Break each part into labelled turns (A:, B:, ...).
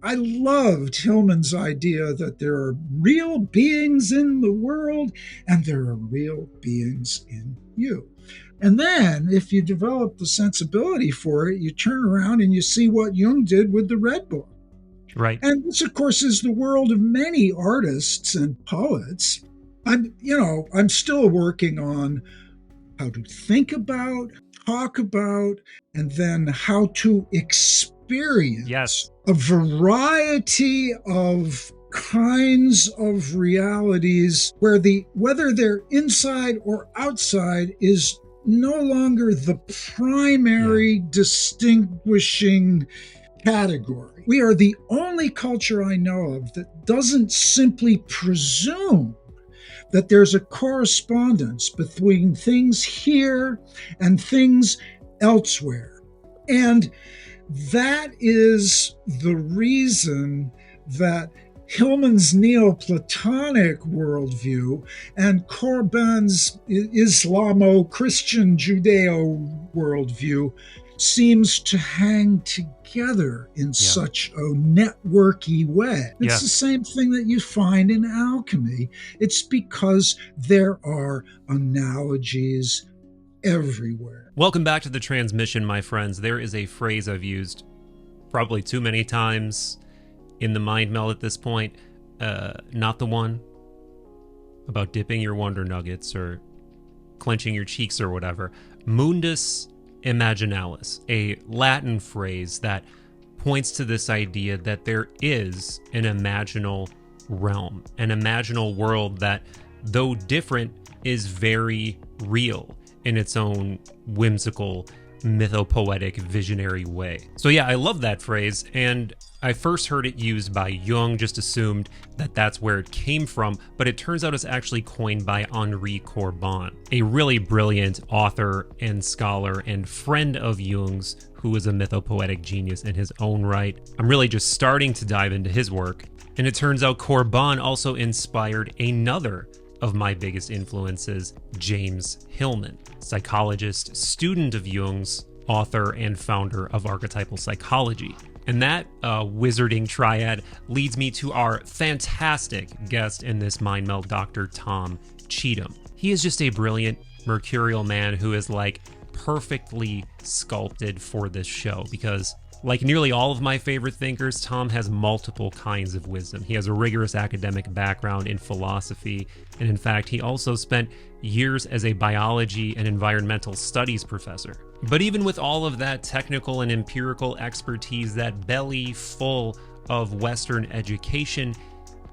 A: I loved Hillman's idea that there are real beings in the world and there are real beings in you. And then, if you develop the sensibility for it, you turn around and you see what Jung did with the Red Book.
B: Right.
A: And this, of course, is the world of many artists and poets. I'm still working on how to think about, talk about, and then how to experience a variety of kinds of realities where whether they're inside or outside is no longer the primary distinguishing category. We are the only culture I know of that doesn't simply presume that there's a correspondence between things here and things elsewhere. And that is the reason that Hillman's Neoplatonic worldview and Corbin's Islamo-Christian Judeo worldview seems to hang together in such a networky way. It's the same thing that you find in alchemy. It's because there are analogies everywhere.
B: Welcome back to the transmission, my friends. There is a phrase I've used probably too many times in the mind meld at this point. Not the one about dipping your wonder nuggets or clenching your cheeks or whatever. Mundus imaginalis, a Latin phrase that points to this idea that there is an imaginal realm, an imaginal world that, though different, is very real in its own whimsical, mythopoetic, visionary way. So yeah, I love that phrase, and I first heard it used by Jung, just assumed that that's where it came from, but it turns out it's actually coined by Henry Corbin, a really brilliant author and scholar and friend of Jung's, who is a mythopoetic genius in his own right. I'm really just starting to dive into his work, and it turns out Corbin also inspired another of my biggest influences, James Hillman, psychologist, student of Jung's, author and founder of archetypal psychology. And that wizarding triad leads me to our fantastic guest in this mind meld, Dr. Tom Cheetham. He is just a brilliant mercurial man who is like perfectly sculpted for this show because, like nearly all of my favorite thinkers, Tom has multiple kinds of wisdom. He has a rigorous academic background in philosophy, and in fact, he also spent years as a biology and environmental studies professor. But even with all of that technical and empirical expertise, that belly full of Western education,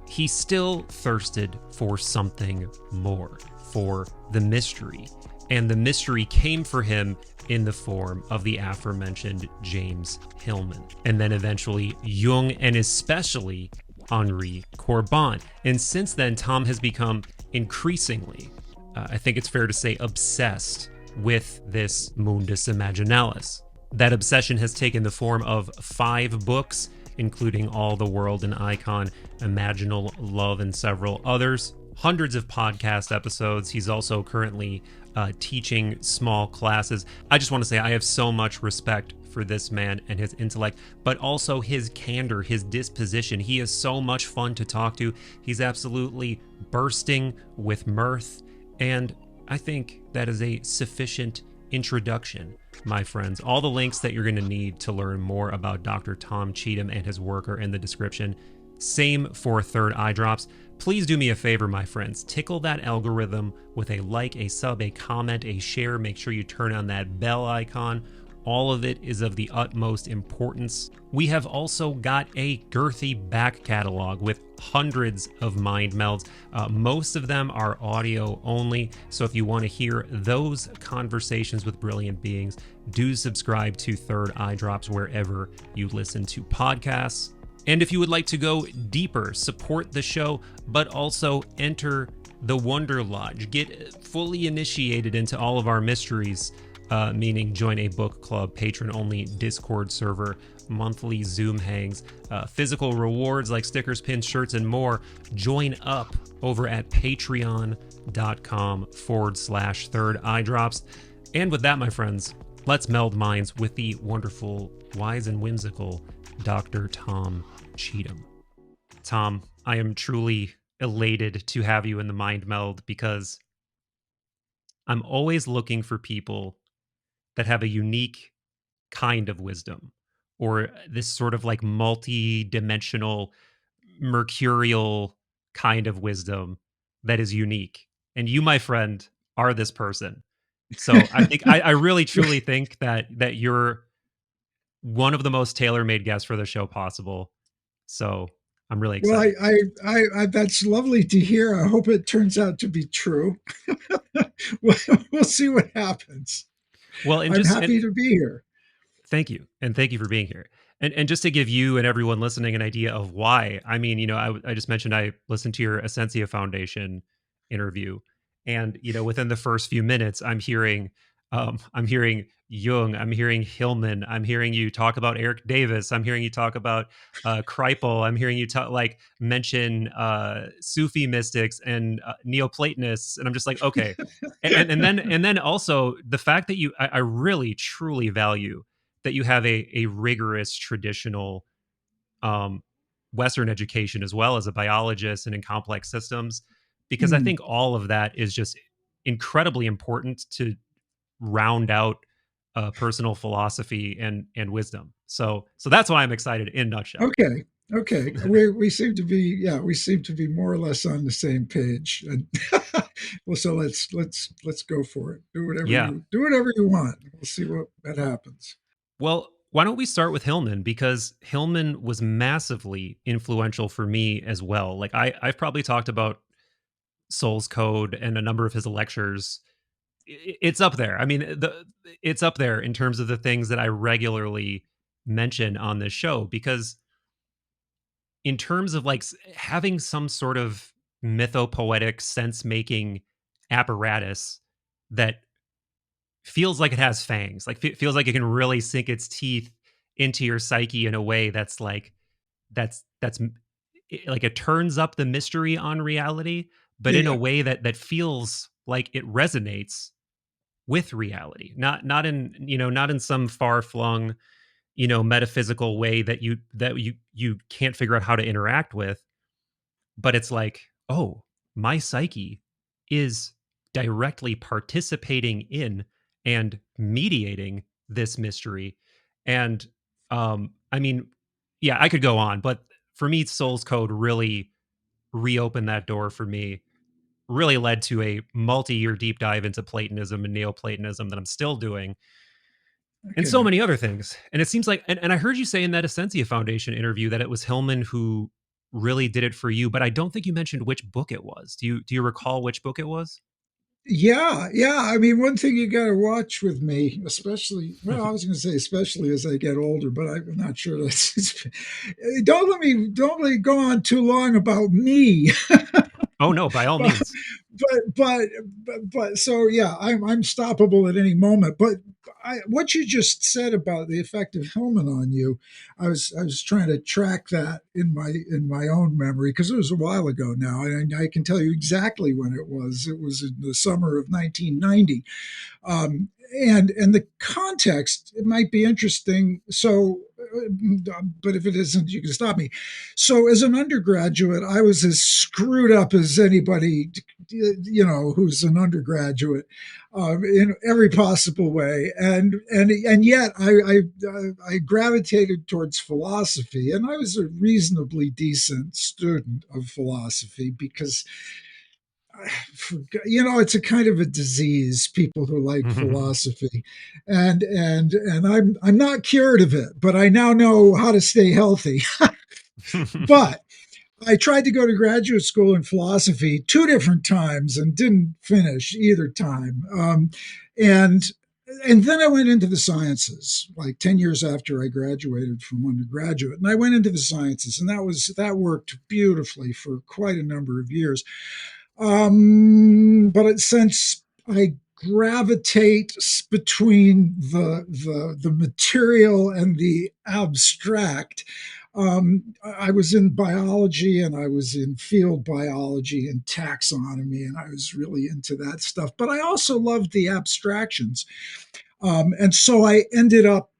B: he still thirsted for something more, for the mystery. And the mystery came for him in the form of the aforementioned James Hillman, and then eventually Jung, and especially Henry Corbin. And since then, Tom has become increasingly, I think it's fair to say, obsessed with this mundus imaginalis. That obsession has taken the form of 5 books, including All the World and Icon, Imaginal, Love, and several others. Hundreds of podcast episodes. He's also currently teaching small classes. I just want to say I have so much respect for this man and his intellect, but also his candor, his disposition. He is so much fun to talk to. He's absolutely bursting with mirth, and I think that is a sufficient introduction, my friends. All the links that you're going to need to learn more about Dr. Tom Cheetham and his work are in the description. Same for Third Eye Drops. Please do me a favor, my friends. Tickle that algorithm with a like, a sub, a comment, a share. Make sure you turn on that bell icon. All of it is of the utmost importance. We have also got a girthy back catalog with hundreds of mind melds. Most of them are audio only, so if you want to hear those conversations with brilliant beings, do subscribe to Third Eye Drops wherever you listen to podcasts. And if you would like to go deeper, support the show, but also enter the Wonder Lodge, get fully initiated into all of our mysteries, meaning join a book club, patron-only Discord server, monthly Zoom hangs, physical rewards like stickers, pins, shirts, and more, join up over at patreon.com/Third Eye Drops. And with that, my friends, let's meld minds with the wonderful, wise, and whimsical Dr. Tom Cheetham. Tom, I am truly elated to have you in the Mind Meld because I'm always looking for people that have a unique kind of wisdom or this sort of like multi-dimensional mercurial kind of wisdom that is unique. And you, my friend, are this person. So I think I really truly think that you're one of the most tailor-made guests for the show possible. So I'm really
A: Well,
B: excited.
A: that's lovely to hear. I hope it turns out to be true. We'll see what happens.
B: Well,
A: I'm happy to be here.
B: thank you. And thank you for being here. And just to give you and everyone listening an idea of why, I mean, I just mentioned I listened to your Essentia Foundation interview. And, within the first few minutes, I'm hearing Jung, I'm hearing Hillman, I'm hearing you talk about Eric Davis, I'm hearing you talk about Kripal, I'm hearing you talk like mention Sufi mystics and Neoplatonists. And I'm just like, okay. And then also the fact that I really truly value that you have a rigorous traditional um, Western education as well as a biologist and in complex systems, because I
A: Hmm.
B: think all of that is just incredibly important to round out personal philosophy and wisdom. So that's why I'm excited in a nutshell.
A: Okay. Okay. We seem to be, yeah, we seem to be more or less on the same page. And well, so let's go for it.
B: Yeah.
A: Do whatever you want. We'll see what happens.
B: Well, why don't we start with Hillman, because Hillman was massively influential for me as well. Like I've probably talked about Soul's Code and a number of his lectures. It's up there. I mean, it's up there in terms of the things that I regularly mention on this show, because in terms of like having some sort of mythopoetic sense making apparatus that feels like it has fangs, like feels like it can really sink its teeth into your psyche in a way that's like that's like it turns up the mystery on reality, but in a
A: Yeah.
B: way that feels like it resonates with reality, not in some far flung metaphysical way that you can't figure out how to interact with, but it's like, oh, my psyche is directly participating in and mediating this mystery. And I mean, yeah, I could go on, but for me, Soul's Code really reopened that door for me, really led to a multi-year deep dive into Platonism and Neoplatonism that I'm still doing, and so
A: Okay.
B: many other things. And it seems like, and I heard you say in that Essentia Foundation interview that it was Hillman who really did it for you, but I don't think you mentioned which book it was. Do you recall which book it was?
A: Yeah, yeah. I mean, one thing you got to watch with me, especially, well, I was going to say especially as I get older, but I'm not sure that's. Don't let me go on too long about me.
B: Oh no, by all
A: but,
B: means.
A: but so yeah, I'm stoppable at any moment. But what you just said about the effect of Hillman on you, I was trying to track that in my own memory because it was a while ago now, and I can tell you exactly when it was. It was in the summer of 1990. And the context, it might be interesting. So, but if it isn't, you can stop me. So, as an undergraduate, I was as screwed up as anybody, who's an undergraduate, in every possible way, and yet I gravitated towards philosophy, and I was a reasonably decent student of philosophy because it's a kind of a disease, people who like philosophy, and I'm not cured of it, but I now know how to stay healthy. But I tried to go to graduate school in philosophy two different times and didn't finish either time. And and then I went into the sciences like 10 years after I graduated from undergraduate, and I went into the sciences, and that worked beautifully for quite a number of years. But since I gravitate between the material and the abstract, I was in biology and I was in field biology and taxonomy, and I was really into that stuff. But I also loved the abstractions, and so I ended up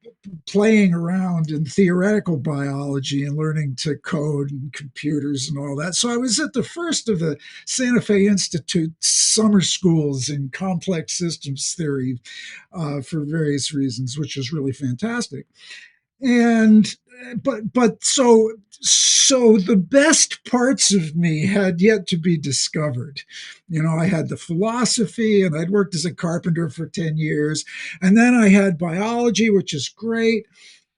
A: playing around in theoretical biology and learning to code and computers and all that. So I was at the first of the Santa Fe Institute summer schools in complex systems theory for various reasons, which was really fantastic. And but so the best parts of me had yet to be discovered. I had the philosophy, and I'd worked as a carpenter for 10 years, and then I had biology, which is great,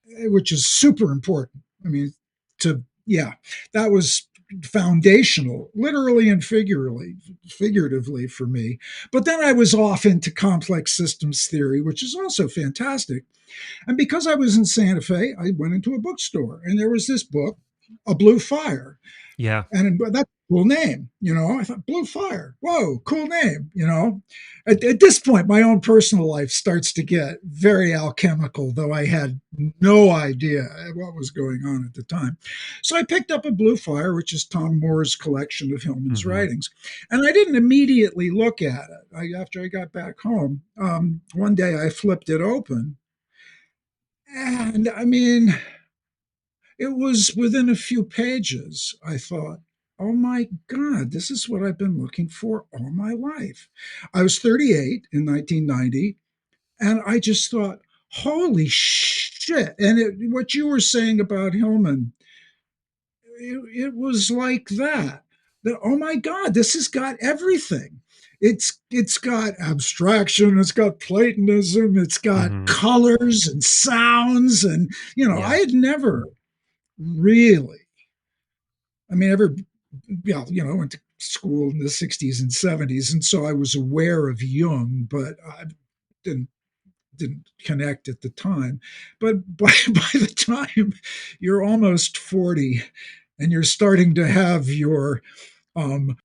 A: which is super important. I mean, to yeah, that was foundational, literally and figuratively for me. But then I was off into complex systems theory, which is also fantastic. And because I was in Santa Fe, I went into a bookstore, and there was this book, A Blue Fire.
B: Yeah.
A: And that's a cool name. I thought, Blue Fire. Whoa, cool name. At this point, my own personal life starts to get very alchemical, though I had no idea what was going on at the time. So I picked up A Blue Fire, which is Tom Moore's collection of Hillman's
B: Mm-hmm.
A: writings. And I didn't immediately look at it. After I got back home, one day I flipped it open. And I mean, it was within a few pages, I thought, oh my God, this is what I've been looking for all my life. I was 38 in 1990, and I just thought, holy shit. And what you were saying about Hillman, it was like that. That, oh my God, this has got everything. It's got abstraction, it's got Platonism, it's got
B: Mm-hmm.
A: colors and sounds, and I
B: Yeah.
A: had never really. I mean, went to school in the 60s and 70s, and so I was aware of Jung, but I didn't didn't connect at the time. But by the time you're almost 40 and you're starting to have your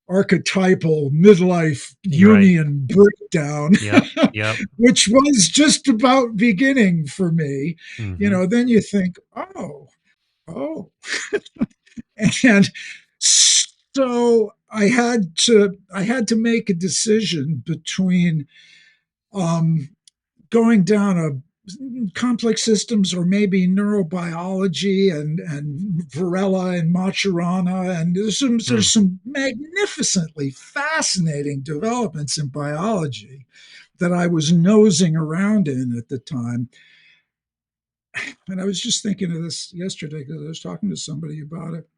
A: archetypal midlife
B: You're right.
A: Jungian breakdown,
B: Yep. Yep.
A: which was just about beginning for me,
B: Mm-hmm.
A: then you think, oh, and so I had to make a decision between um, going down a complex systems or maybe neurobiology and Varela and Maturana, and there's
B: Mm.
A: some magnificently fascinating developments in biology that I was nosing around in at the time. And I was just thinking of this yesterday because I was talking to somebody about it.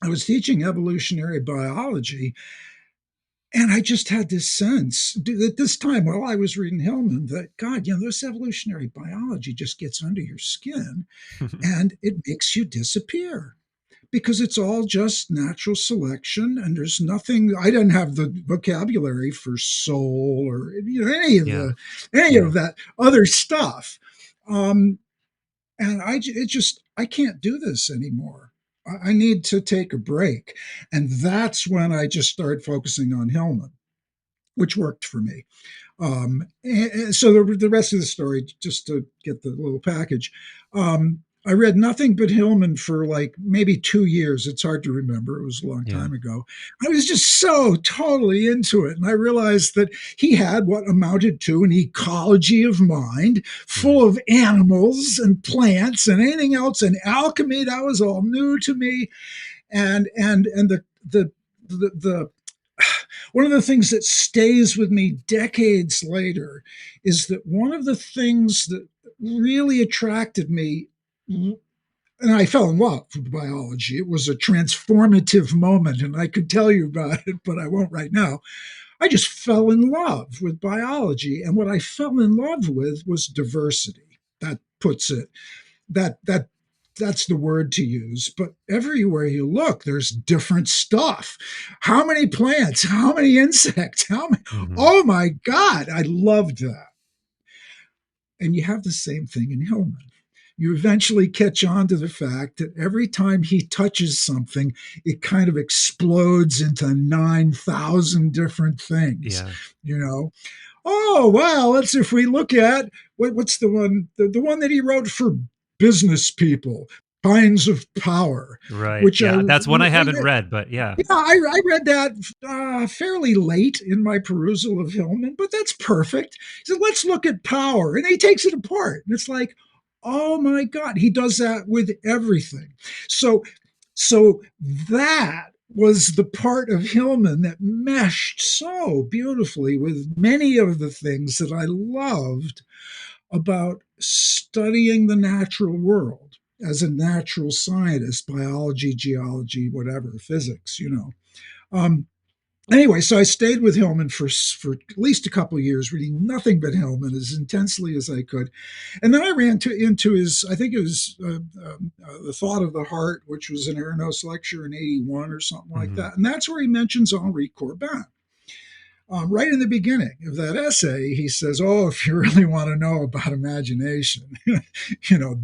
A: I was teaching evolutionary biology, and I just had this sense at this time while I was reading Hillman that, God, this evolutionary biology just gets under your skin and it makes you disappear because it's all just natural selection, and there's nothing. I didn't have the vocabulary for soul or
B: Yeah.
A: any
B: Yeah.
A: of that other stuff. Um, and I can't do this anymore. I need to take a break. And that's when I just started focusing on Hillman, which worked for me. And so the rest of the story, just to get the little package, I read nothing but Hillman for like maybe 2 years. It's hard to remember. It was a long
B: Yeah.
A: time ago. I was just so totally into it. And I realized that he had what amounted to an ecology of mind
B: Mm.
A: full of animals and plants and anything else. And alchemy, that was all new to me. And the one of the things that stays with me decades later is that one of the things that really attracted me, and I fell in love with biology. It was a transformative moment, and I could tell you about it, but I won't right now. I just fell in love with biology, and what I fell in love with was diversity. That puts it that's the word to use. But everywhere you look, there's different stuff. How many plants? How many insects? How many?
B: Mm-hmm.
A: Oh my God, I loved that. And you have the same thing in Hillman. You eventually catch on to the fact that every time he touches something, it kind of explodes into 9,000 different things,
B: Yeah.
A: you know? Oh, well, let's if we look at what's the one that he wrote for business people, Kinds of Power,
B: Right.
A: which
B: Yeah. That's one I haven't read, but yeah.
A: I read that fairly late in my perusal of Hillman, but that's perfect. He said, let's look at power. And he takes it apart. And it's like, Oh my God, he does that with everything. So, so that was the part of Hillman that meshed so beautifully with many of the things that I loved about studying the natural world as a natural scientist, biology, geology, whatever, physics. Um, anyway, so I stayed with Hillman for at least a couple of years, reading nothing but Hillman as intensely as I could, and then I into his. I think it was the Thought of the Heart, which was an Eranos lecture in '81 or something like
B: Hmm.
A: that, and that's where he mentions Henri Corbin. Right in the beginning of that essay, he says, "Oh, if you really want to know about imagination,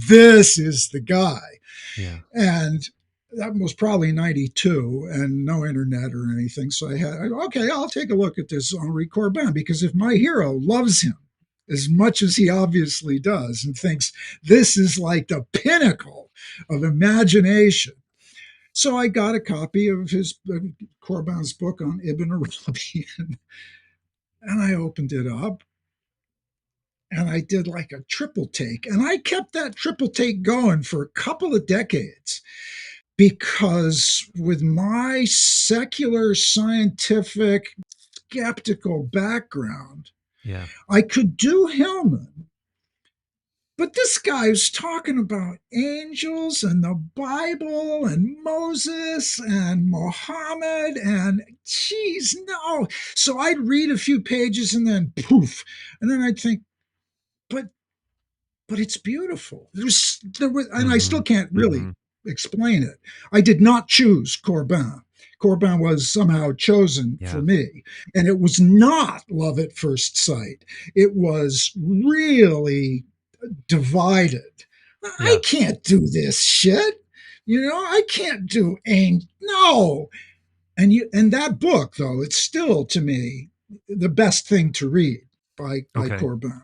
A: this is the guy."
B: Yeah.
A: And that was probably '92 and no internet or anything. So okay, I'll take a look at this Henri Corbin, because if my hero loves him as much as he obviously does and thinks this is like the pinnacle of imagination. So I got a copy of his Corbin's book on Ibn Arabi, and I opened it up and I did like a triple take. And I kept that triple take going for a couple of decades, because with my secular, scientific, skeptical background,
B: Yeah.
A: I could do Hillman. But this guy was talking about angels and the Bible and Moses and Muhammad, and geez, no. So I'd read a few pages and then poof. And then I'd think, but it's beautiful. And I
B: Hmm.
A: still can't
B: Hmm.
A: really explain it. I did not choose Corbin. Corbin was somehow chosen for
B: Yeah.
A: me, and it was not love at first sight. It was really divided. I
B: Yeah.
A: can't do this shit. I can't do ain't no. And that book, though, it's still to me the best thing to read by
B: Okay.
A: Corbin.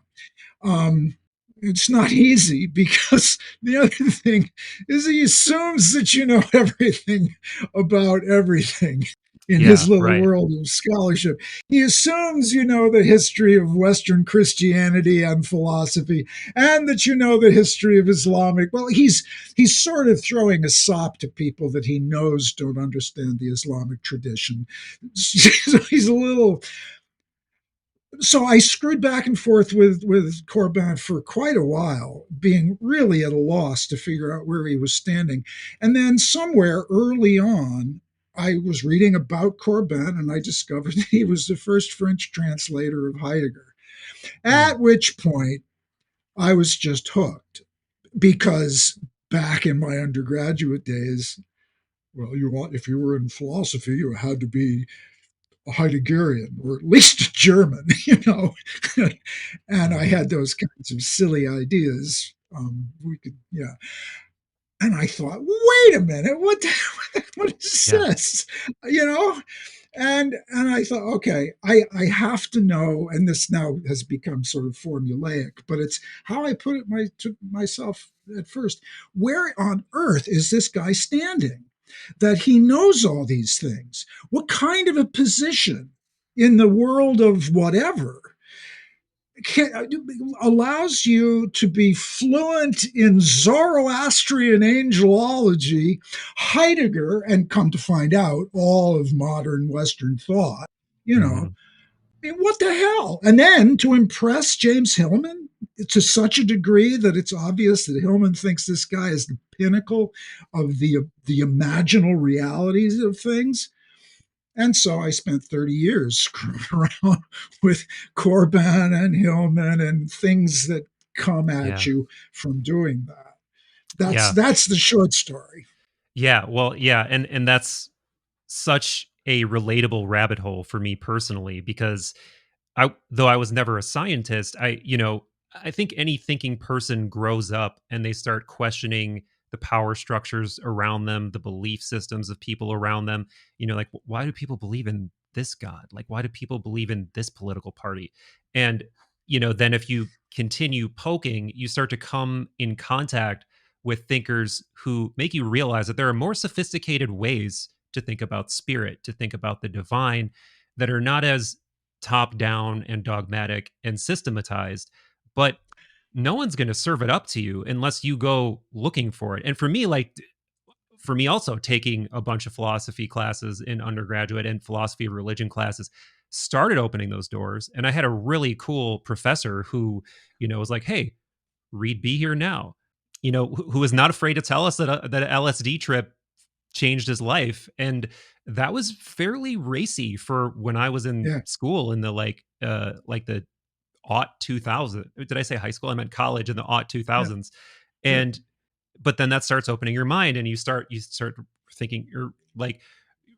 A: Um, it's not easy, because the other thing is he assumes that you know everything about everything in his
B: Yeah.
A: little
B: Right.
A: world of scholarship. He assumes you know the history of Western Christianity and philosophy, and that you know the history of Islamic. Well, he's sort of throwing a sop to people that he knows don't understand the Islamic tradition. So he's a little. So I screwed back and forth with Corbin for quite a while, being really at a loss to figure out where he was standing. And then somewhere early on, I was reading about Corbin, and I discovered that he was the first French translator of Heidegger.
B: Mm.
A: At which point, I was just hooked, because back in my undergraduate days, well, if you were in philosophy, you had to be a Heideggerian, or at least a German, and I
B: Hmm.
A: had those kinds of silly ideas. We could, yeah. And I thought, wait a minute, what is
B: Yeah.
A: this? You know? And I thought, okay, I have to know, and this now has become sort of formulaic, but it's how I put it to myself at first. Where on earth is this guy standing, that he knows all these things? What kind of a position in the world of whatever allows you to be fluent in Zoroastrian angelology, Heidegger, and come to find out all of modern Western thought? You know,
B: Hmm.
A: I mean, what the hell? And then to impress James Hillman to such a degree that it's obvious that Hillman thinks this guy is the pinnacle of the imaginal realities of things. And so I spent 30 years screwing around with Corbin and Hillman and things that come at
B: Yeah.
A: you from doing that. That's
B: Yeah.
A: that's the short story.
B: Yeah. Well, yeah, and that's such a relatable rabbit hole for me personally, because though I was never a scientist, I think any thinking person grows up and they start questioning the power structures around them, the belief systems of people around them. Like, why do people believe in this God? Like, why do people believe in this political party? And then if you continue poking, you start to come in contact with thinkers who make you realize that there are more sophisticated ways to think about spirit, to think about the divine, that are not as top down and dogmatic and systematized, but no one's going to serve it up to you unless you go looking for it. And for me, like, for me also, taking a bunch of philosophy classes in undergraduate and philosophy of religion classes started opening those doors. And I had a really cool professor who, was like, hey, read Be Here Now, who was not afraid to tell us that an LSD trip changed his life. And that was fairly racy for when I was in
A: Yeah,
B: school in the like the aught 2000. Did I say high school? I meant college in the aught
A: yeah,
B: 2000s.
A: yeah,
B: And but then that starts opening your mind, and you start thinking, you're like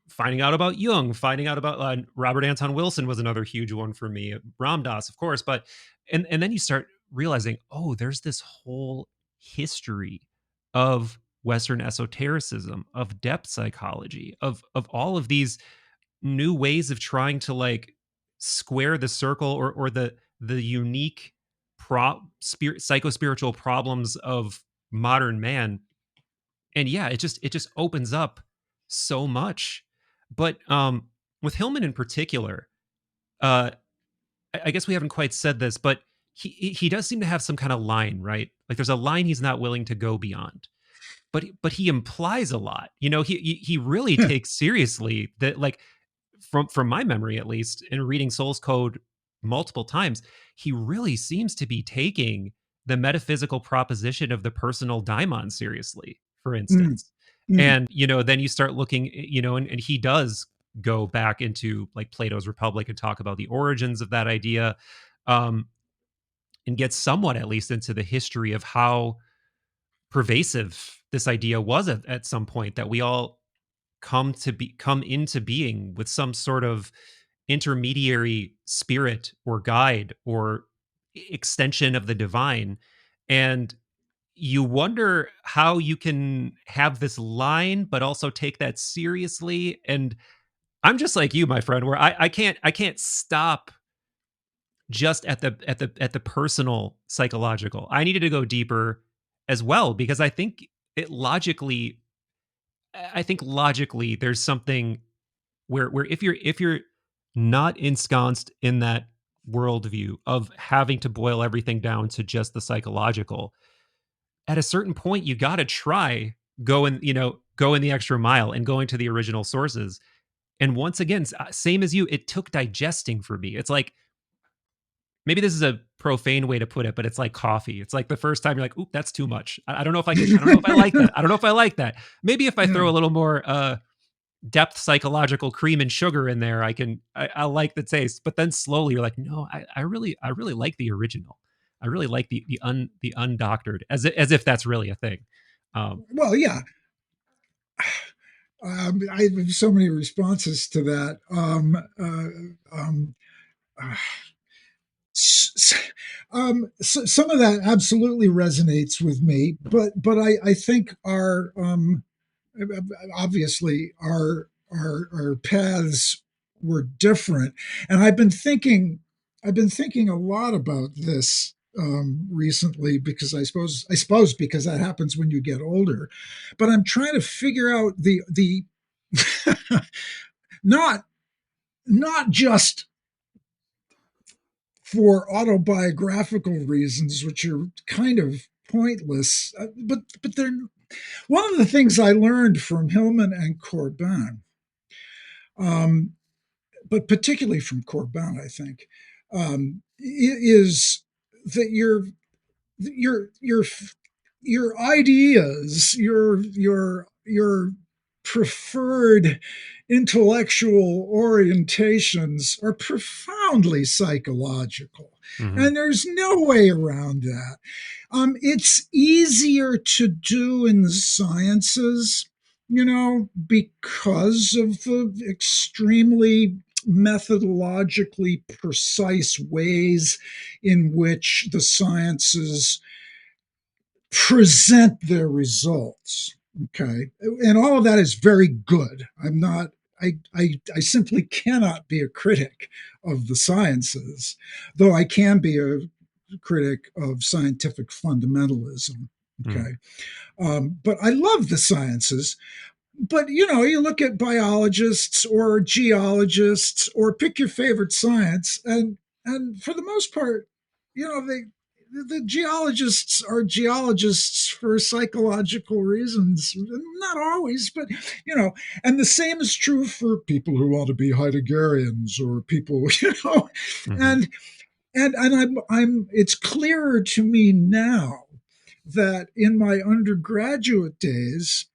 B: finding out about Jung, finding out about Robert Anton Wilson was another huge one for me. Ram Dass, of course, but and then you start realizing, oh, there's this whole history of Western esotericism, of depth psychology, of all of these new ways of trying to like square the circle, or the unique spirit psycho spiritual problems of modern man. And yeah, it just opens up so much. But with Hillman in particular, uh I guess we haven't quite said this, but he does seem to have some kind of line, right? Like there's a line he's not willing to go beyond, but he implies a lot. He really
A: yeah.
B: takes seriously that, like, from my memory at least, in reading Soul's Code multiple times, he really seems to be taking the metaphysical proposition of the personal daimon seriously, for
A: Mm,
B: instance.
A: mm.
B: And then you start looking, and he does go back into like Plato's Republic and talk about the origins of that idea, um, and get somewhat at least into the history of how pervasive this idea was at some point, that we all come into being with some sort of intermediary spirit or guide or extension of the divine. And you wonder how you can have this line but also take that seriously. And I'm just like you, my friend, where I can't stop just at the personal psychological. I needed to go deeper as well, because I think logically there's something where if you're not ensconced in that worldview of having to boil everything down to just the psychological, at a certain point you got to try go in the extra mile and going to the original sources. And once again, same as you, it took digesting for me. It's like, maybe this is a profane way to put it, but it's like coffee. It's like the first time you're like, "Oop, that's too much. I don't know if I could. I don't know if I like that. I don't know if I like that. Maybe if I
A: Yeah.
B: throw a little more depth psychological cream and sugar in there, I like the taste." But then slowly you're like, "No, I really like the original. I really like the undoctored, as if that's really a thing." Um,
A: Well, yeah. I have so many responses to that. Uh, some of that absolutely resonates with me, but I think obviously our paths were different, and I've been thinking a lot about this recently, because I suppose because that happens when you get older. But I'm trying to figure out the not not just for autobiographical reasons, which are kind of pointless. But they're one of the things I learned from Hillman and Corbin, um, but particularly from Corbin, I think, is that your your ideas, your preferred intellectual orientations are profoundly psychological.
B: mhm,
A: And there's no way around that. It's easier to do in the sciences, because of the extremely methodologically precise ways in which the sciences present their results. Okay. And all of that is very good. I simply cannot be a critic of the sciences, though I can be a critic of scientific fundamentalism.
B: mhm,
A: Okay. But I love the sciences. But you look at biologists or geologists or pick your favorite science, and for the most part, they the geologists are geologists for psychological reasons. Not always, but you know, and the same is true for people who want to be Heideggerians or people,
B: Mm-hmm.
A: and I'm it's clearer to me now that in my undergraduate days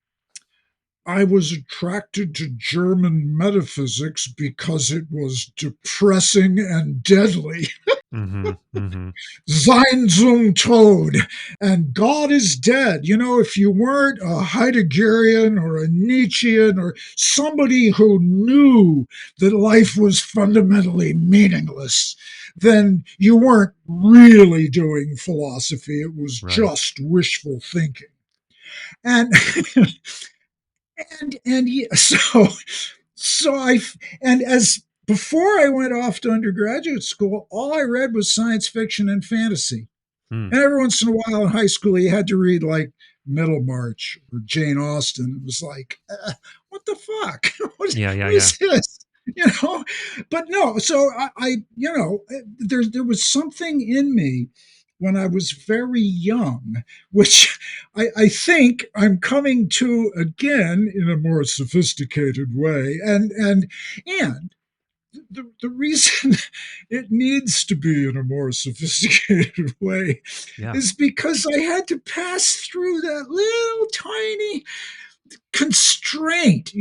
A: I was attracted to German metaphysics because it was depressing and deadly.
B: Mm-hmm. Mm-hmm.
A: Sein zum Tod, and God is dead. If you weren't a Heideggerian or a Nietzschean or somebody who knew that life was fundamentally meaningless, then you weren't really doing philosophy. It was
B: Right.
A: just wishful thinking. And so I and as before I went off to undergraduate school, all I read was science fiction and fantasy.
B: Mm.
A: And every once in a while in high school, you had to read like Middlemarch or Jane Austen. It was like, what the fuck?
B: Yeah, yeah,
A: What
B: yeah.
A: is this? You know, but no. So there was something in me when I was very young, which I think I'm coming to again in a more sophisticated way, and the reason it needs to be in a more sophisticated way
B: Yeah.
A: is because I had to pass through that little tiny constraint,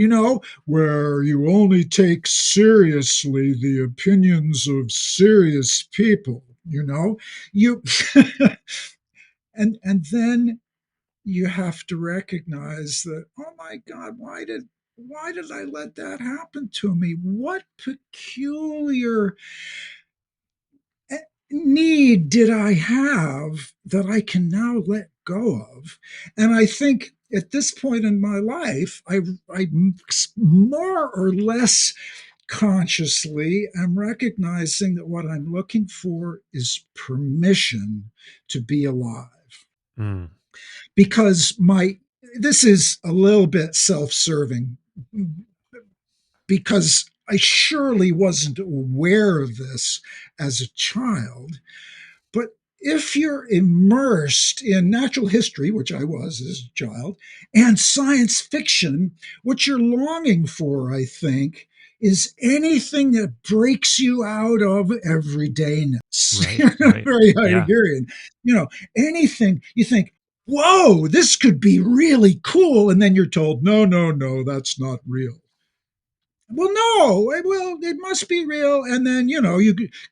A: where you only take seriously the opinions of serious people, you and then you have to recognize that, oh my God, why did I let that happen to me? What peculiar need did I have that I can now let go of? And I think at this point in my life, I more or less consciously am recognizing that what I'm looking for is permission to be alive.
B: Mm.
A: Because this is a little bit self-serving, because I surely wasn't aware of this as a child. But if you're immersed in natural history, which I was as a child, and science fiction, what you're longing for, I think, is anything that breaks you out of everydayness.
B: Right, right.
A: Very
B: Yeah.
A: Heideggerian. Anything you think, whoa, this could be really cool. And then you're told, no, no, no, that's not real. Well, no, it must be real. And then, you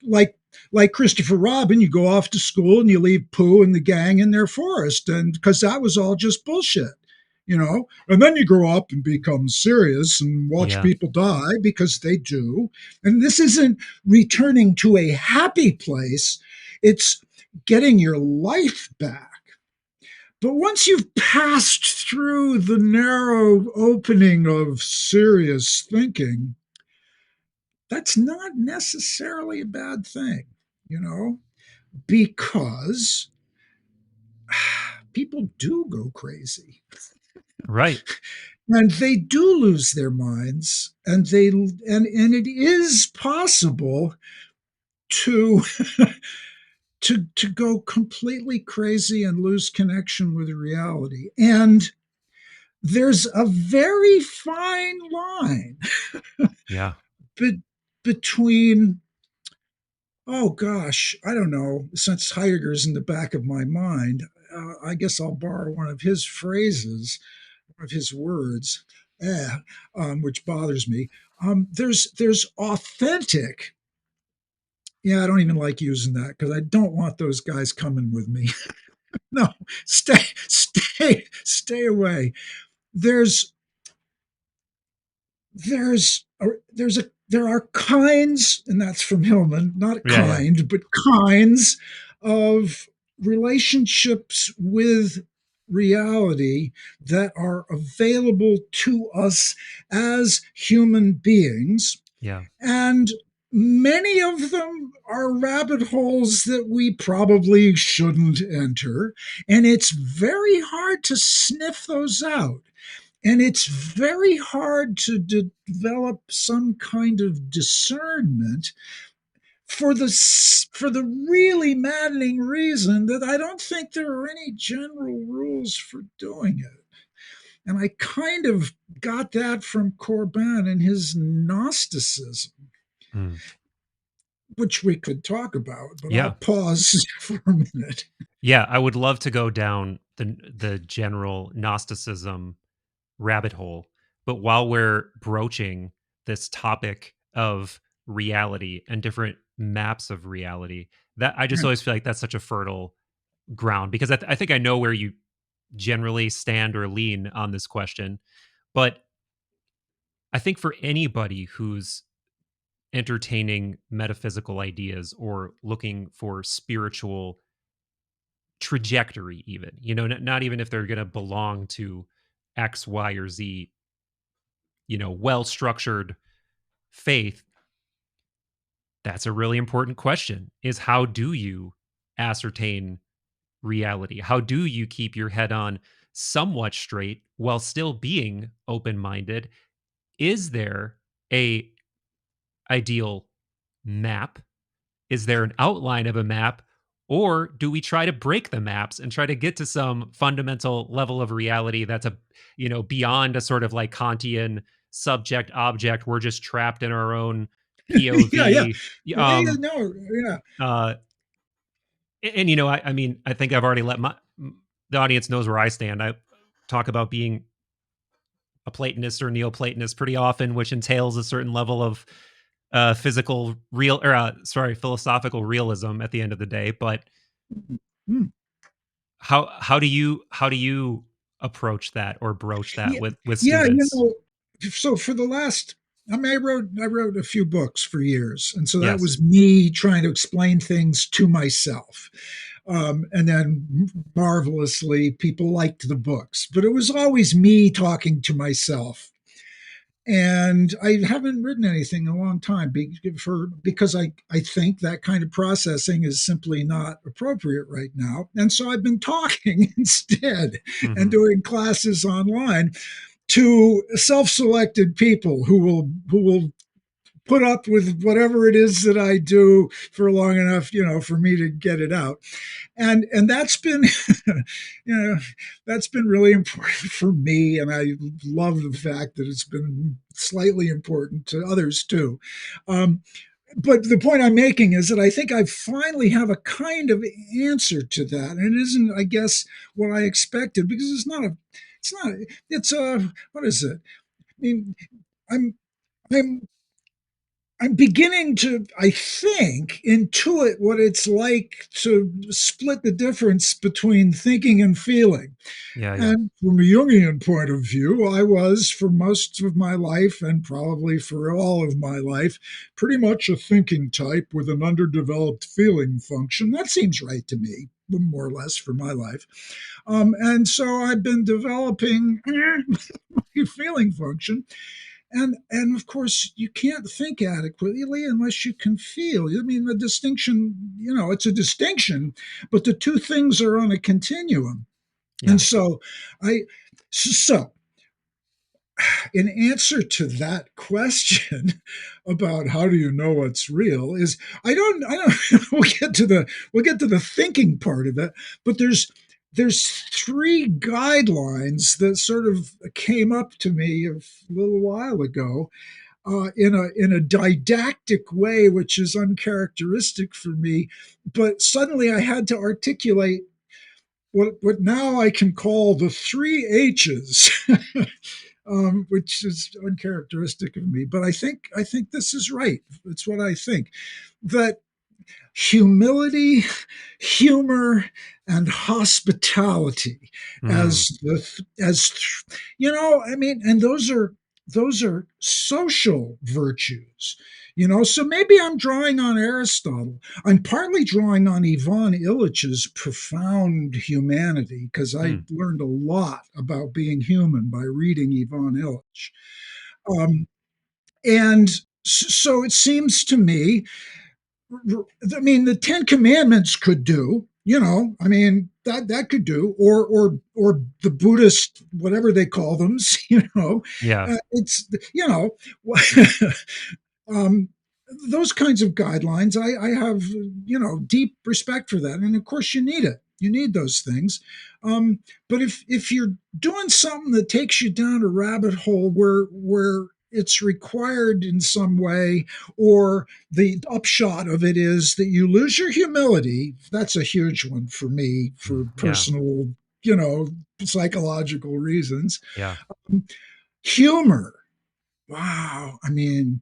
A: like like Christopher Robin, you go off to school and you leave Pooh and the gang in their forest, and because that was all just bullshit, And then you grow up and become serious and watch
B: Yeah.
A: people die because they do. And this isn't returning to a happy place; it's getting your life back. But once you've passed through the narrow opening of serious thinking, that's not necessarily a bad thing, you know, because people do go crazy
B: Right.
A: and they do lose their minds, and it is possible to to go completely crazy and lose connection with reality. And there's a very fine line
B: Yeah.
A: be- between, oh gosh, I don't know, since Heidegger's in the back of my mind, I guess I'll borrow one of his phrases, one of his words, eh, which bothers me. There's authentic. Yeah, I don't even like using that because I don't want those guys coming with me. No, stay away. There's there are kinds, and that's from Hillman, not
B: Yeah, yeah.
A: kind, but kinds of relationships with reality that are available to us as human beings.
B: Yeah.
A: And many of them are rabbit holes that we probably shouldn't enter. And it's very hard to sniff those out. And it's very hard to develop some kind of discernment for the really maddening reason that I don't think there are any general rules for doing it. And I kind of got that from Corbin and his Gnosticism,
B: Mm.
A: which we could talk about, but I'll
B: Yeah.
A: pause for a minute.
B: Yeah, I would love to go down the general Gnosticism rabbit hole. But while we're broaching this topic of reality and different maps of reality, that I just always feel like that's such a fertile ground because I think I know where you generally stand or lean on this question. But I think for anybody who's entertaining metaphysical ideas or looking for spiritual trajectory, even, not even if they're going to belong to X, Y, or Z, well structured faith, that's a really important question is how do you ascertain reality? How do you keep your head on somewhat straight while still being open minded? Is there a ideal map? Is there an outline of a map? Or do we try to break the maps and try to get to some fundamental level of reality that's beyond a sort of like Kantian subject object? We're just trapped in our own
A: Yeah, yeah.
B: POV.
A: Yeah, yeah, no, yeah.
B: Uh, and I mean, I think I've already let the audience knows where I stand. I talk about being a Platonist or Neoplatonist pretty often, which entails a certain level of physical real or philosophical realism at the end of the day. But
A: Mm.
B: how do you approach that or broach that
A: Yeah,
B: with
A: yeah,
B: students?
A: so for the last, I mean, I wrote a few books for years, and so that
B: Yes.
A: was me trying to explain things to myself. And then marvelously, people liked the books, but it was always me talking to myself. And I haven't written anything in a long time because I think that kind of processing is simply not appropriate right now. And so I've been talking instead and
B: Hmm.
A: doing classes online to self-selected people who will put up with whatever it is that I do for long enough, for me to get it out. And that's been, you know, that's been really important for me. And I love the fact that it's been slightly important to others too. Um, but the point I'm making is that I think I finally have a kind of answer to that. And it isn't, I guess, what I expected because it's a, what is it? I mean, I'm, I'm I'm beginning to, I think, intuit what it's like to split the difference between thinking and feeling.
B: Yeah, yeah,
A: And from a Jungian point of view, I was for most of my life and probably for all of my life, pretty much a thinking type with an underdeveloped feeling function. That seems right to me, more or less, for my life. And so I've been developing my feeling function, and of course you can't think adequately unless you can feel. I mean, the distinction, it's a distinction, but the two things are on a continuum. And
B: yeah,
A: so in answer to that question about how do you know what's real is I don't we'll get to the thinking part of it, but there's three guidelines that sort of came up to me a little while ago, in a didactic way, which is uncharacteristic for me. But suddenly I had to articulate what now I can call the three H's, which is uncharacteristic of me. But I think this is right. It's what I think, that humility, humor, and hospitality
B: mm,
A: as I mean, and those are social virtues. So maybe I'm drawing on Aristotle. I'm partly drawing on Ivan Illich's profound humanity because I
B: mm,
A: learned a lot about being human by reading Ivan Illich. Um, and so it seems to me, I mean, the Ten Commandments could do. I mean, that could do, or the Buddhist, whatever they call them.
B: yeah,
A: It's um, those kinds of guidelines, I have, deep respect for that. And of course, you need it. You need those things. Um, but if you're doing something that takes you down a rabbit hole where it's required in some way, or the upshot of it is that you lose your humility, that's a huge one for me for
B: Yeah.
A: personal, you know, psychological reasons.
B: Yeah.
A: Humor. Wow. I mean,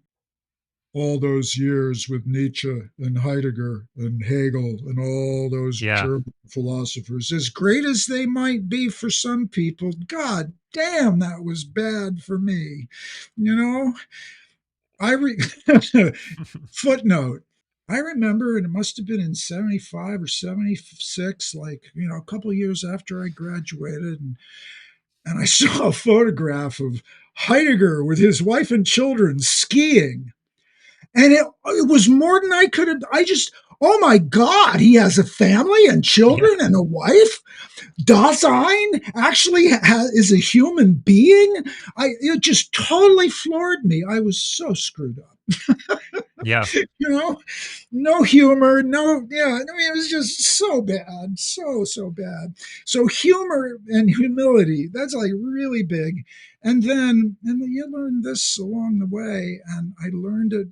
A: all those years with Nietzsche and Heidegger and Hegel and all those
B: Yeah.
A: German philosophers, as great as they might be for some people, God damn, that was bad for me. You know, I footnote. I remember, and it must have been in 75 or 76, like, a couple of years after I graduated, and I saw a photograph of Heidegger with his wife and children skiing, and it was more than I could have. I just, oh my God, he has a family and
B: Yeah.
A: children and a wife. Dasein actually is a human being. It just totally floored me. I was so screwed up.
B: Yeah.
A: you know, no humor, no, yeah. I mean, it was just so bad, so bad. So humor and humility, that's like really big. And then you learn this along the way, and I learned it,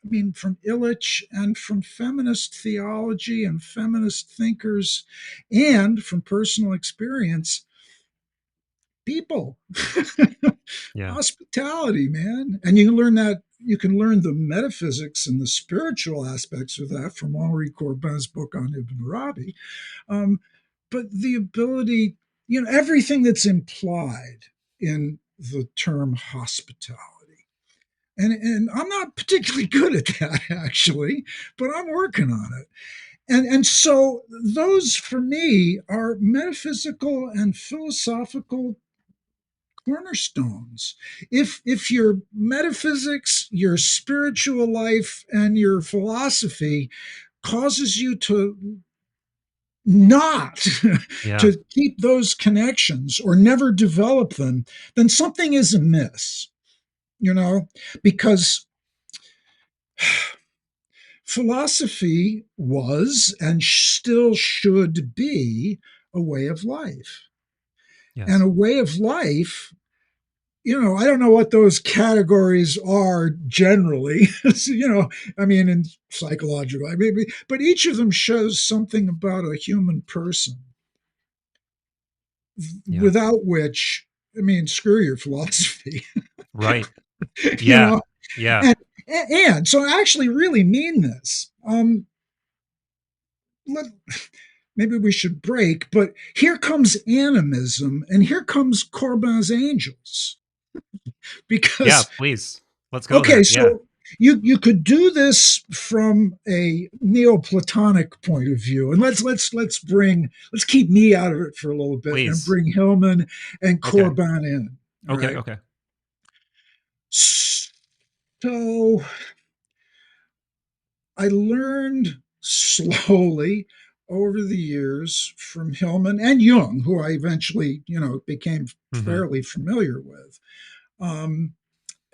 A: I mean, from Illich and from feminist theology and feminist thinkers and from personal experience. People,
B: Yeah.
A: hospitality, man. And you learn that, you can learn the metaphysics and the spiritual aspects of that from Henry Corbin's book on Ibn Arabi. Um, but the ability, everything that's implied in the term hospitality. And I'm not particularly good at that actually, but I'm working on it. And so those for me are metaphysical and philosophical cornerstones. If your metaphysics, your spiritual life, and your philosophy causes you to not
B: Yeah.
A: to keep those connections or never develop them, then something is amiss, because philosophy was and still should be a way of life. And
B: Yes.
A: a way of life, I don't know what those categories are generally. So, I mean, in psychological, I mean, but each of them shows something about a human person
B: Yeah.
A: without which, I mean, screw your philosophy,
B: Right.
A: you
B: Yeah.
A: know?
B: Yeah.
A: And, and so I actually really mean this. Let, maybe we should break, but here comes animism and here comes Corbin's angels.
B: Yeah.
A: Because,
B: Please. Let's go
A: okay,
B: there. Yeah.
A: so you could do this from a Neoplatonic point of view, and let's keep me out of it for a little bit and
B: Please.
A: bring Hillman and
B: Okay.
A: Corbin in. All
B: Okay.
A: right.
B: Okay.
A: So I learned slowly over the years from Hillman and Jung, who I eventually, became
B: Mm-hmm.
A: fairly familiar with. Um,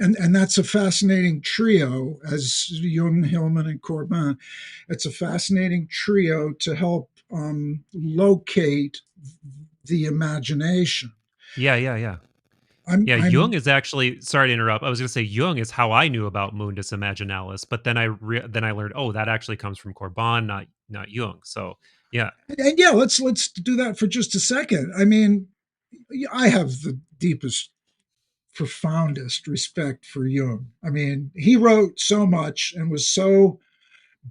A: and that's a fascinating trio, as Jung, Hillman, and Corbin. It's a fascinating trio to help locate the imagination.
B: Yeah. Yeah. Yeah.
A: I'm,
B: Yeah, Jung
A: I'm,
B: is actually, sorry to interrupt. I was going to say Jung is how I knew about mundus imaginalis, but then then I learned, oh, that actually comes from Corbin, not Jung. So yeah.
A: and yeah, let's do that for just a second. I mean, I have the deepest, profoundest respect for Jung. I mean, he wrote so much and was so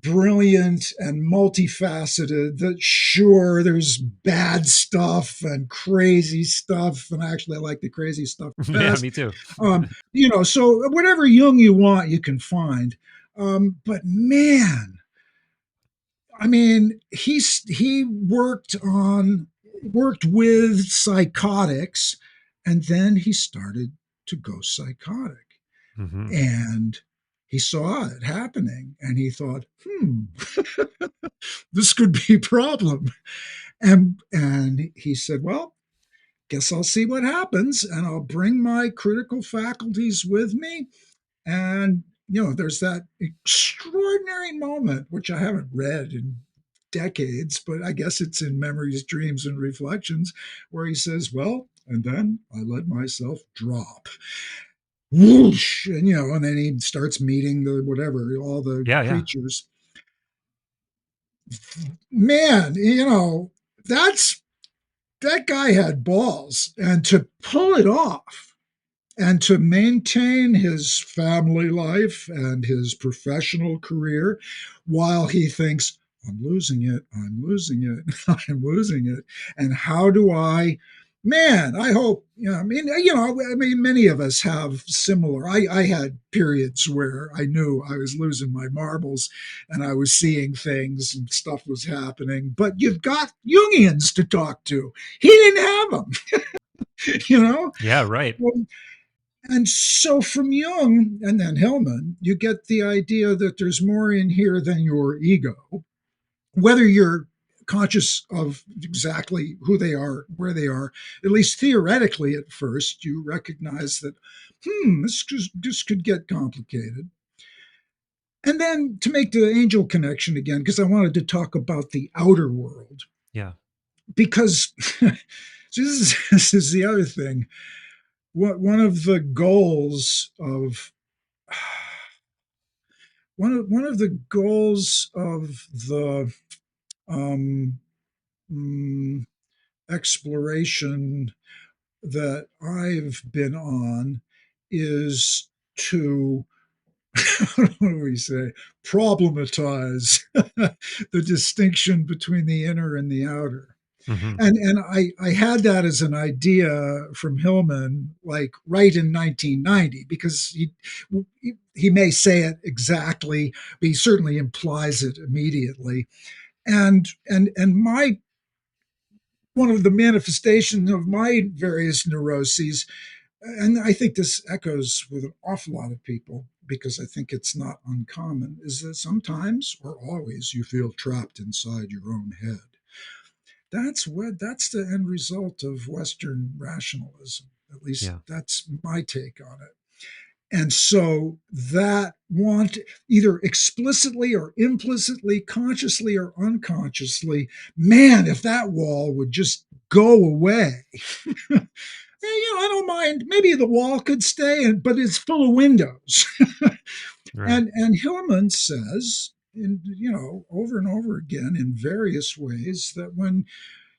A: brilliant and multifaceted that sure there's bad stuff and crazy stuff, and actually I like the crazy stuff the
B: Yeah,
A: best.
B: me too.
A: So whatever Jung you want you can find. But man, I mean, he worked with psychotics, and then he started to go psychotic,
B: Hmm.
A: and he saw it happening and he thought, this could be a problem. And he said, well, guess I'll see what happens and I'll bring my critical faculties with me. And there's that extraordinary moment, which I haven't read in decades, but I guess it's in Memories, Dreams, and Reflections, where he says, well, and then I let myself drop. Whoosh, and then he starts meeting the whatever, all the
B: Yeah, yeah.
A: creatures. Man, that's that guy had balls, and to pull it off and to maintain his family life and his professional career while he thinks, I'm losing it, I'm losing it, I'm losing it. And how do man, I hope, many of us have similar. I had periods where I knew I was losing my marbles and I was seeing things and stuff was happening, but you've got Jungians to talk to. He didn't have them, you know?
B: Yeah, right.
A: And so from Jung and then Hillman, you get the idea that there's more in here than your ego, whether you're conscious of exactly who they are, where they are, at least theoretically at first, you recognize that, this could get complicated. And then to make the angel connection again, because I wanted to talk about the outer world,
B: Yeah.
A: because this is the other thing. One of the goals of one of the goals of the um, mm, exploration that I've been on is to what do we say problematize the distinction between the inner and the outer.
B: Hmm.
A: And I had that as an idea from Hillman, like right in 1990, because he may say it exactly, but he certainly implies it immediately. And my one of the manifestations of my various neuroses, and I think this echoes with an awful lot of people because I think it's not uncommon, is that sometimes or always you feel trapped inside your own head. That's the end result of Western rationalism. At least
B: Yeah.
A: that's my take on it. And so that want, either explicitly or implicitly, consciously or unconsciously, man, if that wall would just go away. I don't mind. Maybe the wall could stay, but it's full of windows.
B: Right.
A: And Hillman says, over and over again in various ways that when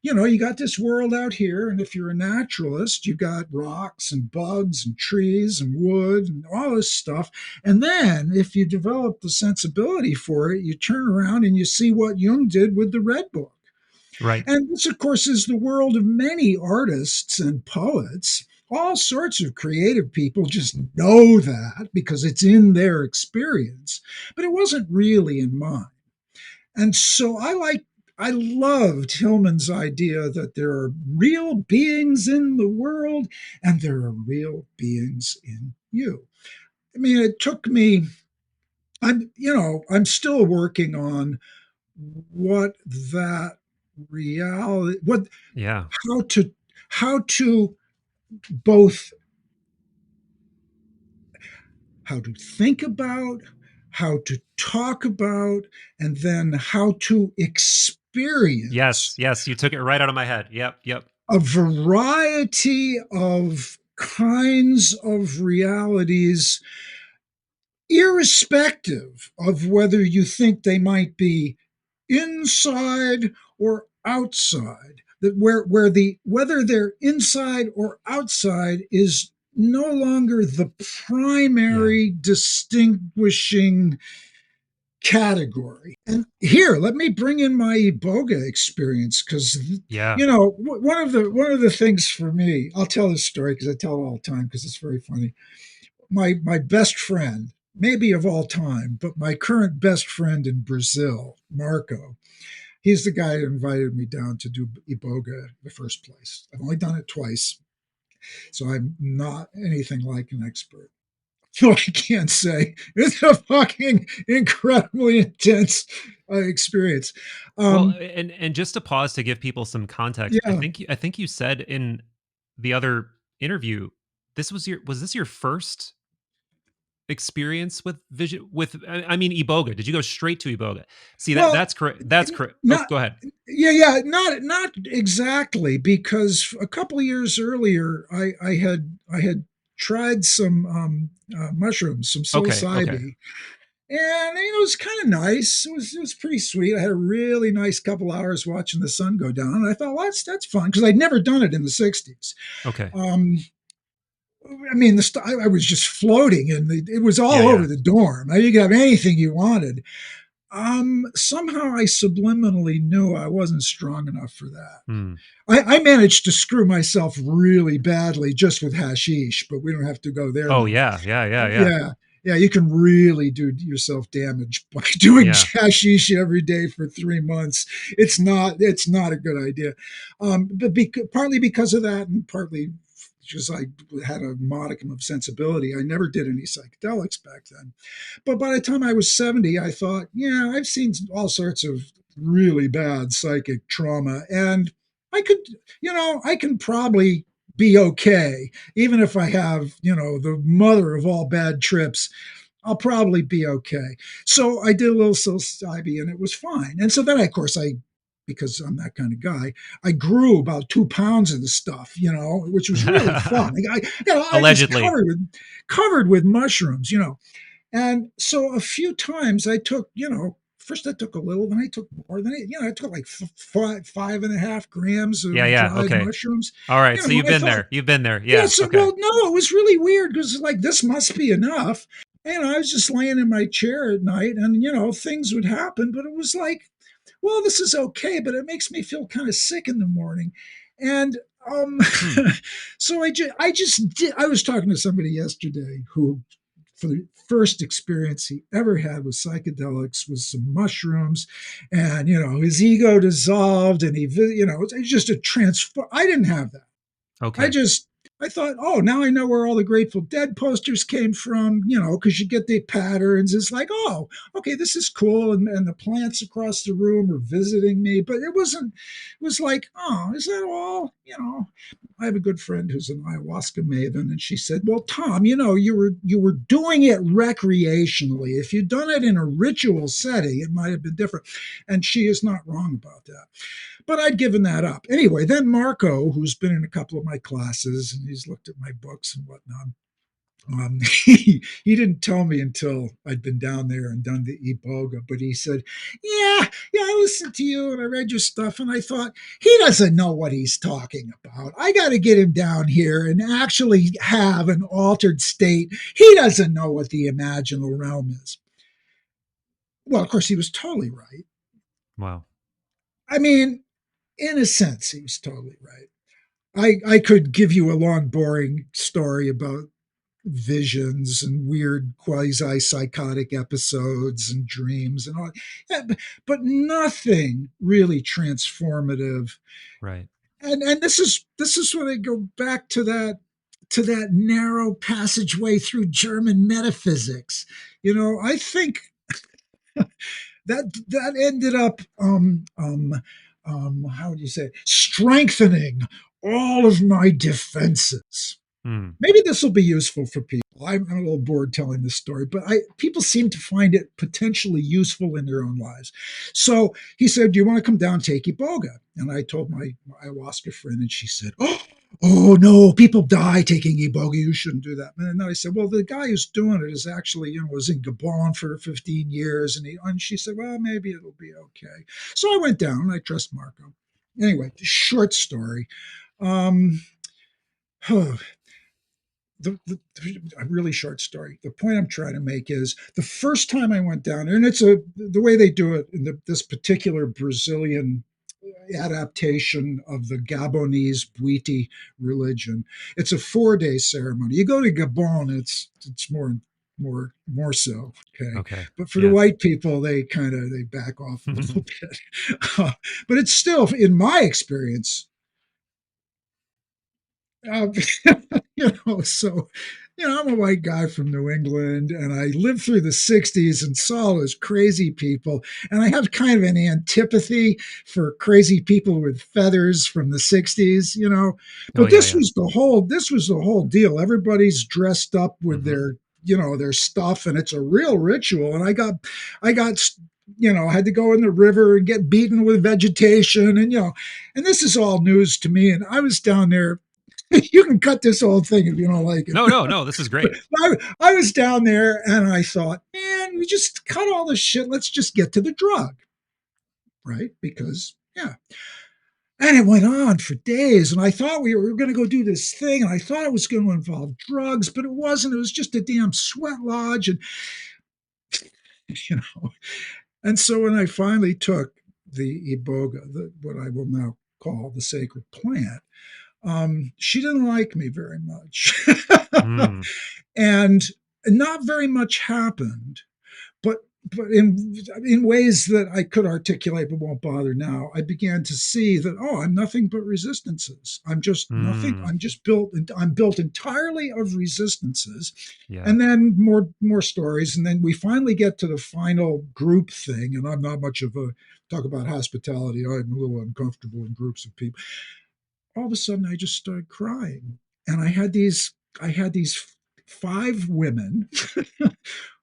A: you got this world out here, and if you're a naturalist, you got rocks and bugs and trees and wood and all this stuff. And then if you develop the sensibility for it, you turn around and you see what Jung did with the Red Book.
B: Right.
A: And this, of course, is the world of many artists and poets. All sorts of creative people just know that because it's in their experience, but it wasn't really in mine. And so I loved Hillman's idea that there are real beings in the world and there are real beings in you. I mean, it took me, I'm still working on what that reality,
B: Yeah.
A: how to, how to both, how to think about, how to talk about, and then how to
B: Yes.
A: experience
B: Yes. You took it right out of my head. Yep. Yep.
A: a variety of kinds of realities, irrespective of whether you think they might be inside or outside. That where the whether they're inside or outside is no longer the
B: Yeah.
A: primary distinguishing category. And here, let me bring in my iboga experience because
B: Yeah.
A: one of the things for me, I'll tell this story because I tell it all the time because it's very funny. My best friend, maybe of all time, but my current best friend in Brazil, Marco, he's the guy who invited me down to do iboga in the first place. I've only done it twice, so I'm not anything like an expert. So I can't say it's a fucking incredibly intense experience.
B: Well,
A: Um,
B: and just to pause to give people some context,
A: yeah,
B: I think you said in the other interview, this was this your first experience with vision with I mean iboga? Did you go straight to iboga? See
A: Well,
B: that's correct. That's correct. Oh,
A: not
B: go ahead.
A: yeah, not exactly, because a couple of years earlier, I had tried some mushrooms, some
B: Okay, okay,
A: psilocybe, and it was kind of nice. It was pretty sweet. I had a really nice couple hours watching the sun go down, and I thought, well, that's fun because I'd never done it in the '60s.
B: okay.
A: Um, I mean, I was just floating, and it was
B: Yeah,
A: all over
B: yeah.
A: the dorm. You could have anything you wanted. Somehow I subliminally knew I wasn't strong enough for that.
B: Hmm.
A: I managed to screw myself really badly just with hashish, but we don't have to go there
B: Oh
A: now.
B: yeah, yeah, yeah, yeah,
A: Yeah, yeah, you can really do yourself damage by doing
B: yeah.
A: hashish every day for 3 months. It's not a good idea. Partly because of that, and partly because I had a modicum of sensibility. I never did any psychedelics back then. But by the time I was 70, I thought, yeah, I've seen all sorts of really bad psychic trauma. And I can probably be okay, even if I have, the mother of all bad trips. I'll probably be okay. So I did a little psilocybin and it was fine. And so then, of course, because I'm that kind of guy, I grew about 2 pounds of the stuff, which was really fun. I was
B: Allegedly.
A: covered with mushrooms. And so a few times I took, first I took a little, then I took more, I took like 5.5 grams
B: Yeah,
A: of
B: yeah.
A: dried
B: Okay.
A: mushrooms.
B: All right. So you've
A: I
B: been
A: thought,
B: there. You've been there.
A: yeah,
B: Yeah.
A: so,
B: Okay.
A: well, no, it was really weird because like this must be enough. And I was just laying in my chair at night and, things would happen, but it was like, well, this is okay, but it makes me feel kind of sick in the morning. And, um,
B: Hmm.
A: so I just did. I was talking to somebody yesterday who, for the first experience he ever had with psychedelics, was some mushrooms, and his ego dissolved, and it's just a transfer. I didn't have that. I
B: Okay.
A: just I thought, oh, now I know where all the Grateful Dead posters came from, because you get the patterns. It's like, oh, okay, this is cool. And the plants across the room are visiting me. But it wasn't, it was like, oh, is that all? I have a good friend who's an ayahuasca maven, and she said, well, Tom, you were doing it recreationally. If you'd done it in a ritual setting, it might have been different. And she is not wrong about that. But I'd given that up. Anyway, then Marco, who's been in a couple of my classes and he's looked at my books and whatnot, he didn't tell me until I'd been down there and done the Iboga, but he said, yeah, I listened to you and I read your stuff and I thought, he doesn't know what he's talking about. I got to get him down here and actually have an altered state. He doesn't know what the imaginal realm is. Well, of course, he was totally right.
B: Wow.
A: I mean, in a sense, he was totally right. I could give you a long, boring story about visions and weird quasi psychotic episodes and dreams and all, yeah, but nothing really transformative.
B: Right.
A: And this is when I go back to that narrow passageway through German metaphysics. I think that ended up how would you say, strengthening all of my defenses.
B: Hmm.
A: Maybe this will be useful for people. I'm a little bored telling this story, but people seem to find it potentially useful in their own lives. So he said, "Do you want to come down, take Iboga?" And I told my ayahuasca friend, and she said, "Oh no, people die taking Iboga. You shouldn't do that." And then I said, "Well, the guy who's doing it is actually, was in Gabon for 15 years," and she said, "Well, maybe it'll be okay." So I went down. And I trust Marco. Anyway, short story. Um, a really short story. The point I'm trying to make is the first time I went down there, and it's the way they do it in this particular Brazilian adaptation of the Gabonese Bwiti religion. It's a 4-day ceremony. You go to Gabon, it's more so. Okay.
B: Okay.
A: But for the
B: Yeah.
A: white people, they back off a little bit. But it's still, in my experience, uh, so, I'm a white guy from New England and I lived through the 60s and saw those crazy people. And I have kind of an antipathy for crazy people with feathers from the 60s.
B: Oh
A: But
B: yeah,
A: this
B: yeah.
A: was the whole deal. Everybody's dressed up with
B: Hmm.
A: their their stuff, and it's a real ritual. And I got I had to go in the river and get beaten with vegetation, and this is all news to me. And I was down there. You can cut this whole thing if you don't like it.
B: No, no, no. This is
A: But
B: great.
A: I was down there and I thought, man, we just cut all this shit. Let's just get to the drug, right? Because, yeah. And it went on for days. And I thought we were going to go do this thing. And I thought it was going to involve drugs, but it wasn't. It was just a damn sweat lodge. And, you know, and so when I finally took the iboga, what I will now call the sacred plant, she didn't like me very much.
B: Mm,
A: And not very much happened. But in ways that I could articulate but won't bother now, I began to see that, I'm nothing but resistances. I'm just nothing.
B: mm,
A: I'm built entirely of resistances.
B: yeah.
A: And then more stories. And then we finally get to the final group thing. And I'm not much of a talk about hospitality. I'm a little uncomfortable in groups of people. All of a sudden I just started crying. And I had these five women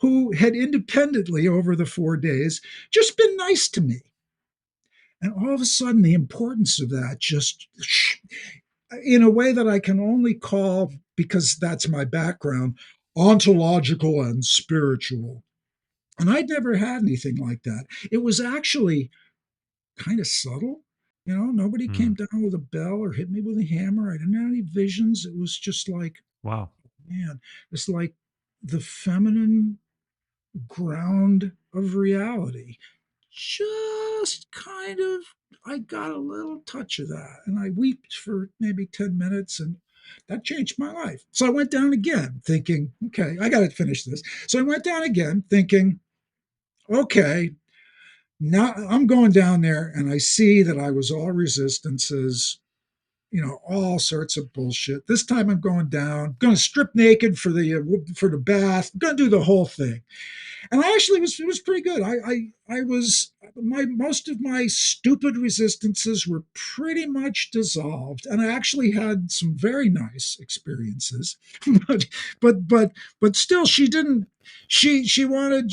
A: who had independently over the 4 days just been nice to me. And all of a sudden, the importance of that just, in a way that I can only call, because that's my background, ontological and spiritual. And I'd never had anything like that. It was actually kind of subtle. Nobody came
B: Mm,
A: down with a bell or hit me with a hammer. I didn't have any visions. It was just like,
B: wow.
A: man, it's like the feminine ground of reality. Just kind of, I got a little touch of that. And I wept for maybe 10 minutes, and that changed my life. So I went down again thinking, okay, I got to finish this. So I went down again thinking, okay, now I'm going down there and I see that I was all resistances, all sorts of bullshit. This time I'm going down, going to strip naked for the bath, going to do the whole thing. And I actually it was pretty good. I was my most of my stupid resistances were pretty much dissolved, and I actually had some very nice experiences. but but still, she didn't. She wanted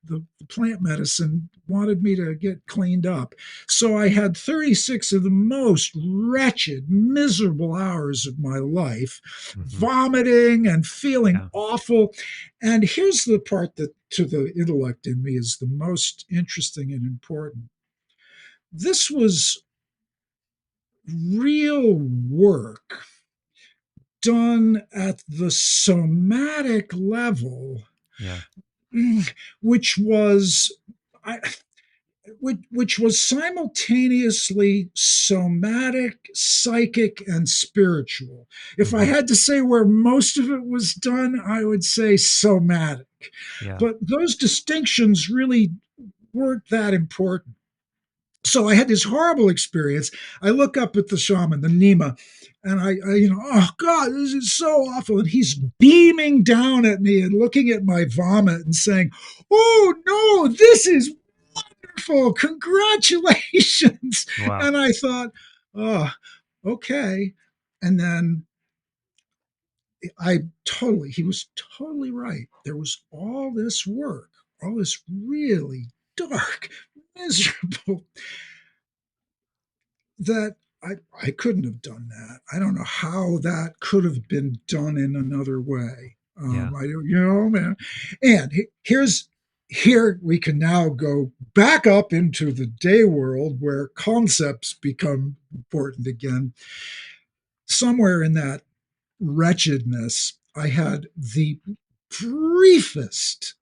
A: the plant medicine wanted me to get cleaned up. So I had 36 of the most wretched, miserable hours of my life,
B: Hmm.
A: vomiting and feeling
B: Yeah.
A: awful. And here's the part that to the intellect in me is the most interesting and important. This was real work done at the somatic level,
B: Yeah.
A: which was I, which was simultaneously somatic, psychic, and spiritual. If I
B: Hmm.
A: had to say where most of it was done, I would say somatic.
B: Yeah.
A: But those distinctions really weren't that important. So I had this horrible experience. I look up at the shaman, the Nima, and oh God, this is so awful. And he's beaming down at me and looking at my vomit and saying, "Oh no, this is wonderful. Congratulations."
B: Wow.
A: And I thought, oh, okay. And then he was totally right. There was all this work, all this really dark, miserable that I couldn't have done that. I don't know how that could have been done in another way.
B: Yeah.
A: I don't, man. And here we can now go back up into the day world where concepts become important again. Somewhere in that wretchedness, I had the briefest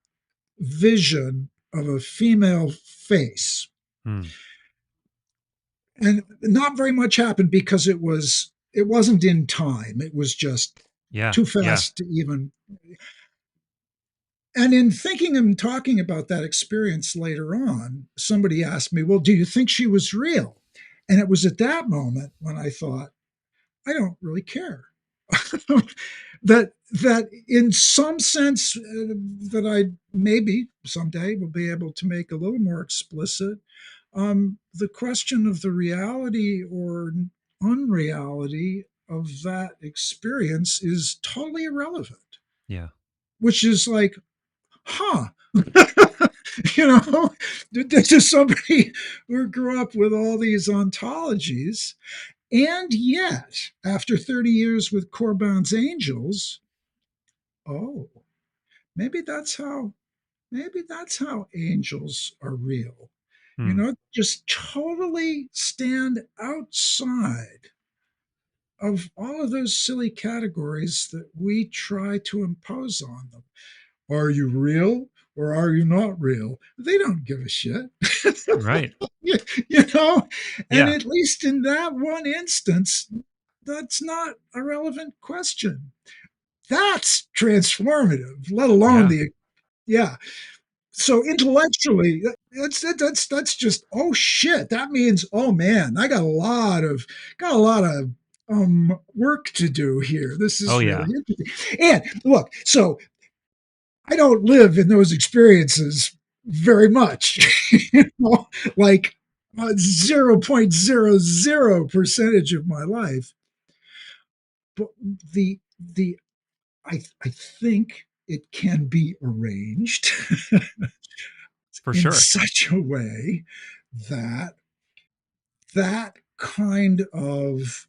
A: vision of a female face,
B: Mm,
A: and not very much happened because it wasn't in time. It was just
B: yeah.
A: too
B: Yeah.
A: fast to even. And in thinking and talking about that experience later on, somebody asked me, well, do you think she was real? And it was at that moment when I thought, I don't really care. that in some sense, that I maybe someday will be able to make a little more explicit, the question of the reality or unreality of that experience is totally irrelevant,
B: Yeah.
A: which is like, huh. you know, this is somebody who grew up with all these ontologies. And yet, after 30 years with Corbin's Angels, oh, maybe that's how angels are real.
B: Hmm.
A: Just totally stand outside of all of those silly categories that we try to impose on them. Are you real or are you not real? They don't give a shit.
B: Right.
A: you, you know, and
B: Yeah.
A: at least in that one instance, that's not a relevant question. That's transformative, let alone
B: Yeah.
A: the, yeah. So intellectually, that's just, oh shit. That means, oh man, I got a lot of work to do here. This
B: Oh
A: is
B: yeah.
A: really interesting. And look, so I don't live in those experiences very much, like 0.00 percentage of my life. But the I think it can be arranged
B: For
A: in
B: sure.
A: such a way that that kind of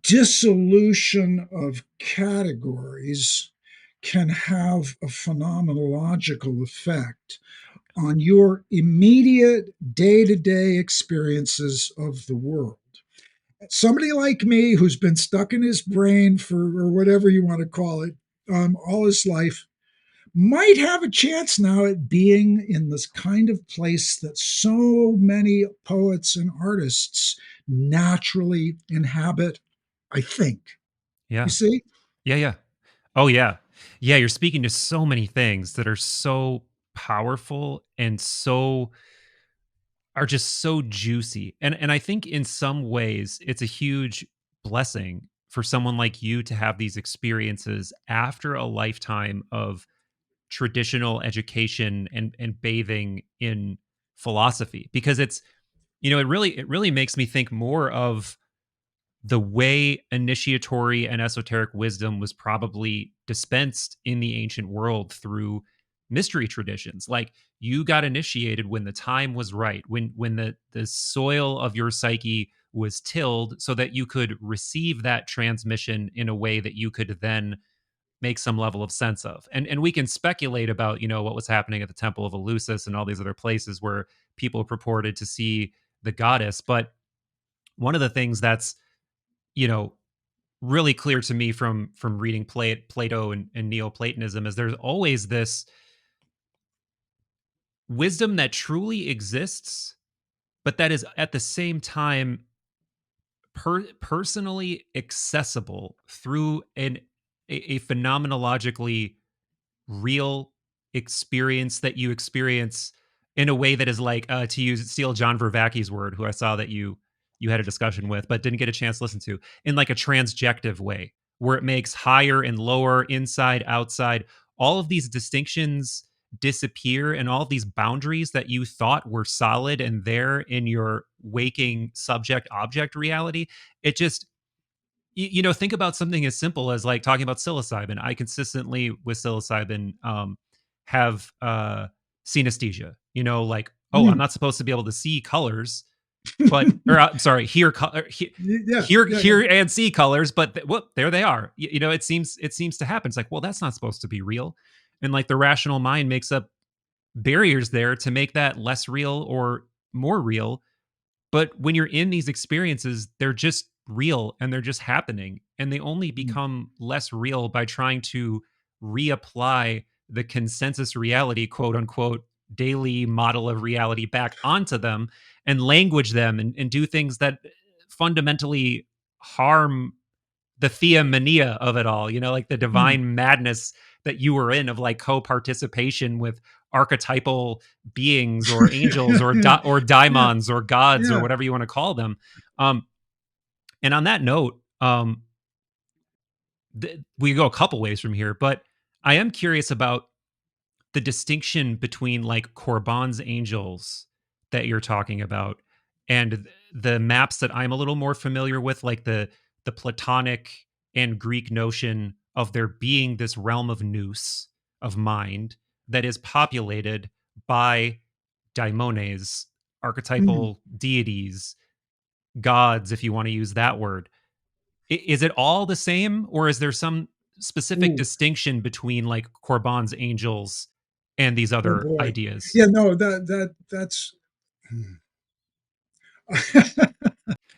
A: dissolution of categories can have a phenomenological effect on your immediate day to day experiences of the world. Somebody like me who's been stuck in his brain for, or whatever you want to call it, all his life, might have a chance now at being in this kind of place that so many poets and artists naturally inhabit, I think. You
B: Yeah.
A: see?
B: Yeah. Yeah. Oh yeah. Yeah. You're speaking to so many things that are so powerful and so are just so juicy. And I think in some ways it's a huge blessing for someone like you to have these experiences after a lifetime of traditional education and bathing in philosophy, because it's, it really makes me think more of the way initiatory and esoteric wisdom was probably dispensed in the ancient world through mystery traditions. Like, you got initiated when the time was right, when the soil of your psyche was tilled so that you could receive that transmission in a way that you could then make some level of sense of. And we can speculate about, what was happening at the Temple of Eleusis and all these other places where people purported to see the goddess. But one of the things that's, you know, really clear to me from reading Plato and Neoplatonism is there's always this wisdom that truly exists, but that is at the same time personally accessible through a phenomenologically real experience that you experience in a way that is like, to steal John Vervacky's word, who I saw that you had a discussion with but didn't get a chance to listen to, in like a transjective way where it makes higher and lower, inside, outside, all of these distinctions disappear, and all of these boundaries that you thought were solid and there in your waking subject object reality, it just, think about something as simple as like talking about psilocybin. I consistently with psilocybin have synesthesia. Like, oh, I'm
A: Mm.
B: not supposed to be able to see colors, but or I'm sorry,
A: Yeah, yeah,
B: hear and see colors, but whoop, there they are. It seems to happen. It's like, well, that's not supposed to be real, and like the rational mind makes up barriers there to make that less real or more real. But when you're in these experiences, they're just real and they're just happening. And they only
A: yeah.
B: become less real by trying to reapply the consensus reality, quote unquote, daily model of reality back onto them and language them and do things that fundamentally harm the theomania of it all, like the
A: Mm.
B: divine madness that you were in of like co-participation with archetypal beings or angels or
A: yeah,
B: or
A: yeah,
B: daimons or gods or
A: yeah.
B: whatever you want to call them. Um, and on that note, we go a couple ways from here, but I am curious about the distinction between like Corbin's angels that you're talking about and the maps that I'm a little more familiar with, like the Platonic and Greek notion of there being this realm of nous, of mind, that is populated by daimones,
A: Mm.
B: archetypal deities, gods, if you want to use that word. Is it all the same, or is there some specific
A: Ooh,
B: distinction between like Corban's angels and these
A: oh
B: other
A: boy.
B: ideas?
A: Yeah, no, that's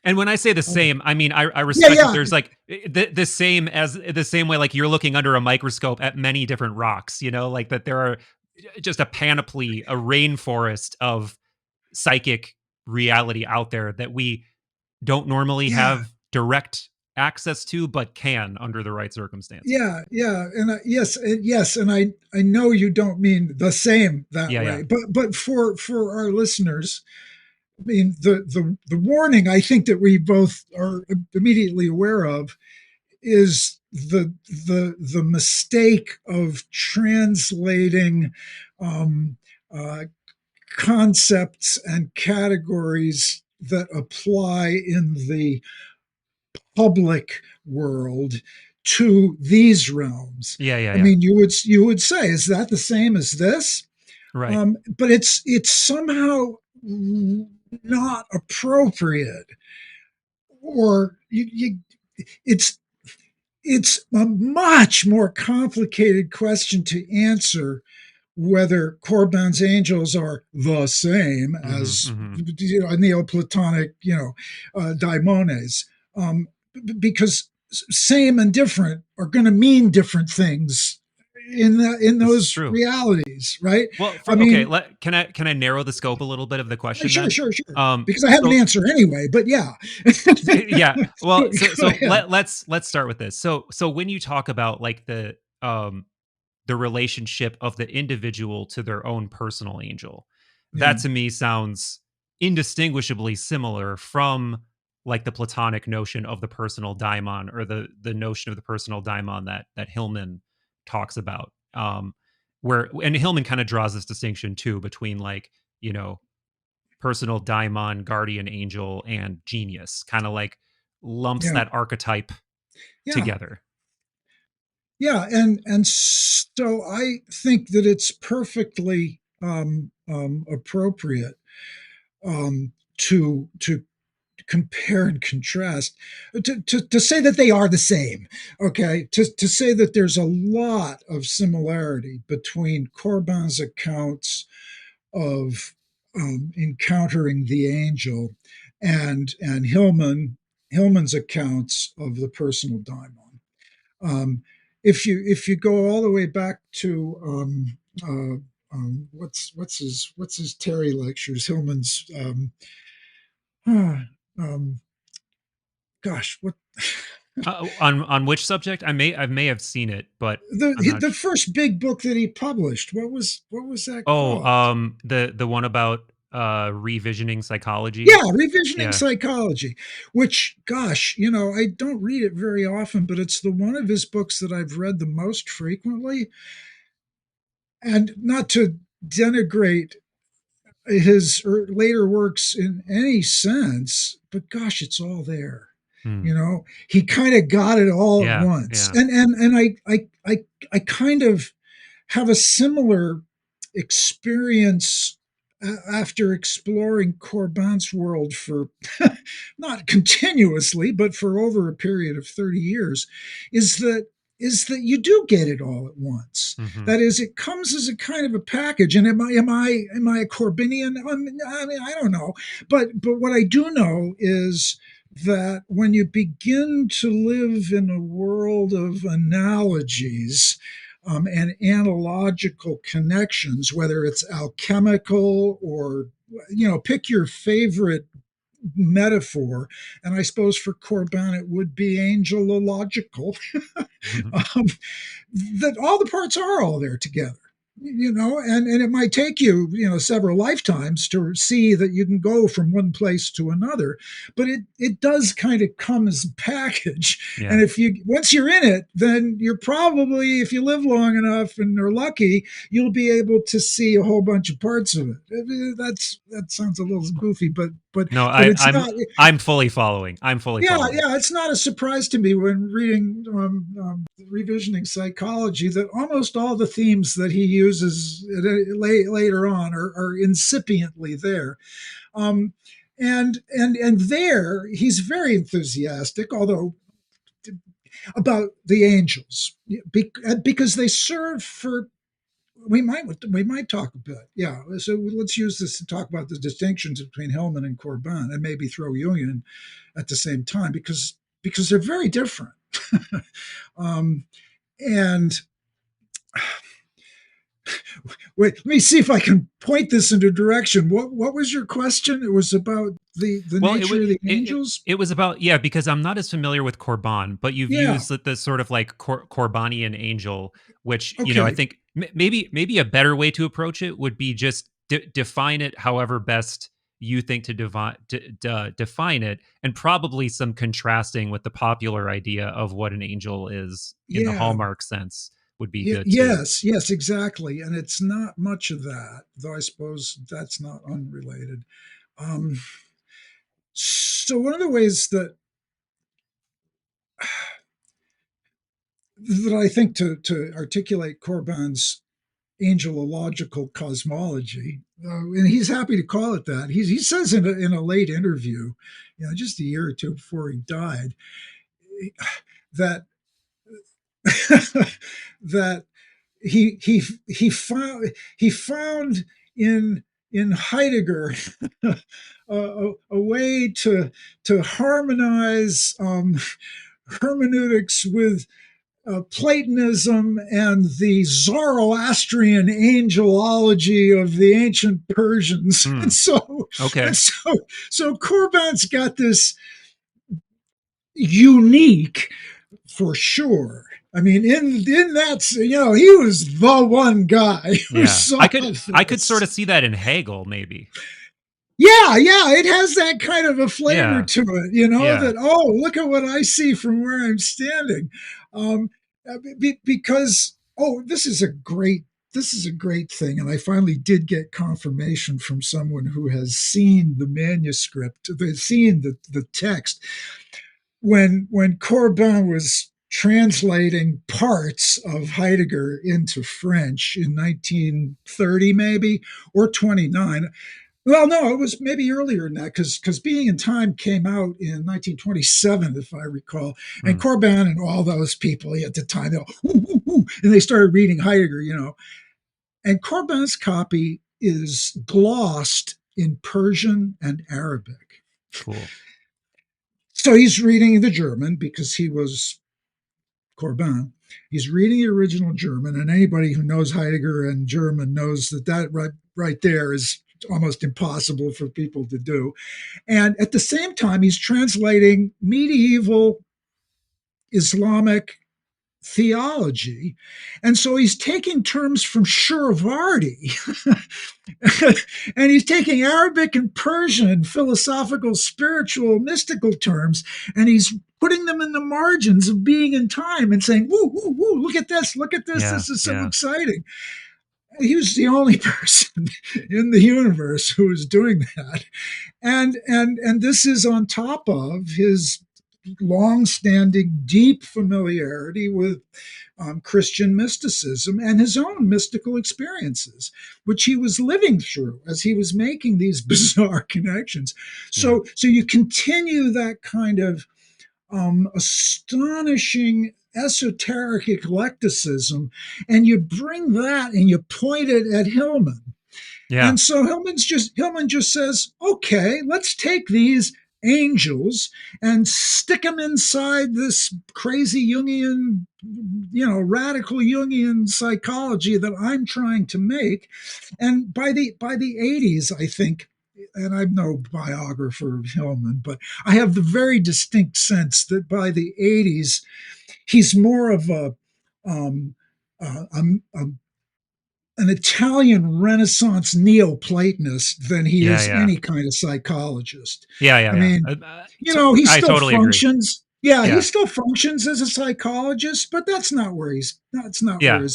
B: And when I say the
A: um,
B: same, I mean I
A: yeah,
B: respect that
A: yeah,
B: there's like the same as the same way like you're looking under a microscope at many different rocks, you know, like that there are just a panoply, a rainforest of psychic reality out there that we don't normally
A: yeah,
B: have direct access to, but can under the right circumstances.
A: yeah, and yes, and I know you don't mean the same that
B: Yeah,
A: way,
B: yeah.
A: but for our listeners, I mean the warning I think that we both are immediately aware of is the mistake of translating um, uh, concepts and categories that apply in the public world to these realms.
B: Yeah, yeah,
A: I
B: yeah.
A: mean, you would say, is that the same as this?
B: Right.
A: But it's somehow not appropriate, or it's it's a much more complicated question to answer whether Corbin's angels are the same
B: Mhm.
A: as
B: Mhm.
A: Neoplatonic, daimones, because same and different are going to mean different things in
B: This is
A: those
B: true.
A: realities, right?
B: Well,
A: I
B: for okay,
A: mean,
B: can I narrow the scope a little bit of the question
A: sure,
B: then?
A: sure, sure,
B: Um
A: because I have an
B: so
A: answer anyway. But yeah,
B: yeah, well, so
A: go
B: so
A: ahead.
B: let's start with this. So when you talk about like the relationship of the individual to their own personal angel, that
A: Yeah,
B: to me sounds indistinguishably similar from like the Platonic notion of the personal daimon, or the notion of the personal daimon that Hillman talks about. Where and Hillman kind of draws this distinction too between like, you know, personal daimon, guardian angel, and genius, kind of like lumps
A: yeah,
B: that archetype
A: yeah.
B: together.
A: Yeah, and so I think that it's perfectly appropriate to compare and contrast, to say that they are the same. Okay, to say that there's a lot of similarity between Corbin's accounts of encountering the angel and Hillman's accounts of the personal daimon. Um, if you go all the way back to what's his Terry lectures, Hillman's um, gosh, what
B: On which subject? I may have seen it, but I'm
A: the
B: not.
A: the first big book that he published, what was that
B: Oh,
A: called?
B: the one about revisioning psychology.
A: Yeah, revisioning
B: Yeah.
A: psychology, which, gosh, I don't read it very often, but it's the one of his books that I've read the most frequently. And not to denigrate his later works in any sense, but gosh, it's all there.
B: Hmm.
A: He kind of got it all at
B: Yeah.
A: once,
B: Yeah.
A: and I kind of have a similar experience after exploring Corbin's world for not continuously, but for over a period of 30 years, is that you do get it all at once.
B: Hmm.
A: That is, it comes as a kind of a package. And am I a Corbinian? I mean, I don't know, but what I do know is that when you begin to live in a world of analogies, and analogical connections, whether it's alchemical or, pick your favorite metaphor. And I suppose for Corbin, it would be angelological, um, that all the parts are all there together. And it might take you, several lifetimes to see that you can go from one place to another, but it does kind of come as a package.
B: Yeah.
A: And if you once you're in it, then you're probably, if you live long enough and are lucky, you'll be able to see a whole bunch of parts of it. That sounds a little goofy, but
B: No,
A: but it's not.
B: I'm fully following. I'm fully
A: Yeah,
B: following.
A: yeah, it's not a surprise to me when reading revisioning psychology that almost all the themes that he uses later on are incipiently there. Um, and there he's very enthusiastic, although about the angels because they serve for. We might talk a bit, yeah. So let's use this to talk about the distinctions between Hillman and Corbin, and maybe throw Jung in at the same time because they're very different. um, and wait, let me see if I can point this into direction. What was your question? It was about the
B: Well,
A: nature of the angels.
B: it was about, yeah, because I'm not as familiar with Korban, but you've
A: Yeah.
B: used the sort of like Korbanian angel, which, you know, I
A: Okay.
B: think maybe a better way to approach it would be just define it however best you think to define it, and probably some contrasting with the popular idea of what an angel is in the
A: Yeah.
B: Hallmark sense would be
A: Yeah,
B: good too.
A: yes, yes, exactly. And it's not much of that, though I suppose that's not unrelated. Um, so one of the ways that I think to articulate Corbin's angelological cosmology, and he's happy to call it that. He says in a late interview, just a year or two before he died, that that he found in Heidegger a way to harmonize hermeneutics with Platonism and the Zoroastrian angelology of the ancient Persians,
B: Hmm.
A: and so
B: Okay.
A: and so so Corbin's got this unique, for sure. I mean, in that, he was the one guy who
B: Yeah.
A: saw
B: I could sort
A: this.
B: of see that in Hegel, maybe.
A: Yeah, yeah, it has that kind of a flavor
B: Yeah.
A: to it,
B: Yeah.
A: that, oh, look at what I see from where I'm standing. Um, because, oh, this is a great thing. And I finally did get confirmation from someone who has seen the manuscript, they've seen the text. When Corbin was translating parts of Heidegger into French in 1930, maybe, or 29. Well, no, it was maybe earlier than that because Being in Time came out in 1927, if I recall. And
B: Hmm.
A: Corbin and all those people at the time, and they started reading Heidegger, And Corbin's copy is glossed in Persian and Arabic.
B: Cool.
A: So he's reading the German because he was Corbin. He's reading the original German, and anybody who knows Heidegger and German knows that right there is almost impossible for people to do. And at the same time, he's translating medieval Islamic theology. And so he's taking terms from Shiravardi and he's taking Arabic and Persian philosophical, spiritual, mystical terms, and he's putting them in the margins of Being in Time and saying, woo, woo, woo, look at this,
B: Yeah.
A: this is so
B: Yeah.
A: exciting. He was the only person in the universe who was doing that. And this is on top of his long-standing deep familiarity with Christian mysticism and his own mystical experiences, which he was living through as he was making these bizarre connections.
B: Yeah.
A: So you continue that kind of astonishing esoteric eclecticism, and you bring that and you point it at Hillman.
B: Yeah.
A: And so Hillman just says, okay, let's take these angels and stick them inside this crazy Jungian, radical Jungian psychology that I'm trying to make. And by the 80s, I think, and I'm no biographer of Hillman, but I have the very distinct sense that by the 80s, he's more of um, a an Italian Renaissance Neoplatonist than he
B: Yeah.
A: is
B: Yeah.
A: any kind of psychologist.
B: Yeah. Yeah.
A: I
B: Yeah.
A: mean, he
B: I
A: still
B: totally agree.
A: functions. Yeah, he
B: Yeah.
A: still functions as a psychologist, but that's not where his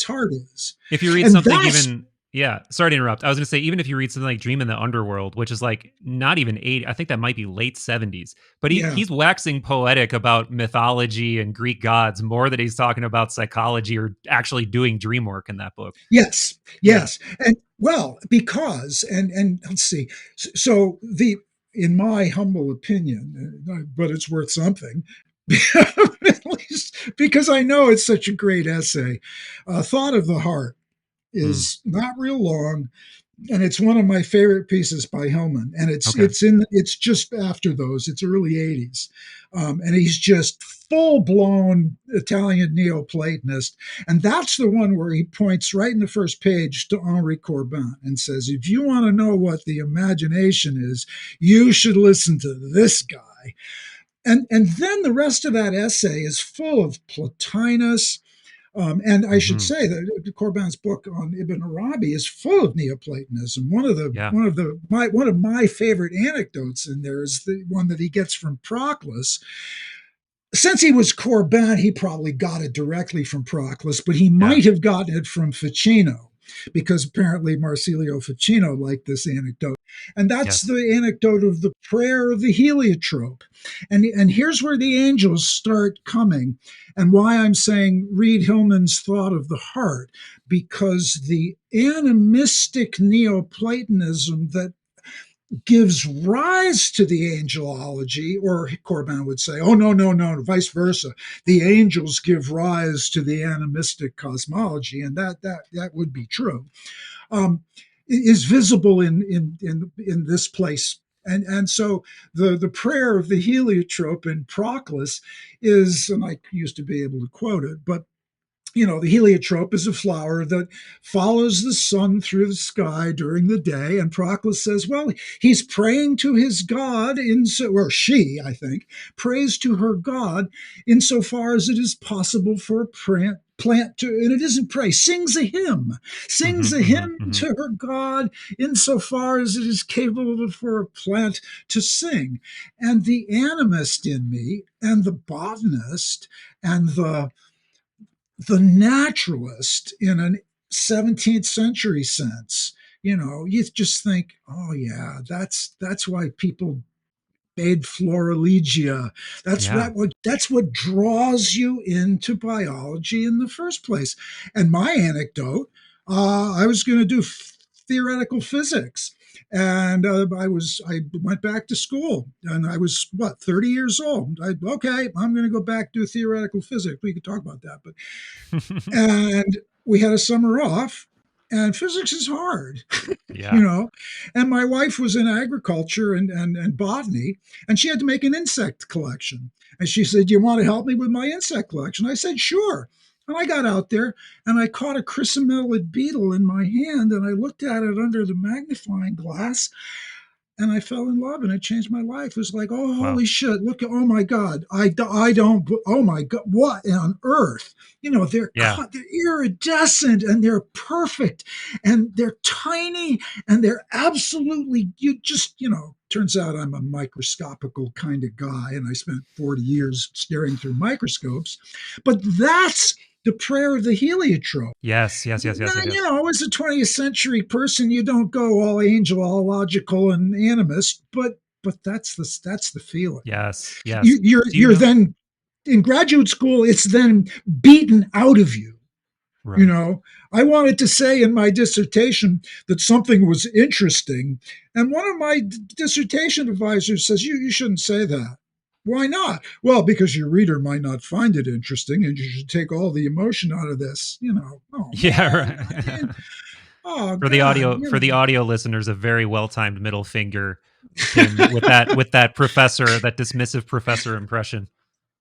A: heart is.
B: If you read
A: And
B: something
A: that's
B: even Yeah, sorry to interrupt. I was going to say, even if you read something like Dream in the Underworld, which is like not even 80, I think that might be late 70s, but
A: Yeah.
B: he's waxing poetic about mythology and Greek gods more than he's talking about psychology or actually doing dream work in that book.
A: Yes,
B: Yeah.
A: yes, and well, because and let's see. So the in my humble opinion, but it's worth something, at least because I know it's such a great essay. Thought of the Heart
B: Hmm.
A: is not real long, and it's one of my favorite pieces by Hillman. And
B: Okay.
A: it's just after those. It's early '80s, and he's just full blown Italian Neoplatonist. And that's the one where he points right in the first page to Henry Corbin and says, "If you want to know what the imagination is, you should listen to this guy." And then the rest of that essay is full of Plotinus, and I should
B: Hmm.
A: say that Corbin's book on Ibn Arabi is full of Neoplatonism.
B: Yeah.
A: One of my favorite anecdotes in there is the one that he gets from Proclus. Since he was Corbin, he probably got it directly from Proclus, but he
B: Yeah.
A: might have gotten it from Ficino, because apparently Marsilio Ficino liked this anecdote. And that's
B: Yes.
A: the anecdote of the prayer of the heliotrope. And here's where the angels start coming, and why I'm saying read Hillman's Thought of the Heart, because the animistic Neoplatonism that gives rise to the angelology, or Corbin would say, oh, no, no, no, vice versa. The angels give rise to the animistic cosmology, and that would be true, is visible in this place. And so the prayer of the heliotrope in Proclus is, and I used to be able to quote it, but the heliotrope is a flower that follows the sun through the sky during the day. And Proclus says, well, he's praying to his God, or she, I think, prays to her God insofar as it is possible for a plant to, and it isn't pray,
B: Hmm.
A: sings a
B: Hmm.
A: hymn
B: Hmm.
A: to her God insofar as it is capable for a plant to sing. And the animist in me and the botanist and the naturalist in a 17th century sense, you just think, oh yeah, that's why people made Florilegia.
B: Yeah.
A: That's what draws you into biology in the first place. And my anecdote, I was going to do theoretical physics, and I went back to school, and I was what 30 years old. Okay, I'm going to go back to theoretical physics. We could talk about that, but and we had a summer off, and physics is hard. you
B: Yeah.
A: know and my wife was in agriculture and botany, and she had to make an insect collection, and she said, do you want to help me with my insect collection? I said, sure. And I got out there, and I caught a chrysomelid beetle in my hand, and I looked at it under the magnifying glass, and I fell in love, and it changed my life. It was like, oh,
B: Wow.
A: holy shit, look at, oh my God, I don't, oh my God, what on earth?
B: Yeah.
A: They're iridescent, and they're perfect, and they're tiny, and they're absolutely, turns out I'm a microscopical kind of guy, and I spent 40 years staring through microscopes. But that's the prayer of the heliotrope.
B: Yes. Yes. Yes. Yes.
A: Now,
B: Yes. Yes.
A: as a 20th century person, you don't go all angel, all logical and animist, but that's the feeling.
B: Yes.
A: You,
B: Yes.
A: you're
B: Do you
A: you're
B: know?
A: then in graduate school. It's then beaten out of you. You
B: Right.
A: know, I wanted to say in my dissertation that something was interesting, and one of my dissertation advisors says, you shouldn't say that. Why not? Well, because your reader might not find it interesting, and you should take all the emotion out of this. Oh
B: Yeah.
A: man, I
B: Right.
A: mean, oh
B: For the
A: god,
B: audio listeners, a very well timed middle finger him with that professor, that dismissive professor impression.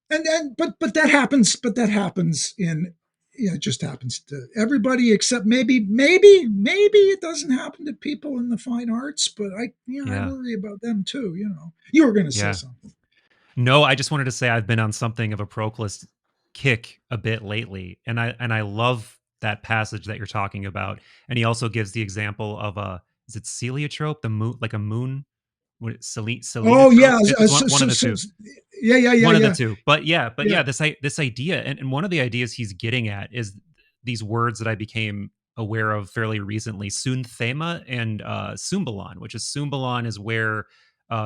A: but that happens in, it just happens to everybody, except maybe it doesn't happen to people in the fine arts, but I
B: Yeah.
A: worry about them too. You were going to say
B: Yeah.
A: something.
B: No, I just wanted to say I've been on something of a Proclus kick a bit lately, and I love that passage that you're talking about. And he also gives the example of a, is it celiotrope, the moon, like a moon, what
A: Oh
B: selenotrope?
A: yeah,
B: It's one of the two.
A: yeah, yeah, yeah,
B: One of the
A: yeah,
B: two. But
A: yeah.
B: yeah, this idea, and one of the ideas he's getting at is these words that I became aware of fairly recently, Sunthema and Sumbalon, which is Sumbalon is where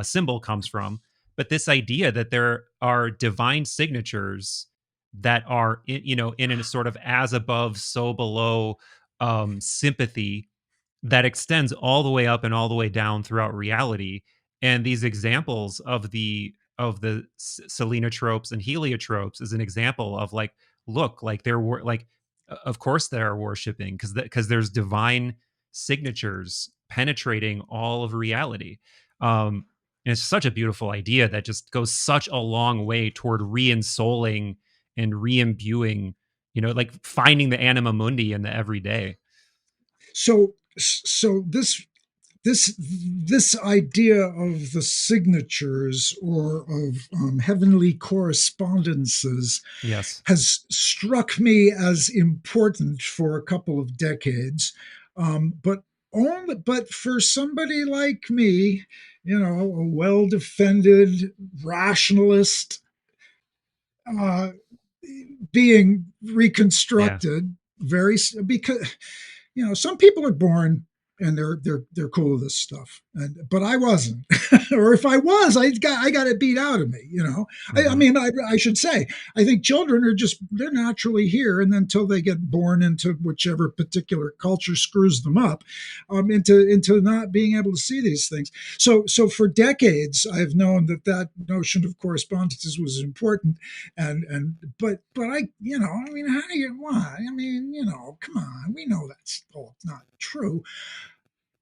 B: symbol comes from. But this idea that there are divine signatures that are, in a sort of as above, so below sympathy that extends all the way up and all the way down throughout reality. And these examples of the selenotropes and heliotropes is an example of like, look, like there were like, of course they are worshiping because there's divine signatures penetrating all of reality. And it's such a beautiful idea that just goes such a long way toward re-ensouling and re-imbuing, like finding the anima mundi in the everyday.
A: So this idea of the signatures or of heavenly correspondences
B: Yes.
A: has struck me as important for a couple of decades, but for somebody like me, a well-defended rationalist, uh, being
B: Yeah.
A: reconstructed very because some people are born and they're cool with this stuff, but I wasn't. Or if I was, I got it beat out of me. I
B: Hmm.
A: mean, I should say, I think children they're naturally here, and then until they get born into whichever particular culture screws them up, into not being able to see these things. So for decades, I've known that notion of correspondences was important, but I mean, how do you why? I mean, come on, we know that's all not true.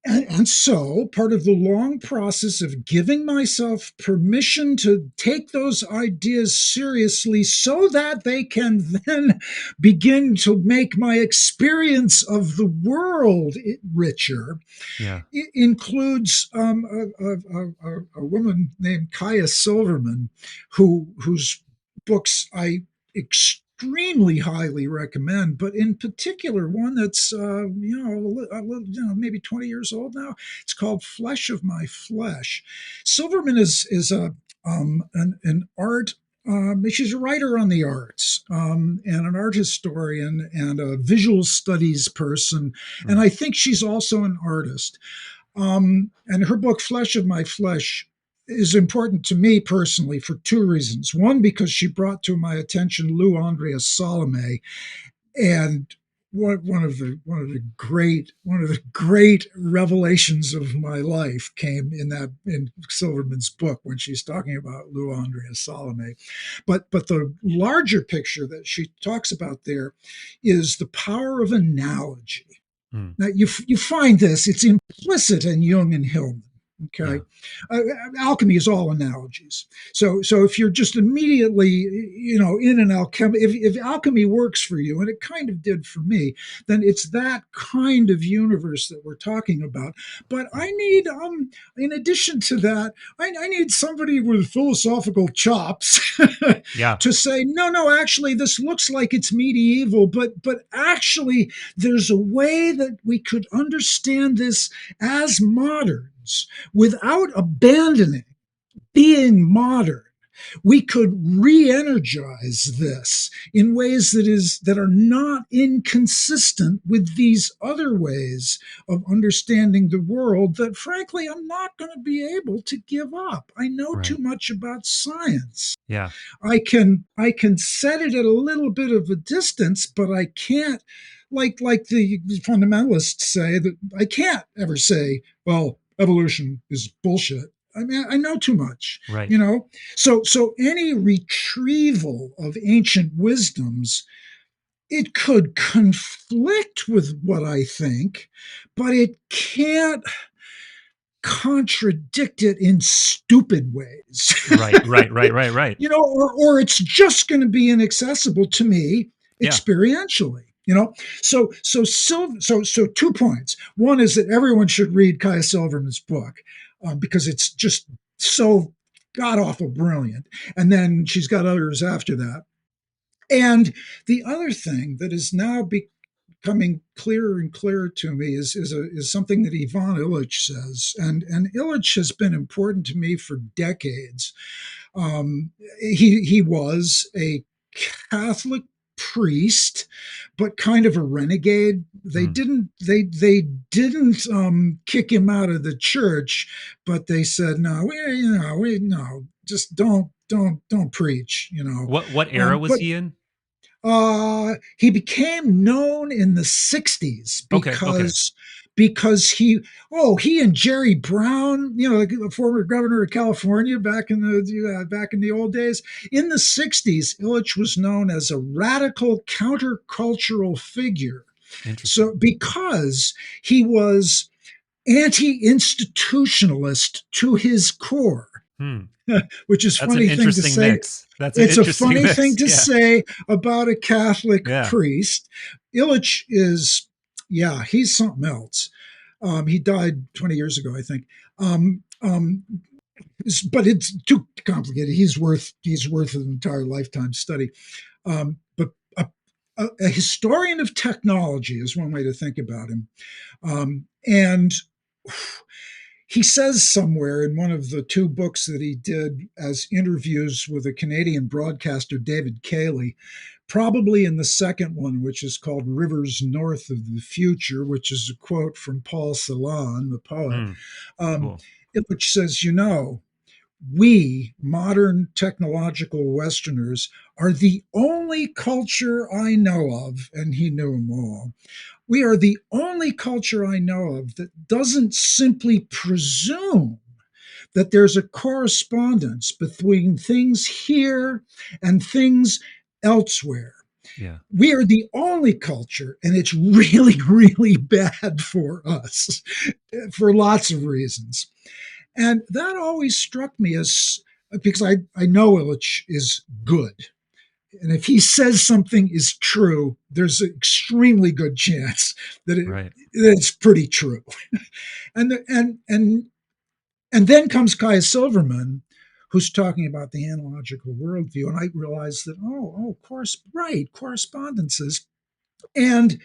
A: And so, part of the long process of giving myself permission to take those ideas seriously so that they can then begin to make my experience of the world richer
B: Yeah.
A: includes a woman named Kaya Silverman, whose books I extremely highly recommend, but in particular one that's maybe 20 years old now. It's called Flesh of My Flesh. Silverman is an art. She's a writer on the arts, and an art historian and a visual studies person, and
B: Mm.
A: I think she's also an artist. And her book, Flesh of My Flesh, is important to me personally for two reasons. One, because she brought to my attention Lou Andrea Salome, and one of the great revelations of my life came in Silverman's book when she's talking about Lou Andrea Salome. But the larger picture that she talks about there is the power of analogy.
B: Mm.
A: Now you find this; it's implicit in Jung and Hillman.
B: Yeah.
A: Okay, uh, alchemy is all analogies. So if you're just immediately, in an alchemy, if alchemy works for you, and it kind of did for me, then it's that kind of universe that we're talking about. But
B: Mm.
A: I need, in addition to that, I need somebody with philosophical chops
B: Yeah.
A: to say, no, actually, this looks like it's medieval, but actually, there's a way that we could understand this as moderns without abandoning being modern. We could re-energize this in ways that are not inconsistent with these other ways of understanding the world that frankly I'm not going to be able to give up. I know too
B: Right.
A: much about science.
B: Yeah.
A: I can set it at a little bit of a distance, but I can't, like the fundamentalists say, that I can't ever say, well, evolution is bullshit. I mean, I know too much,
B: Right.
A: you know. So any retrieval of ancient wisdoms, it could conflict with what I think, but it can't contradict it in stupid ways.
B: Right. Right. Right. Right. Right.
A: Or it's just going to be inaccessible to me
B: Yeah.
A: experientially. So 2 points. One is that everyone should read Kaya Silverman's book, because it's just so god awful brilliant. And then she's got others after that. And the other thing that is now becoming clearer and clearer to me is something that Ivan Illich says, and Illich has been important to me for decades. Um, he was a Catholic priest, but kind of a renegade. They
B: Hmm.
A: didn't kick him out of the church, but they said no, we no, just don't preach,
B: What era was
A: But
B: he in?
A: he became known in the 60s
B: Okay, okay.
A: because he and Jerry Brown, the former governor of California back in the old days. In the 60s, Illich was known as a radical countercultural figure.
B: Interesting.
A: So because he was anti-institutionalist to his core,
B: Hmm.
A: which is
B: That's an
A: funny thing to
B: interesting
A: say.
B: mix. That's an
A: It's a
B: interesting
A: funny thing
B: mix.
A: to
B: Yeah.
A: say about a Catholic
B: Yeah.
A: priest. Illich is, yeah, he's something else. He died 20 years ago, I think. Um, um, but it's too complicated. He's worth an entire lifetime study. But a historian of technology is one way to think about him. And he says somewhere in one of the two books that he did as interviews with a Canadian broadcaster, David Cayley, probably in the second one, which is called Rivers North of the Future, which is a quote from Paul Celan, the poet,
B: Hmm.
A: um,
B: Cool.
A: which says, we modern technological Westerners are the only culture I know of, and he knew them all. We are the only culture I know of that doesn't simply presume that there's a correspondence between things here and things elsewhere.
B: Yeah.
A: We are the only culture, and it's really, really bad for us for lots of reasons. And that always struck me as because I know Illich is good. And if he says something is true, there's an extremely good chance
B: Right.
A: that it's pretty true. And then comes Kaya Silverman, who's talking about the analogical worldview, and I realized that of course, right, correspondences, and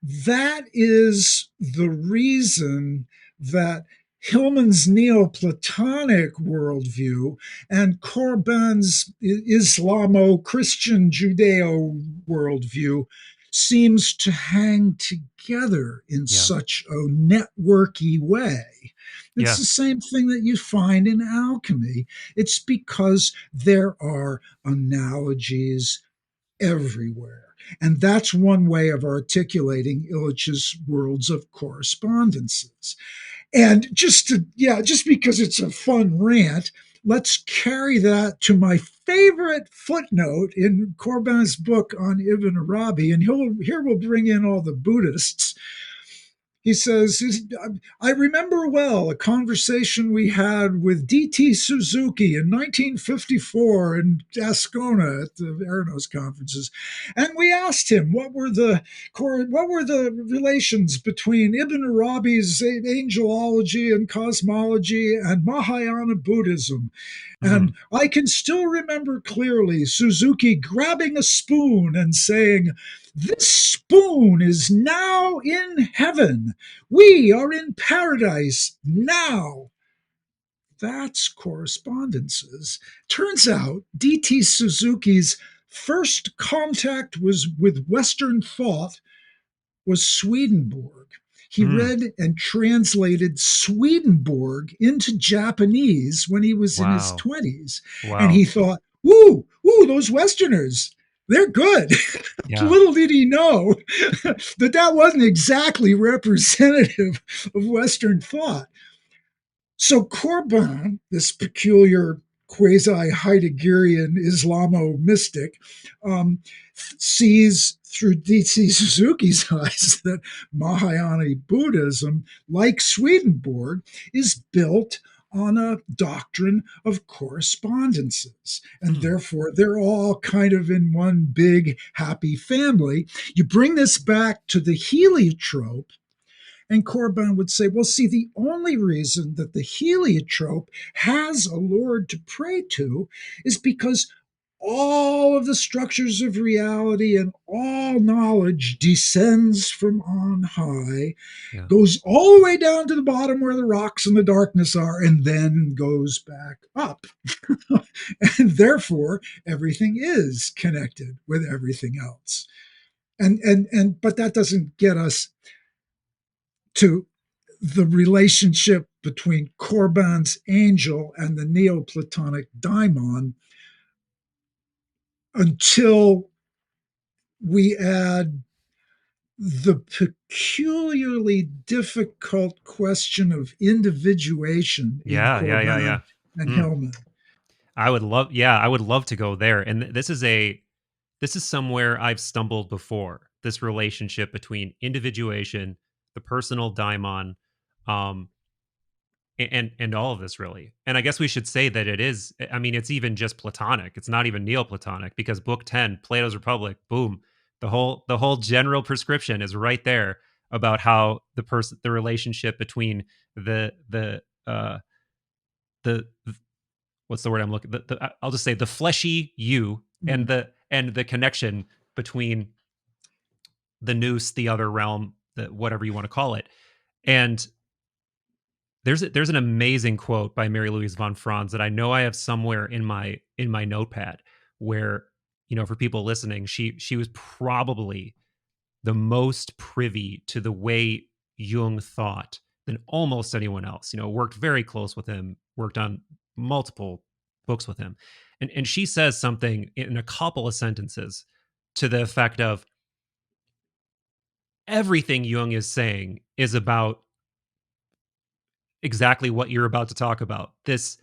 A: that is the reason that Hillman's Neoplatonic worldview and Corbin's Islamo Christian Judeo worldview seems to hang together in
B: Yeah.
A: such a networky way. It's
B: Yeah.
A: the same thing that you find in alchemy. It's because there are analogies everywhere. And that's one way of articulating Illich's worlds of correspondences. And just because it's a fun rant, let's carry that to my favorite footnote in Corbin's book on Ibn Arabi. And here we'll bring in all the Buddhists. He says, I remember well a conversation we had with D.T. Suzuki in 1954 in Ascona at the Aranos conferences. And we asked him what were the relations between Ibn Arabi's angelology and cosmology and Mahayana Buddhism.
B: Hmm.
A: And I can still remember clearly Suzuki grabbing a spoon and saying, "This spoon is now in heaven. We are in paradise now." That's correspondences. Turns out D.T. Suzuki's first contact was with Western thought was Swedenborg. He
B: Hmm.
A: read and translated Swedenborg into Japanese when he was in his
B: Wow.
A: 20s. And
B: Wow.
A: he thought, woo, those Westerners, they're good.
B: Yeah.
A: Little did he know that wasn't exactly representative of Western thought. So Corbin, this peculiar quasi Heideggerian Islamo mystic, sees through D.C. Suzuki's eyes that Mahayana Buddhism, like Swedenborg, is built on a doctrine of correspondences. And
B: Hmm.
A: therefore, they're all kind of in one big happy family. You bring this back to the heliotrope, and Corbin would say, well, see, the only reason that the heliotrope has a Lord to pray to is because all of the structures of reality and all knowledge descends from on high,
B: Yeah.
A: goes all the way down to the bottom where the rocks and the darkness are, and then goes back up. And therefore, everything is connected with everything else. And but that doesn't get us to the relationship between Corbin's angel and the Neoplatonic daimon until we add the peculiarly difficult question of individuation in
B: Yeah, yeah, yeah, yeah.
A: Corbin and
B: Mm.
A: Hillman.
B: I would love to go there. And this is somewhere I've stumbled before. This relationship between individuation, the personal daimon, um, and all of this really. And I guess we should say that it is. I mean, it's even just Platonic. It's not even Neoplatonic because Book 10, Plato's Republic, boom, the whole general prescription is right there about how the relationship between uh the what's the word I'm looking I'll just say the fleshy you
A: Mm,
B: and the connection between the nous, the other realm, the whatever you want to call it. And there's an amazing quote by Mary Louise von Franz that I know I have somewhere in my notepad where, you know, for people listening, she was probably the most privy to the way Jung thought than almost anyone else. You know, worked very close with him, worked on multiple books with him. And she says something in a couple of sentences to the effect of everything Jung is saying is about exactly what you're about to talk about. This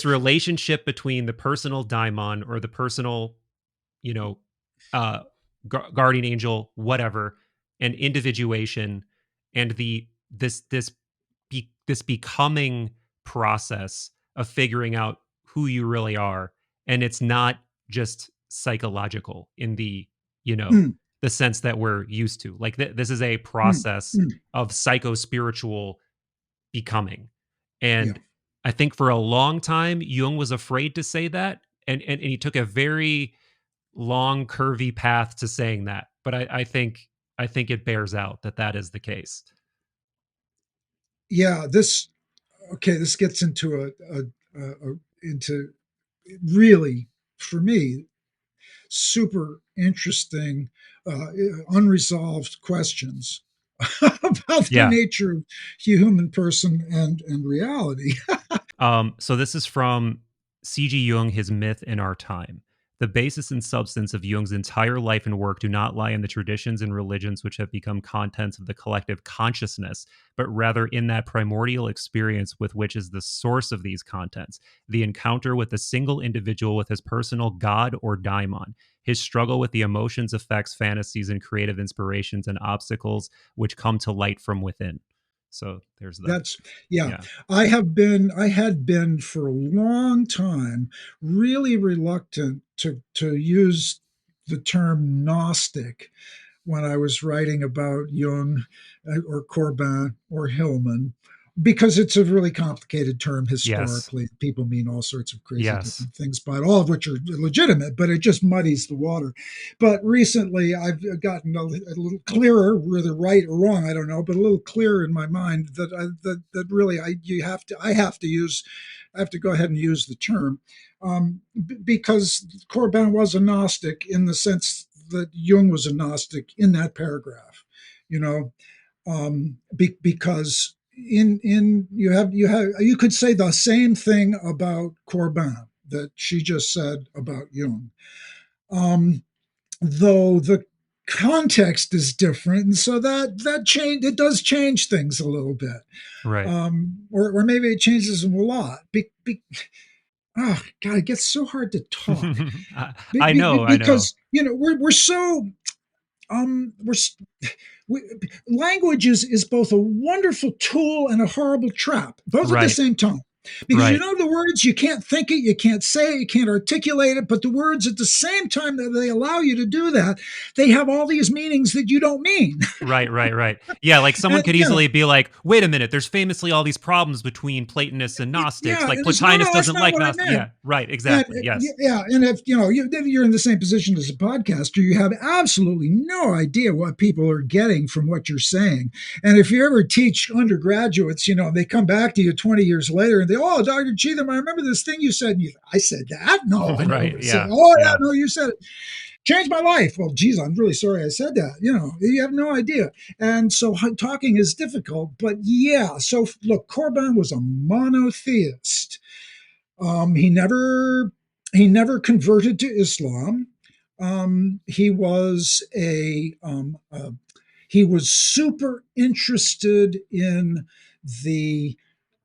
B: relationship between the personal daimon or the personal, you know, uh, guardian angel, whatever, and individuation, and this becoming process of figuring out who you really are, and it's not just psychological in the, you know,
A: mm,
B: the sense that we're used to. Like this is a
A: mm,
B: process
A: mm.
B: of psycho spiritual becoming.
A: Yeah.
B: And I think for a long time, Jung was afraid to say that. And he took a very long, curvy path to saying that. But I think it bears out that that is the case.
A: Yeah. This gets into into really, for me, super interesting, unresolved questions about the
B: Yeah.
A: nature of human person and reality.
B: So this is from C.G. Jung, His Myth in Our Time. The basis and substance of Jung's entire life and work do not lie in the traditions and religions which have become contents of the collective consciousness, but rather in that primordial experience with which is the source of these contents, the encounter with a single individual with his personal God or daimon, his struggle with the emotions, effects, fantasies, and creative inspirations and obstacles which come to light from within. So there's the,
A: That's yeah.
B: yeah.
A: I had been for a long time really reluctant to use the term Gnostic when I was writing about Jung or Corbin or Hillman, because it's a really complicated term
B: Yes.
A: historically. People mean all sorts of crazy
B: Yes.
A: different things by it, all of which are legitimate, but it just muddies the water. But recently I've gotten a little clearer, whether right or wrong, I don't know, but a little clearer in my mind that really I have to use, I have to go ahead and use the term, because Corbin was a Gnostic in the sense that Jung was a Gnostic in that paragraph, you know, because in you could say the same thing about Corbin that she just said about Jung, though the context is different, and so that change, it does change things a little bit,
B: Right.
A: or maybe it changes them a lot. Oh God, it gets so hard to talk
B: I know, I know.
A: because we're so we're we, language is both a wonderful tool and a horrible trap, both at the
B: Right.
A: same time. Because you
B: Right.
A: know the words, you can't think it, you can't say it, you can't articulate it, but the words at the same time that they allow you to do that, they have all these meanings that you don't mean.
B: Right, right, right. Yeah, like someone
A: And
B: could easily be like, "Wait a minute, there's famously all these problems between Platonists and Gnostics.
A: yeah,
B: Like
A: and it's no,
B: Plotinus
A: no, that's
B: doesn't
A: not
B: like
A: what I
B: Gnostic."
A: meant.
B: Yeah, right,
A: And
B: exactly. Yes.
A: yeah, and if if you're in the same position as a podcaster, you have absolutely no idea what people are getting from what you're saying. And if you ever teach undergraduates, they come back to you 20 years later and they, oh, Dr. Cheetham, I remember this thing you said. And I said that? No, I never
B: Right.
A: said.
B: Yeah.
A: Oh yeah,
B: Yeah.
A: no, you said it. Changed my life. Well, geez, I'm really sorry I said that. You have no idea. And so talking is difficult. But yeah, so look, Corbin was a monotheist. He never converted to Islam. He was he was super interested in the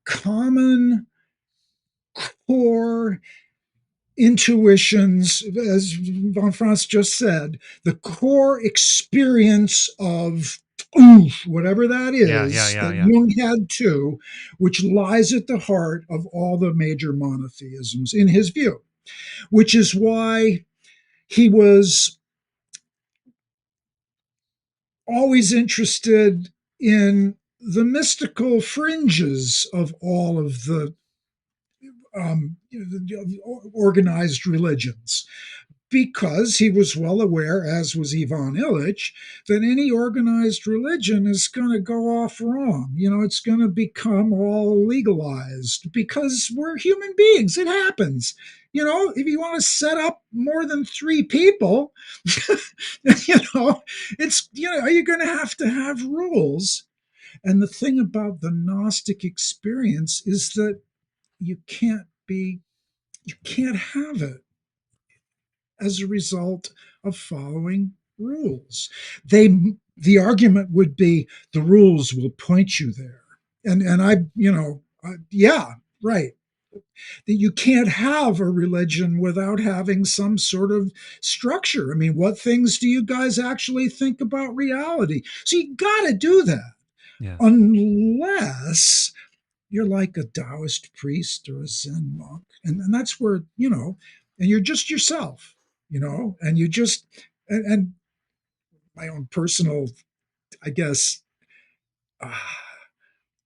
A: common core intuitions, as von Franz just said, the core experience of oof, whatever that
B: Yeah. Yeah.
A: is,
B: Yeah.
A: that
B: Yeah.
A: Jung had too, which lies at the heart of all the major monotheisms in his view, which is why he was always interested in the mystical fringes of all of the organized religions, because he was well aware, as was Ivan Illich, that any organized religion is going to go off wrong. It's going to become all legalized because we're human beings. It happens. If you want to set up more than three people, you're going to have rules. And the thing about the Gnostic experience is that you can't be, you can't have it as a result of following rules. The argument would be the rules will point you there. And yeah, right. That you can't have a religion without having some sort of structure. I mean, what things do you guys actually think about reality? So you got to do that,
B: Yeah.
A: unless you're like a Taoist priest or a Zen monk. And that's where, and you're just yourself, and you just, and my own personal, I guess, uh,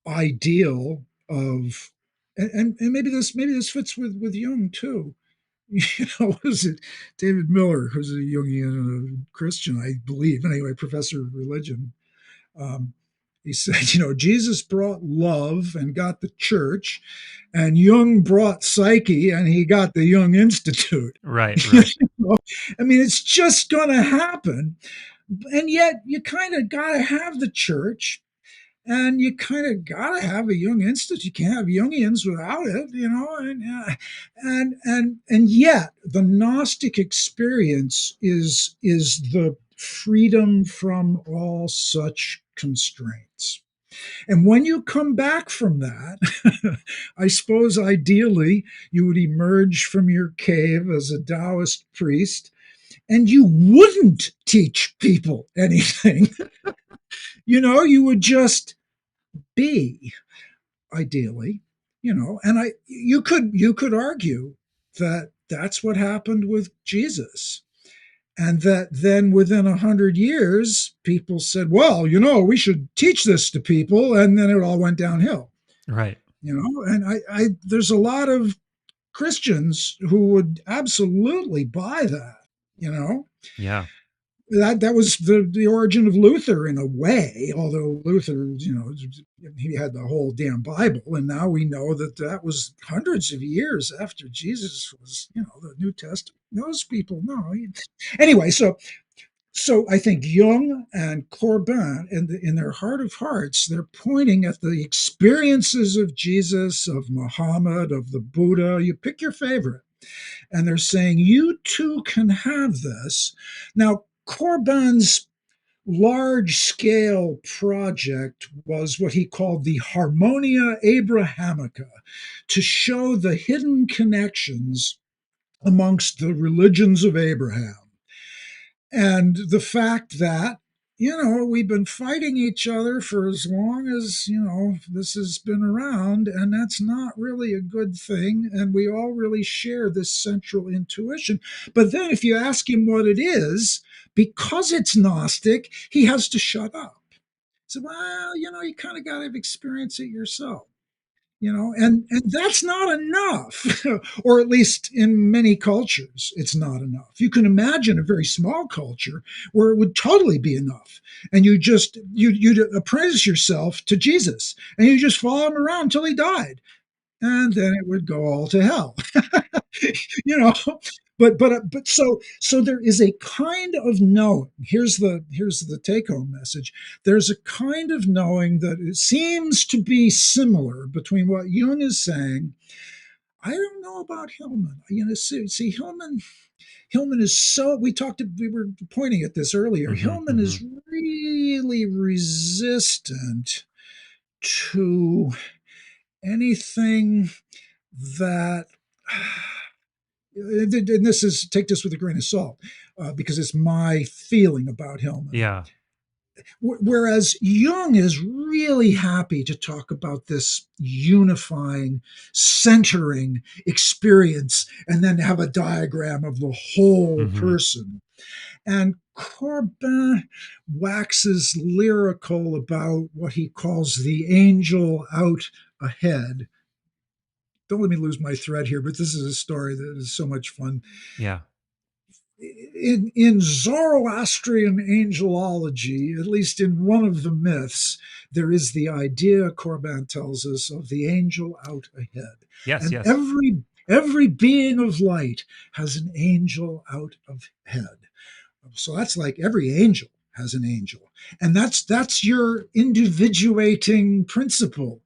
A: ideal of, and maybe this fits with Jung too. Was it David Miller, who's a Jungian and a Christian, I believe, anyway, professor of religion. Um, he said, Jesus brought love and got the church, and Jung brought psyche and he got the Jung Institute.
B: Right. Right.
A: I mean, it's just going to happen. And yet, you kind of got to have the church, and you kind of got to have a Jung Institute. You can't have Jungians without it, and yet the Gnostic experience is the freedom from all such constraints. And when you come back from that, I suppose ideally you would emerge from your cave as a Taoist priest, and you wouldn't teach people anything. You would just be, ideally, and you could argue that that's what happened with Jesus. And that then within 100 years, people said, well, we should teach this to people. And then it all went downhill,
B: Right.
A: and there's a lot of Christians who would absolutely buy that, you know,
B: Yeah.
A: that was the origin of Luther in a way, although Luther, he had the whole damn Bible. And now we know that was hundreds of years after Jesus was, the New Testament. Those people, no. Anyway, so I think Jung and Corbin, in their heart of hearts, they're pointing at the experiences of Jesus, of Muhammad, of the Buddha. You pick your favorite. And they're saying, you too can have this. Now, Corbin's large scale project was what he called the Harmonia Abrahamica, to show the hidden connections amongst the religions of Abraham. And the fact that we've been fighting each other for as long as, this has been around, and that's not really a good thing. And we all really share this central intuition. But then if you ask him what it is, because it's Gnostic, he has to shut up. So, well, you kind of got to experience it yourself. And that's not enough. Or at least in many cultures it's not enough. You can imagine a very small culture where it would totally be enough, and you'd apprentice yourself to Jesus, and you just follow him around until he died, and then it would go all to hell. you know but so there is a kind of knowing. Here's the take home message. There's a kind of knowing that it seems to be similar between what Jung is saying. I don't know about Hillman. See, Hillman is so, we were pointing at this earlier.
B: Mm-hmm,
A: Hillman
B: mm-hmm.
A: is really resistant to anything that and this is, take this with a grain of salt, because it's my feeling about Hillman.
B: Yeah.
A: Whereas Jung is really happy to talk about this unifying, centering experience, and then have a diagram of the whole
B: Mm-hmm.
A: person. And Corbin waxes lyrical about what he calls the angel out ahead. Don't let me lose my thread here, but this is a story that is so much fun.
B: Yeah.
A: In Zoroastrian angelology, at least in one of the myths, there is the idea, Corbin tells us, of the angel out ahead.
B: Yes,
A: And
B: yes.
A: every being of light has an angel out of head. So that's like every angel has an angel. And that's your individuating principle.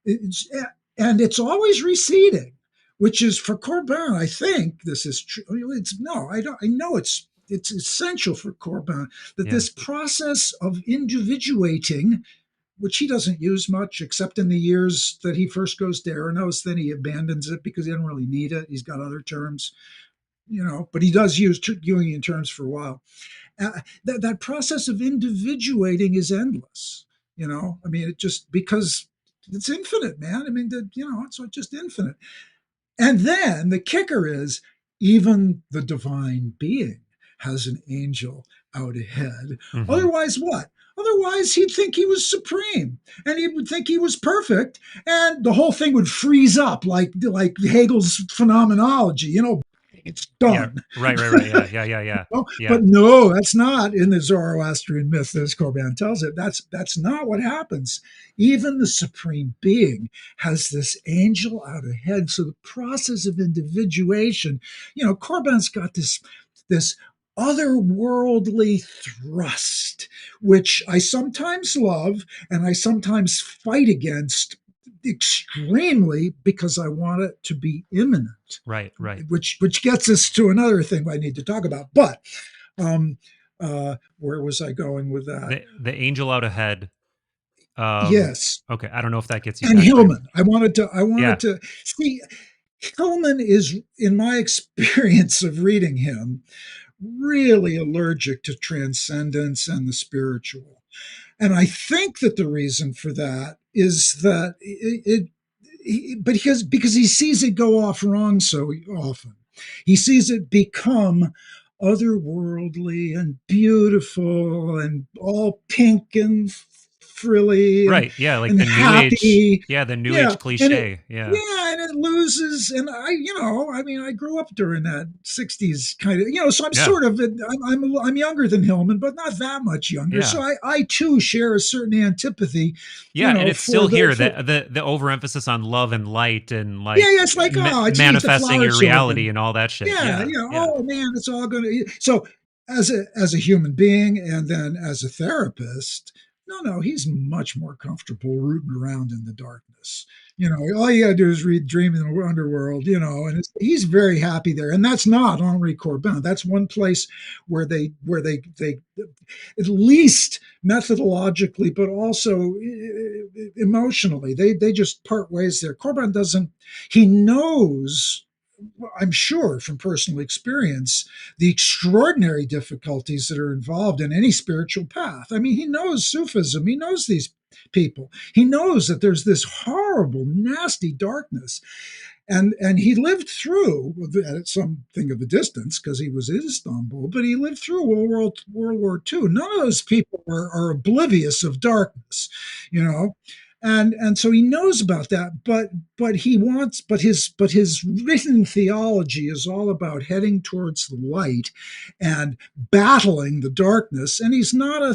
A: It's, and it's always receding, which is, for Corbin, I think this is true. It's no, I don't. I know it's essential for Corbin that
B: Yeah.
A: this process of individuating, which he doesn't use much except in the years that he first goes to Eranos, then he abandons it because he doesn't really need it. He's got other terms, but he does use Jungian terms for a while. That process of individuating is endless. I mean, it just, because it's infinite, man. I mean, it's just infinite. And then the kicker is, even the divine being has an angel out ahead.
B: Mm-hmm.
A: Otherwise, what? Otherwise, he'd think he was supreme, and he would think he was perfect, and the whole thing would freeze up like Hegel's phenomenology. It's
B: Yeah.
A: done.
B: Right, right, right. Yeah, yeah, yeah, yeah. Yeah.
A: But no, that's not in the Zoroastrian myth, as Corbin tells it. That's not what happens. Even the supreme being has this angel out ahead. So the process of individuation, Corbin's got this otherworldly thrust, which I sometimes love and I sometimes fight against extremely, because I want it to be imminent.
B: Right, right.
A: Which gets us to another thing I need to talk about. But where was I going with that?
B: The angel out ahead.
A: Yes,
B: Okay, I don't know if that gets you
A: and
B: back there.
A: Hillman. I wanted
B: Yeah.
A: to see. Hillman is, in my experience of reading him, really allergic to transcendence and the spiritual. And I think that the reason for that is that because he sees it go off wrong so often. He sees it become otherworldly and beautiful and all pink and frilly
B: Right. Yeah, like
A: and
B: the new age.
A: happy.
B: Yeah, the new
A: Yeah,
B: age cliche. Yeah.
A: and it loses. And I mean, I grew up during that '60s kind of, so I'm
B: Yeah.
A: sort of, I'm younger than Hillman, but not that much younger.
B: Yeah.
A: So I too share a certain antipathy,
B: Yeah, and it's
A: for
B: still here,
A: for
B: the overemphasis on love and light and
A: yeah,
B: like
A: yeah. It's like, oh, geez, the
B: manifesting
A: flower
B: your reality
A: children.
B: and all that shit.
A: Yeah,
B: Yeah.
A: yeah.
B: Yeah.
A: Oh man, it's all gonna. So as a human being, and then as a therapist, no, he's much more comfortable rooting around in the darkness. All you gotta do is read Dream in the Underworld, and he's very happy there. And that's not Henry Corbin. That's one place where they at least methodologically, but also emotionally, they just part ways there. Corbin doesn't. He knows I'm sure from personal experience, the extraordinary difficulties that are involved in any spiritual path. I mean, he knows Sufism, he knows these people, he knows that there's this horrible, nasty darkness. And he lived through at something of a distance because he was in Istanbul, but he lived through World War II. None of those people are oblivious of darkness, you know, and so he knows about that. But he wants but his written theology is all about heading towards the light and battling the darkness. And he's not a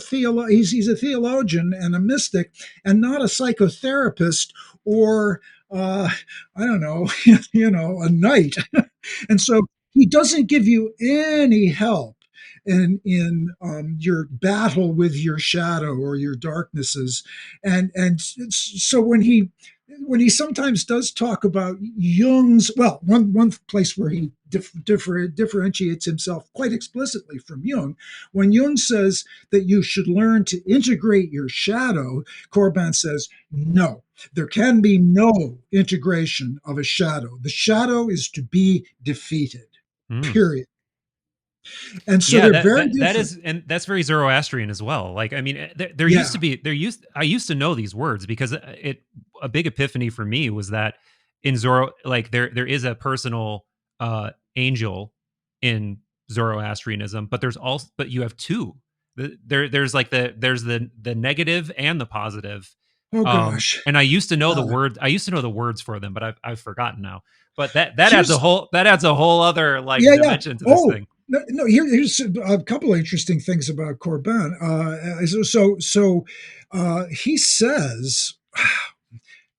A: he's a theologian and a mystic, and not a psychotherapist or I don't know, a knight. And so he doesn't give you any help in your battle with your shadow or your darknesses. And so when he sometimes does talk about Jung's, well, one place where he differentiates himself quite explicitly from Jung, when Jung says that you should learn to integrate your shadow, Corbin says, no, there can be no integration of a shadow. The shadow is to be defeated,
B: Mm.
A: period. And so
B: Yeah,
A: they're
B: that
A: very
B: that that
A: different.
B: is, and that's very Zoroastrian as well. Like, I mean, there used to
A: Yeah.
B: be I used to know these words because it a big epiphany for me was that in Zoro, like there is a personal angel in Zoroastrianism, but but you have two. There's like there's the negative and the positive.
A: Oh gosh.
B: And I used to know the
A: Yeah.
B: word. I used to know the words for them, but I've forgotten now. But that adds
A: Here's
B: that adds a whole other like
A: Yeah, yeah.
B: dimension to this
A: Oh,
B: thing.
A: no, no. Here's a couple of interesting things about Corbin. He says,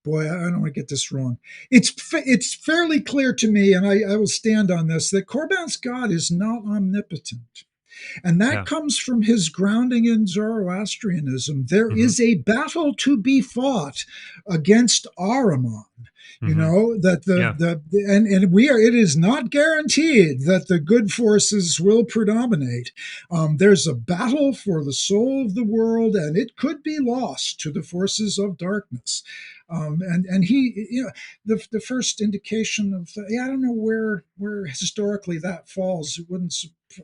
A: boy, I don't want to get this wrong. It's fairly clear to me, and I will stand on this, that Corbin's God is not omnipotent. And that
B: Yeah.
A: comes from his grounding in Zoroastrianism. There
B: Hmm.
A: is a battle to be fought against Ahriman. You
B: Hmm.
A: know that
B: Yeah.
A: and we are. It is not guaranteed that the good forces will predominate. There's a battle for the soul of the world, and it could be lost to the forces of darkness. And he, the first indication of I don't know where historically that falls. It wouldn't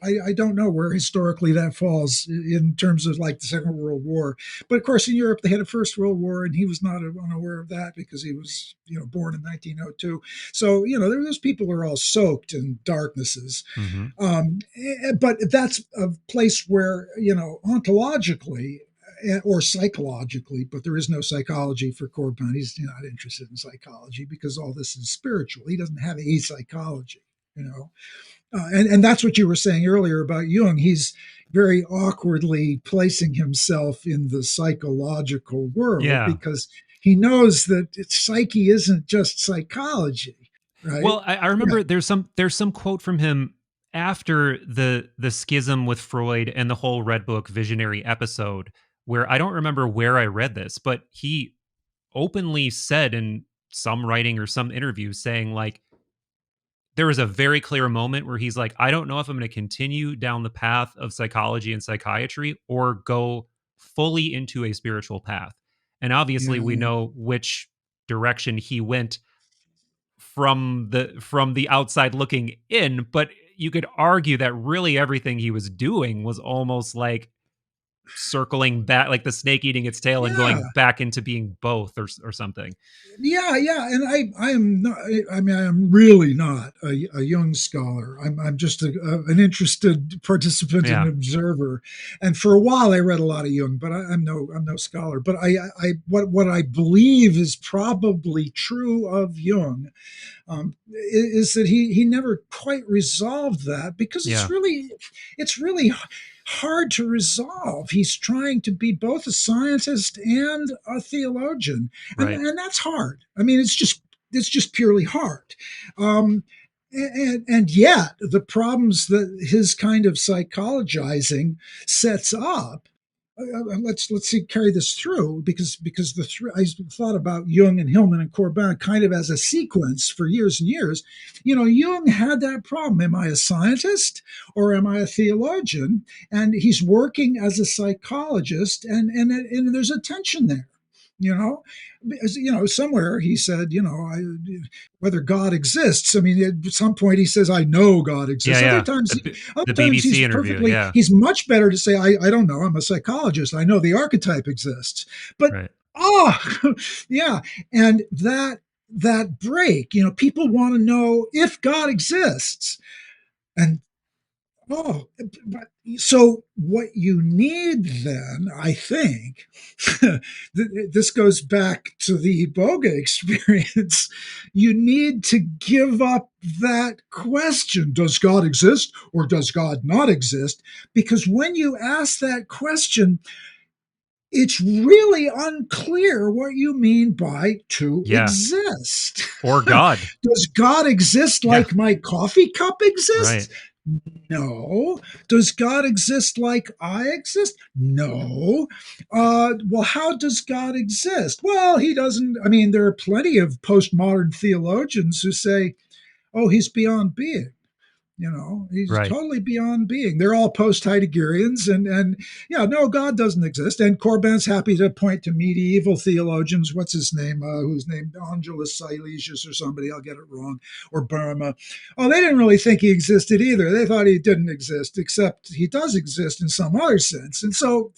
A: I don't know where historically that falls in terms of like the Second World War. But of course, in Europe, they had a First World War, and he was not unaware of that because he was, born in 1902. So, those people are all soaked in darknesses.
B: Hmm.
A: But that's a place where, ontologically or psychologically, but there is no psychology for Corbin. He's not interested in psychology because all this is spiritual. He doesn't have a psychology, you know. And that's what you were saying earlier about Jung. He's very awkwardly placing himself in the psychological world
B: Yeah.
A: because he knows that psyche isn't just psychology, right?
B: Well, I
A: Yeah,
B: remember there's some quote from him after the schism with Freud and the whole Red Book visionary episode where I don't remember where I read this, but he openly said in some writing or some interview saying like there was a very clear moment where he's like, I don't know if I'm going to continue down the path of psychology and psychiatry or go fully into a spiritual path. And obviously, we
A: yeah,
B: know which direction he went from the outside looking in, but you could argue that really everything he was doing was almost like circling back, like the snake eating its tail and
A: yeah.
B: going back into being both or something.
A: Yeah, and I am not. I mean, I am really not a Jung scholar. I'm just an interested participant and
B: Yeah.
A: observer. And for a while, I read a lot of Jung, but I'm no scholar. But what I believe is probably true of Jung is that he never quite resolved that because
B: Yeah.
A: it's really hard to resolve. He's trying to be both a scientist and a theologian,
B: Right.
A: and that's hard. I mean, it's just purely hard. Um, and yet, the problems that his kind of psychologizing sets up. Let's see carry this through because I thought about Jung and Hillman and Corbin kind of as a sequence for years and years. Jung had that problem: am I a scientist or am I a theologian? And he's working as a psychologist, and there's a tension there. Somewhere he said, whether God exists. I mean, at some point he says, I know God
B: Yeah,
A: exists. Other
B: yeah.
A: times,
B: The BBC interview. Yeah.
A: he's much better to say, I don't know. I'm a psychologist. I know the archetype exists. But,
B: Right.
A: yeah. And that break, people want to know if God exists. And Oh, but so what you need then, I think, this goes back to the Iboga experience. You need to give up that question, does God exist or does God not exist? Because when you ask that question, it's really unclear what you mean by to
B: Yeah.
A: exist.
B: Or God.
A: Does God exist
B: Yeah.
A: like my coffee cup exists?
B: Right.
A: No. Does God exist like I exist? No. Well, how does God exist? Well, he doesn't. I mean, there are plenty of postmodern theologians who say, oh, he's beyond being. He's
B: Right.
A: totally beyond being. They're all post-Heideggerians, and yeah, no, God doesn't exist. And Corbin's happy to point to medieval theologians. What's his name? Who's named Angelus Silesius or somebody? I'll get it wrong. Or Burma. Oh, they didn't really think he existed either. They thought he didn't exist, except he does exist in some other sense. And so,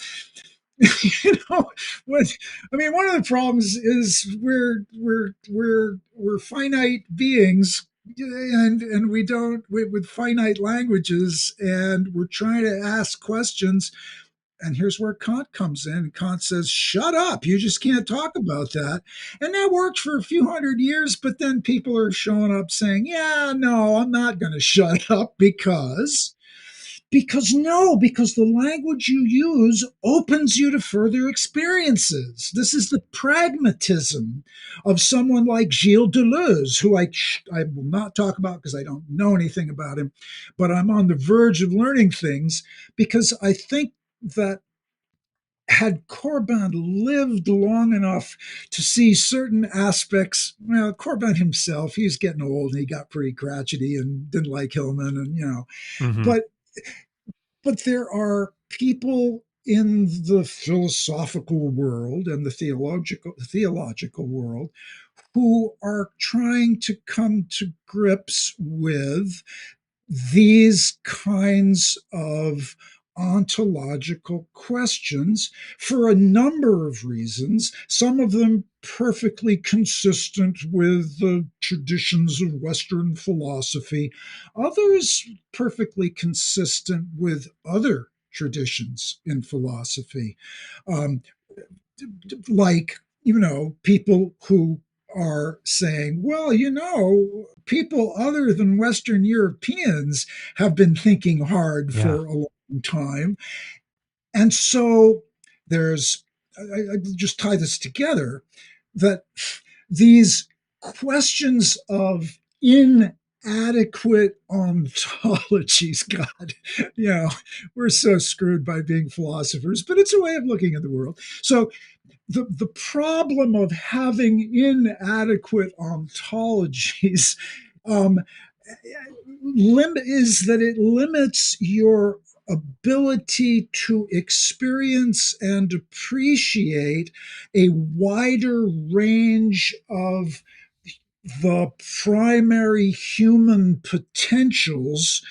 A: you know, what I mean, one of the problems is we're finite beings, and we don't with finite languages, and we're trying to ask questions. And here's where Kant comes in. Kant says, shut up. You just can't talk about that. And that worked for a few hundred years, but then people are showing up saying, yeah, no, I'm not going to shut up because the language you use opens you to further experiences. This is the pragmatism of someone like Gilles Deleuze, who I will not talk about because I don't know anything about him, but I'm on the verge of learning things because I think that had Corbin lived long enough to see certain aspects, well, Corbin himself, he's getting old and he got pretty crotchety and didn't like Hillman,
B: Mm-hmm.
A: but but there are people in the philosophical world and the theological world who are trying to come to grips with these kinds of ontological questions for a number of reasons, some of them perfectly consistent with the traditions of Western philosophy, others perfectly consistent with other traditions in philosophy. Um, like, people who are saying, well, people other than Western Europeans have been thinking hard
B: Yeah.
A: for a long time. And so I just tie this together, that these questions of inadequate ontologies, God, we're so screwed by being philosophers, but it's a way of looking at the world. So the problem of having inadequate ontologies um, is that it limits your ability to experience and appreciate a wider range of the primary human potentials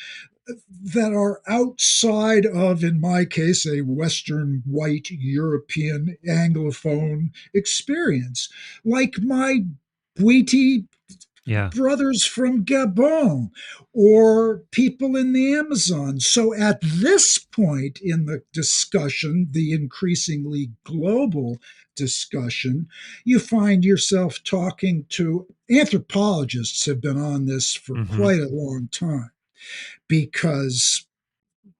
A: that are outside of, in my case, a Western white European Anglophone experience, like my Bwiti
B: Yeah.
A: brothers from Gabon or people in the Amazon. So at this point in the discussion, the increasingly global discussion, you find yourself talking to anthropologists have been on this for
B: Mm-hmm.
A: quite a long time because,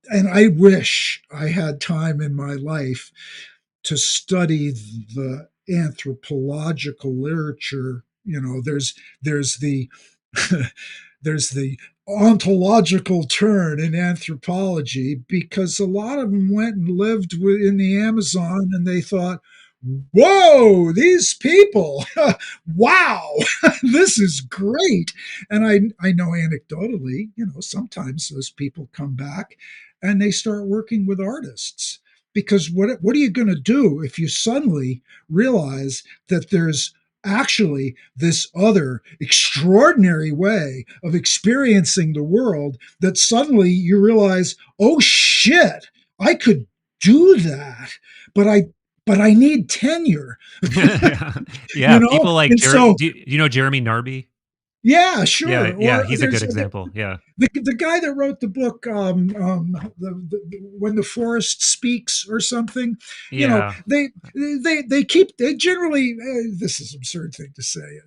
A: and I wish I had time in my life to study the anthropological literature. There's the there's the ontological turn in anthropology because a lot of them went and lived in the Amazon and they thought, whoa, these people, wow, this is great. And I know anecdotally, sometimes those people come back and they start working with artists because what are you going to do if you suddenly realize that there's actually this other extraordinary way of experiencing the world, that suddenly you realize, oh shit, I could do that, but I need tenure.
B: yeah,
A: You
B: yeah.
A: know?
B: People like
A: And so,
B: Do you know Jeremy Narby?
A: yeah,
B: Yeah,
A: sure.
B: yeah.
A: Or
B: He's a
A: there's
B: good example. Yeah,
A: the guy that wrote the book, When the Forest Speaks or something. You know,
B: yeah,
A: they keep, they generally, this is an absurd thing to say,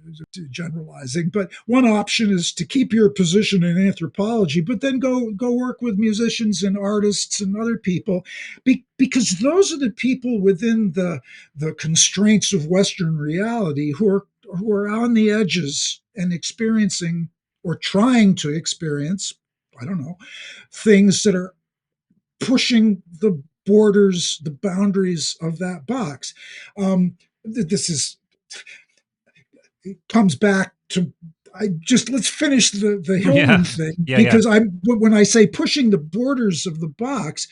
A: generalizing, but one option is to keep your position in anthropology, but then go work with musicians and artists and other people, because those are the people within the constraints of Western reality who are on the edges and experiencing, or trying to experience, I don't know, things that are pushing the borders, the boundaries of that box. This is, it comes back to, I just, let's finish the
B: yeah,
A: Hillman thing,
B: yeah, yeah.
A: because when I say pushing the borders of the box,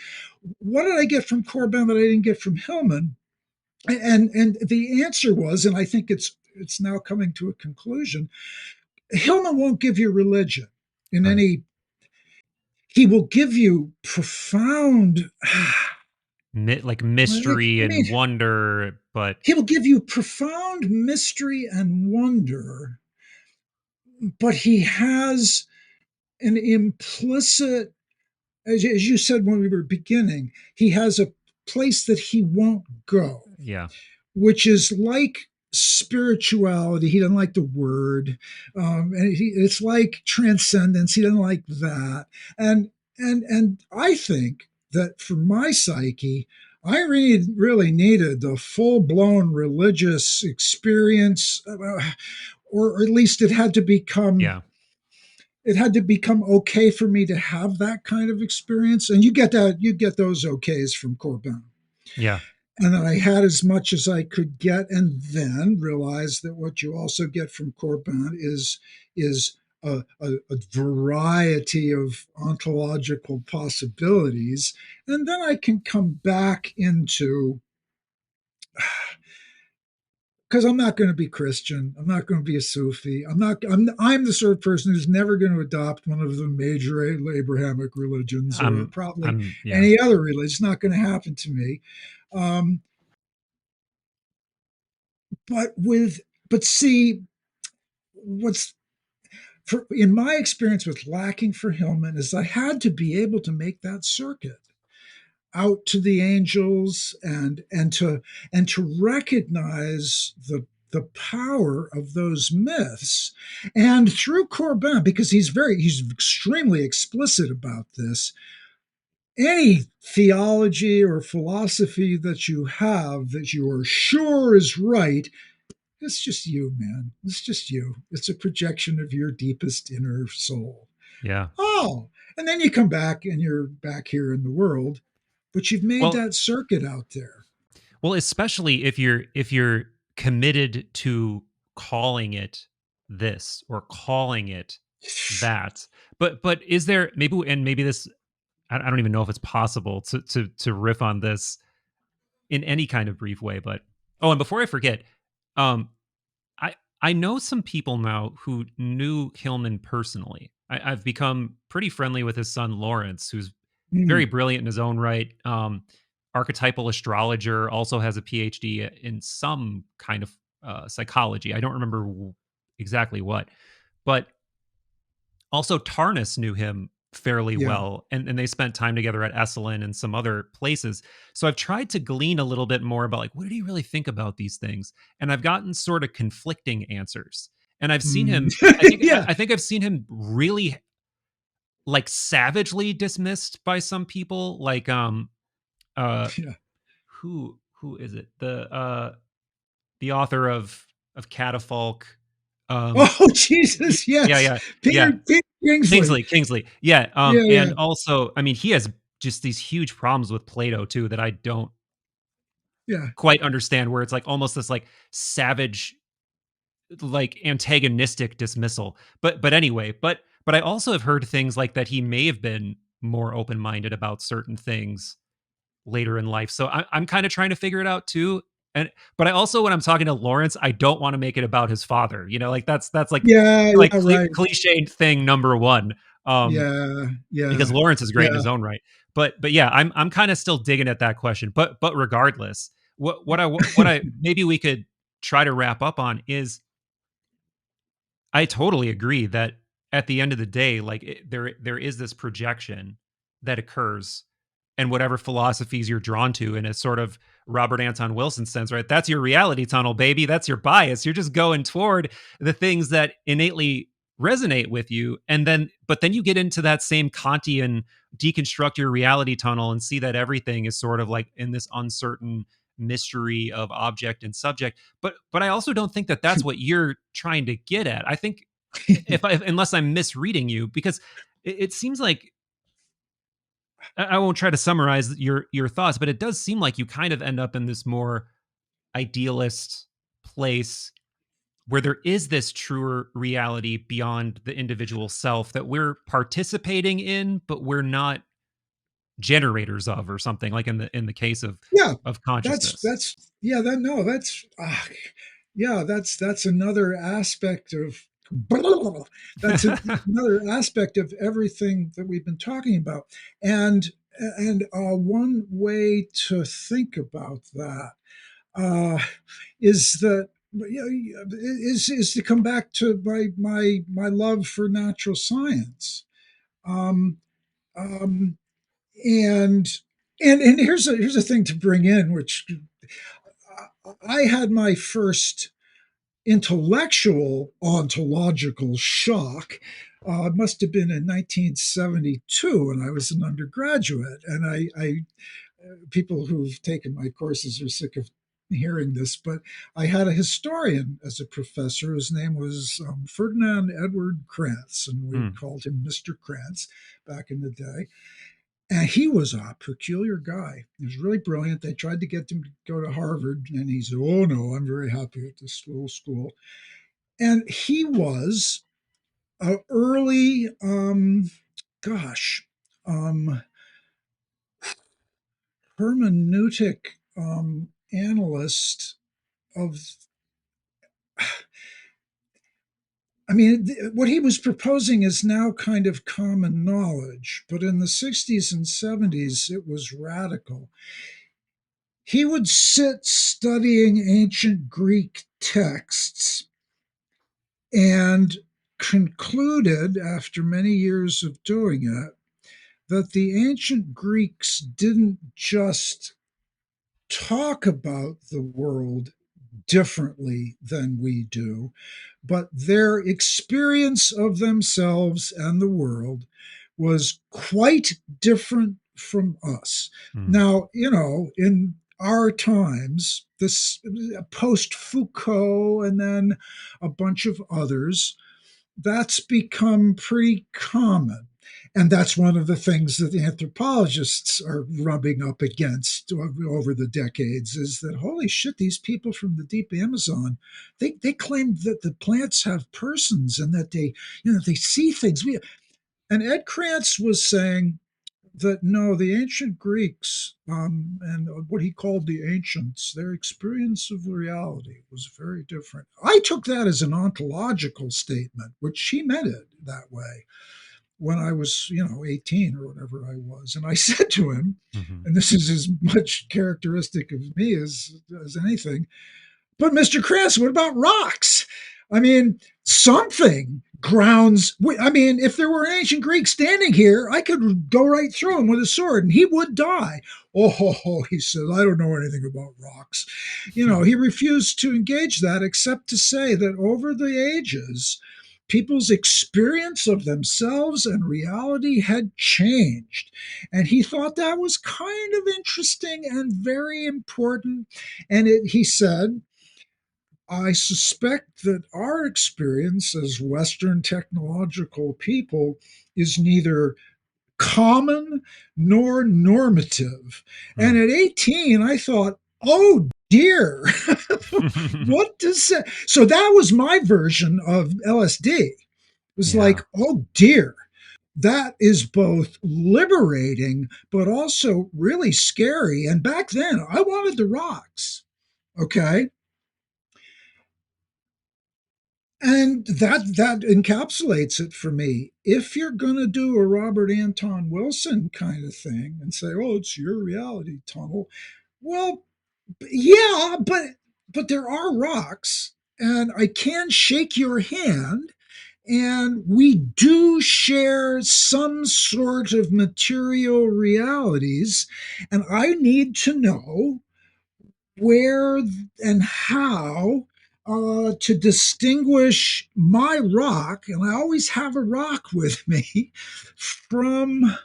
A: what did I get from Corbin that I didn't get from Hillman? And the answer was, and I think it's now coming to a conclusion, Hillman won't give you religion in
B: Right.
A: any, he will give you profound,
B: Like
A: I
B: mystery
A: mean,
B: and wonder, but
A: he will give you profound mystery and wonder, but he has an implicit, as you said when we were beginning, he has a place that he won't go,
B: yeah,
A: which is like spirituality. He doesn't like the word, and it's like transcendence. He doesn't like that, and and I think that for my psyche, I really needed the full blown religious experience, or at least
B: yeah,
A: it had to become okay for me to have that kind of experience. And you get those okays from Corbin.
B: yeah,
A: And then I had as much as I could get, and then realized that what you also get from Corbin is a variety of ontological possibilities. And then I can come back into, because I'm not going to be Christian. I'm not going to be a Sufi. I'm the sort of person who's never going to adopt one of the major Abrahamic religions, or probably
B: yeah,
A: any other religion. It's not going to happen to me. Um, but with but see, what's, in my experience with lacking for Hillman, is I had to be able to make that circuit out to the angels, and to recognize the power of those myths. And through Corbin, because he's extremely explicit about this, any theology or philosophy that you have that you are sure is right, it's just you, man. It's just you. It's a projection of your deepest inner soul.
B: yeah.
A: Oh, and then you come back and you're back here in the world, but you've made
B: Well,
A: that circuit out there.
B: especially if you're committed to calling it this or calling it that. But is there maybe, and maybe this, I don't even know if it's possible to riff on this in any kind of brief way, but oh, and before I forget, um I I know some people now who knew Hillman personally. I've become pretty friendly with his son Lawrence, who's very
A: Mm,
B: brilliant in his own right. Archetypal astrologer, also has a PhD in some kind of psychology. I don't remember exactly what, but also Tarnas knew him fairly
A: yeah.
B: well, and they spent time together at Esalen and some other places. So I've tried to glean a little bit more about, like, what did he really think about these things, and I've gotten sort of conflicting answers. And I've seen
A: Mm.
B: him, I think
A: Yeah.
B: I think I've seen him really, like, savagely dismissed by some people, like, uh
A: Yeah.
B: who is it, the author of Catafalque. um
A: Oh, Jesus.
B: yeah,
A: Yes.
B: yeah, yeah.
A: Peter Kingsley.
B: Kingsley. Yeah,
A: Yeah. Yeah.
B: and also, I mean, he has just these huge problems with Plato too that I don't
A: Yeah.
B: quite understand, where it's like almost this, like, savage, like, antagonistic dismissal. But anyway, but I also have heard things like that he may have been more open-minded about certain things, later in life. So I'm kind of trying to figure it out too. And but I also, when I'm talking to Lawrence, I don't want to make it about his father. You know, like that's
A: Yeah,
B: like
A: yeah, right.
B: cliched thing number one. Um,
A: Yeah,
B: because
A: yeah,
B: Lawrence is great in
A: yeah.
B: his own right. But yeah, I'm kind of still digging at that question. But regardless, what I maybe we could try to wrap up on is, I totally agree that at the end of the day, like there is this projection that occurs, and whatever philosophies you're drawn to, in a sort of Robert Anton Wilson sense, right? That's your reality tunnel, baby. That's your bias. You're just going toward the things that innately resonate with you, and then but then you get into that same Kantian deconstruct your reality tunnel and see that everything is sort of like in this uncertain mystery of object and subject. But I also don't think that that's what you're trying to get at. I think, if I, unless I'm misreading you, because it seems like, I won't try to summarize your thoughts, but it does seem like you kind of end up in this more idealist place where there is this truer reality beyond the individual self that we're participating in, but we're not generators of, or something, like in the case
A: Yeah,
B: of
A: that's
B: consciousness.
A: that's yeah, that no, that's yeah, that's another aspect of that's another aspect of everything that we've been talking about. And one way to think about that uh, is that, you know, is to come back to my love for natural science. Um, um, and and here's a thing to bring in, which I had my first intellectual ontological shock. It must have been in 1972 when I was an undergraduate, and I people who've taken my courses are sick of hearing this, but I had a historian as a professor. His name was Ferdinand Edward Krantz, and we
B: Hmm.
A: called him Mr. Krantz back in the day. And he was a peculiar guy. He was really brilliant. They tried to get him to go to Harvard, and he said, "Oh no, I'm very happy at this little school." And he was an early, gosh, um, hermeneutic analyst of. I mean, what he was proposing is now kind of common knowledge, but in the 60s and 70s, it was radical. He would sit studying ancient Greek texts and concluded, after many years of doing it, that the ancient Greeks didn't just talk about the world differently than we do, but their experience of themselves and the world was quite different from us.
B: Hmm.
A: Now, you know, in our times, this post Foucault and then a bunch of others, that's become pretty common. And that's one of the things that the anthropologists are rubbing up against over the decades, is that, holy shit, these people from the deep Amazon, they claim that the plants have persons and that they, you know, they see things. And Ed Krantz was saying that no, the ancient Greeks and what he called the ancients, their experience of reality was very different. I took that as an ontological statement, which he meant it that way when I was, you know, 18 or whatever I was. And I said to him,
B: Hmm.
A: and this is as much characteristic of me as anything, but Mr. Chris, what about rocks? I mean, something grounds. I mean, if there were an ancient Greek standing here, I could go right through him with a sword and he would die. Oh, he says, I don't know anything about rocks. You know, he refused to engage that except to say that over the ages, people's experience of themselves and reality had changed. And he thought that was kind of interesting and very important. And he said, I suspect that our experience as Western technological people is neither common nor normative. And
B: Hmm.
A: at 18, I thought, oh dear, what does that? So that was my version of LSD. It was like,
B: Yeah.
A: oh dear, that is both liberating but also really scary. And back then, I wanted the rocks. Okay. And that encapsulates it for me. If you're going to do a Robert Anton Wilson kind of thing and say, "Oh, it's your reality tunnel," well, yeah, but there are rocks, and I can shake your hand, and we do share some sort of material realities, and I need to know where and how to distinguish my rock, and I always have a rock with me, from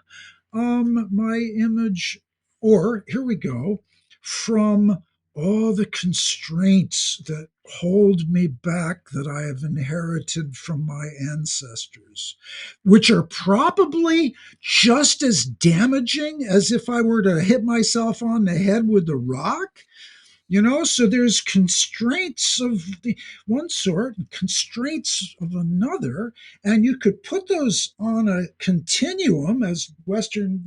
A: my image, or here we go, from all the constraints that hold me back that I have inherited from my ancestors, which are probably just as damaging as if I were to hit myself on the head with the rock. So there's constraints of the one sort and constraints of another, and you could put those on a continuum as Western,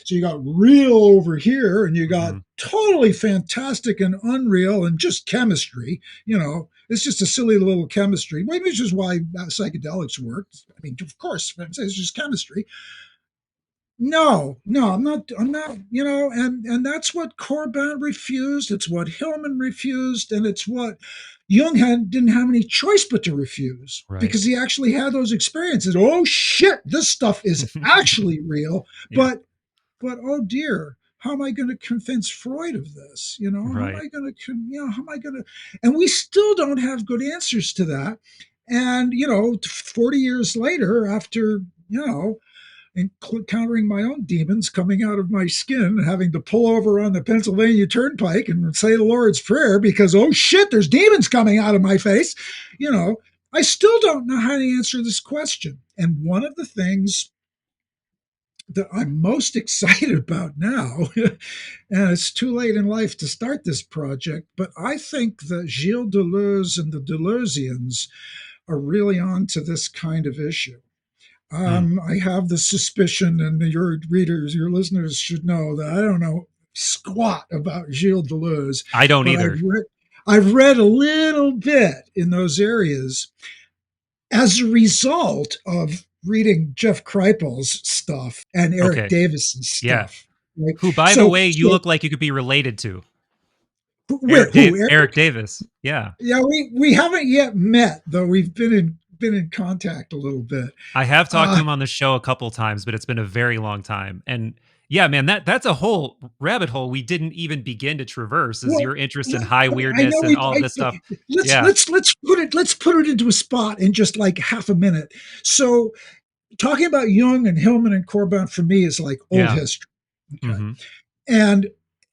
A: so you got real over here and you got
B: Hmm.
A: totally fantastic and unreal and just chemistry. It's just a silly little chemistry, which is why psychedelics work. I mean, of course, it's just chemistry. No, no, I'm not, and that's what Corbin refused. It's what Hillman refused, and it's what Jung didn't have any choice but to refuse,
B: Right.
A: because he actually had those experiences. Oh shit, this stuff is actually real,
B: Yeah.
A: but oh dear, how am I going to convince Freud of this? How am
B: Right.
A: I going to, how am I going to, and we still don't have good answers to that. And 40 years later, after encountering my own demons coming out of my skin, having to pull over on the Pennsylvania Turnpike and say the Lord's Prayer because, oh shit, there's demons coming out of my face. You know, I still don't know how to answer this question. And one of the things that I'm most excited about now, and it's too late in life to start this project, but I think that Gilles Deleuze and the Deleuzians are really on to this kind of issue.
B: Mm.
A: I have the suspicion, and your readers, your listeners should know that I don't know squat about Gilles Deleuze,
B: I don't
A: but
B: either.
A: I've read a little bit in those areas as a result of reading Jeff Kripal's stuff and Eric
B: Okay.
A: Davis's
B: Yeah.
A: stuff. Right.
B: Who, by the
A: So,
B: way, you
A: so
B: look like you could be related to.
A: who
B: Eric
A: Eric?
B: Davis. Yeah.
A: Yeah, we haven't yet met, though we've been in contact a little bit.
B: I have talked to
A: Uh,
B: him on the show a couple times, but it's been a very long time. And yeah, man, that's a whole rabbit hole we didn't even begin to traverse is
A: Well,
B: your interest in high
A: I know
B: weirdness and
A: we.
B: all of this stuff.
A: Let's
B: Yeah.
A: let's let's put it into a spot in just like half a minute. So, talking about Jung and Hillman and Corbin for me is like old
B: Yeah.
A: history. Okay,
B: Hmm.
A: and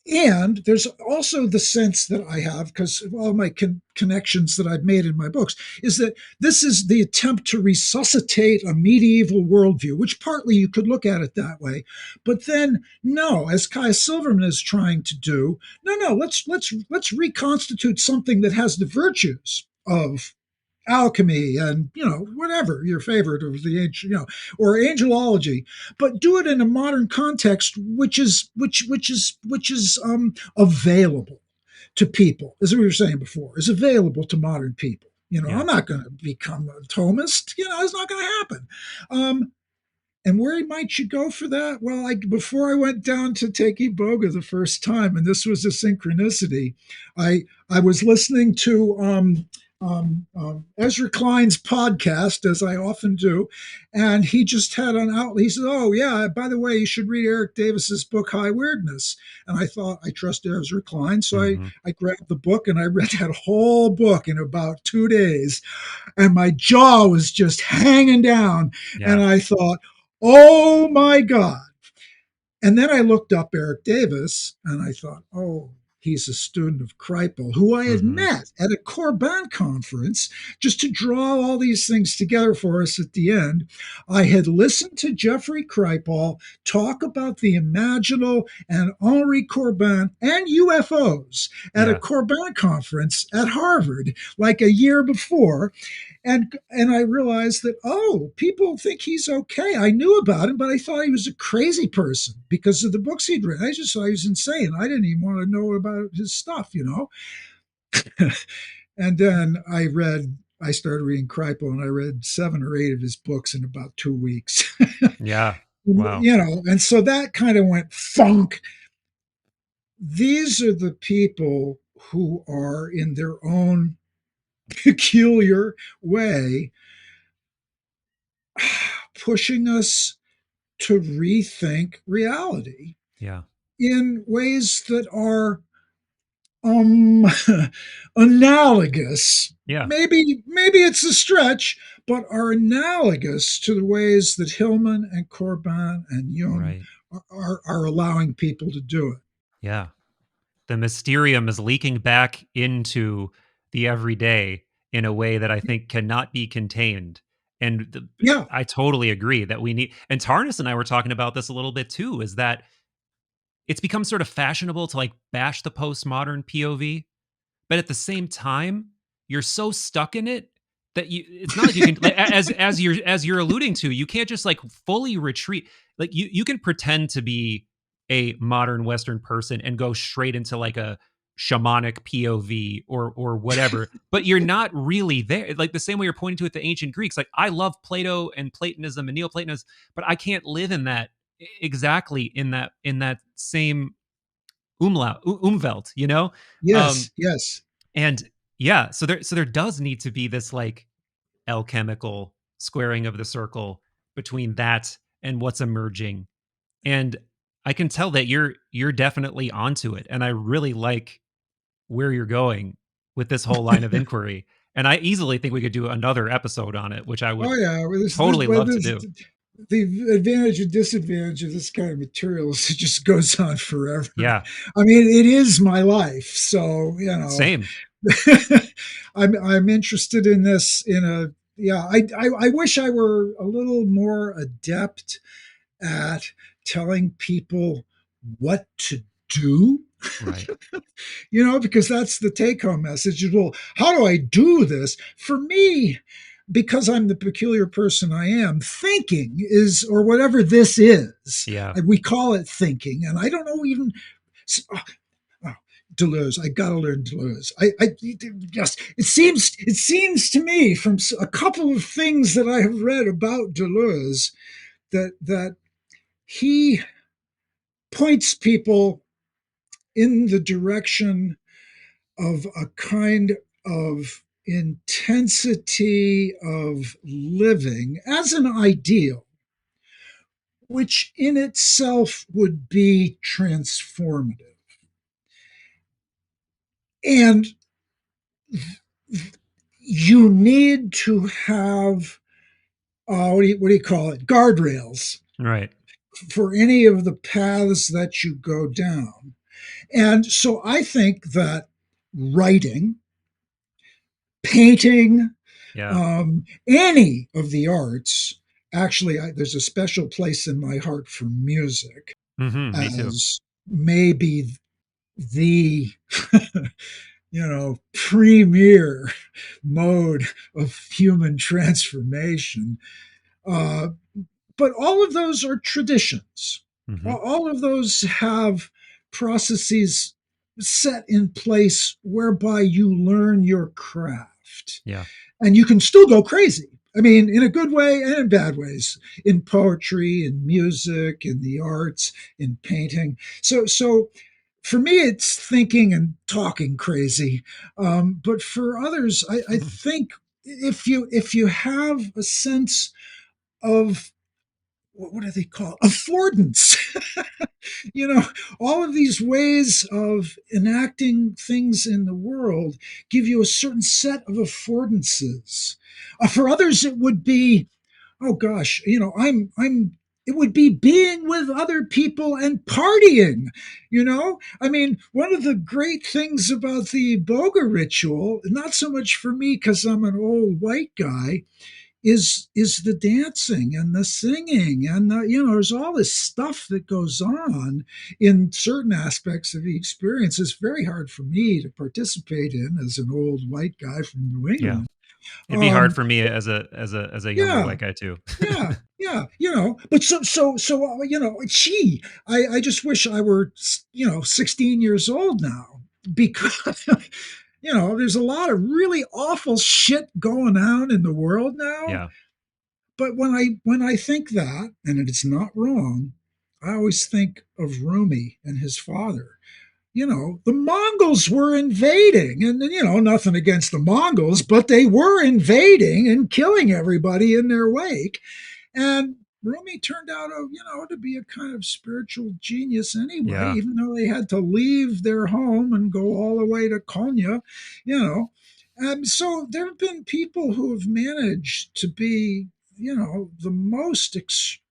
A: and there's also the sense that I have, because of all my connections that I've made in my books, is that this is the attempt to resuscitate a medieval worldview, which partly you could look at it that way, but then no, as Kaya Silverman is trying to do, no, let's reconstitute something that has the virtues of alchemy and whatever your favorite of the ancient, or angelology, but do it in a modern context, which is available to people, as we were saying before, is available to modern people.
B: Yeah.
A: I'm not going to become a Thomist. It's not going to happen. And where might you go for that? Well, before I went down to take Iboga the first time, and this was a synchronicity, I was listening to Ezra Klein's podcast, as I often do, and he just had an out. He said, "Oh yeah, by the way, you should read Eric Davis's book High Weirdness." And I thought, I trust Ezra Klein, so I
B: Hmm.
A: I grabbed the book and I read that whole book in about 2 days, and my jaw was just hanging down, and
B: Yeah.
A: I thought, oh my God. And then I looked up Eric Davis and I thought, oh, he's a student of Kripal, who I had
B: Hmm.
A: met at a Corbin conference just to draw all these things together for us at the end. I had listened to Jeffrey Kripal talk about the imaginal and Henri Corbin and UFOs at a
B: Yeah.
A: Corbin conference at Harvard like a year before. and I realized that, oh, people think he's okay. I knew about him, but I thought he was a crazy person because of the books he'd written. I just thought he was insane. I didn't even want to know about his stuff, you know. And then I started reading Kripal, and I read 7 or 8 of his books in about 2 weeks.
B: Yeah. Wow.
A: You know, and so that kind of went funk. These are the people who are, in their own peculiar way, pushing us to rethink reality
B: Yeah.
A: in ways that are um analogous.
B: Yeah.
A: Maybe it's a stretch, but are analogous to the ways that Hillman and Corbin and Jung
B: Right.
A: are allowing people to do it.
B: Yeah. The mysterium is leaking back into the everyday in a way that I think cannot be contained. And
A: Yeah.
B: I totally agree that we need, and Tarnis and I were talking about this a little bit too, is that it's become sort of fashionable to like bash the postmodern POV, but at the same time, you're so stuck in it that it's not like you can, like, as you're alluding to, you can't just like fully retreat. Like you can pretend to be a modern Western person and go straight into like a shamanic POV or whatever, but you're not really there. Like the same way you're pointing to it, the ancient Greeks. Like I love Plato and Platonism and Neoplatonism, but I can't live in that exactly in that same umwelt, you know. um
A: Yes, yes.
B: and yeah, so there does need to be this like alchemical squaring of the circle between that and what's emerging. And I can tell that you're definitely onto it, and I really like where you're going with this whole line of inquiry. And I easily think we could do another episode on it, which I
A: Oh
B: would
A: yeah.
B: totally
A: Well,
B: love to do.
A: the advantage and disadvantage of this kind of material is it just goes on forever.
B: Yeah,
A: I mean, it is my life, so you know,
B: same.
A: I'm interested in this in a yeah. I wish I were a little more adept at telling people what to do,
B: Right.
A: you know, because that's the take home message. Well, how do I do this? For me, because I'm the peculiar person I am, thinking is, or whatever this is,
B: Yeah.
A: we call it thinking. And I don't know even, oh, Deleuze. I got to learn Deleuze. Yes, it seems to me from a couple of things that I have read about Deleuze that he points people in the direction of a kind of intensity of living as an ideal, which in itself would be transformative. And you need to have, what do you call it, guardrails
B: Right.
A: for any of the paths that you go down. And so I think that writing, painting,
B: Yeah.
A: any of the arts, actually, there's a special place in my heart for music
B: Me too.
A: as maybe the premier mode of human transformation. Uh, but all of those are traditions.
B: Hmm.
A: All of those have processes set in place whereby you learn your craft.
B: Yeah.
A: And you can still go crazy. I mean, in a good way and in bad ways, in poetry, in music, in the arts, in painting. So for me, it's thinking and talking crazy. But for others, I think if you have a sense of what do they call it? Affordance. you know, all of these ways of enacting things in the world give you a certain set of affordances. For others, it would be, oh gosh, it would be being with other people and partying. I mean, one of the great things about the Boga ritual, not so much for me because I'm an old white guy, is the dancing and the singing and there's all this stuff that goes on in certain aspects of the experience. It's very hard for me to participate in as an old white guy from New
B: Yeah.
A: England.
B: It'd be hard
A: Um,
B: for me as a younger
A: yeah,
B: white guy too.
A: yeah, yeah, but gee, I just wish I were, 16 years old now, because, there's a lot of really awful shit going on in the world now.
B: Yeah,
A: But when I think that, and it's not wrong, I always think of Rumi and his father. The Mongols were invading, and nothing against the Mongols, but they were invading and killing everybody in their wake. And Rumi turned out, to be a kind of spiritual genius anyway,
B: yeah,
A: even though they had to leave their home and go all the way to Konya, you know. So there have been people who have managed to be,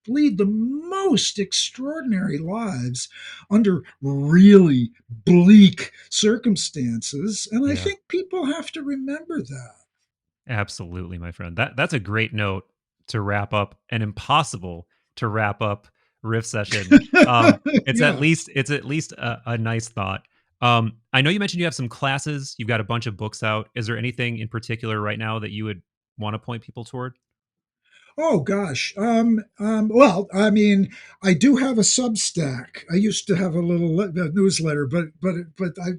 A: lead the most extraordinary lives under really bleak circumstances. And I
B: yeah.
A: think people have to remember
B: Absolutely, my friend. That's a great note to wrap up an impossible to wrap up riff session.
A: that. Yeah.
B: It's at least a nice thought. I know you mentioned you have some classes. You've got a bunch of books out. Is there anything in particular right now that you would want to point people toward?
A: Oh gosh. Well, I mean, I do have a Substack. I used to have a little newsletter, but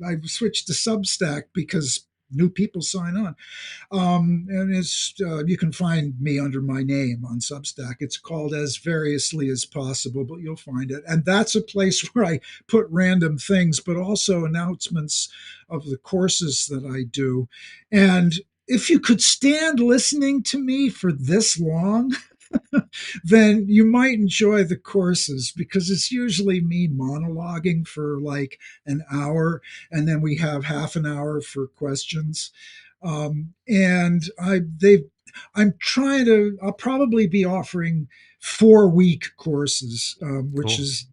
A: I switched to Substack because new people sign on. And it's you can find me under my name on Substack. It's called As Variously as Possible, but you'll find it. And that's a place where I put random things, but also announcements of the courses that I do. And if you could stand listening to me for this long, then you might enjoy the courses, because it's usually me monologuing for like an hour, and then we have half an hour for questions. And I'm trying to. I'll probably be offering 4-week courses, which
B: Cool.
A: is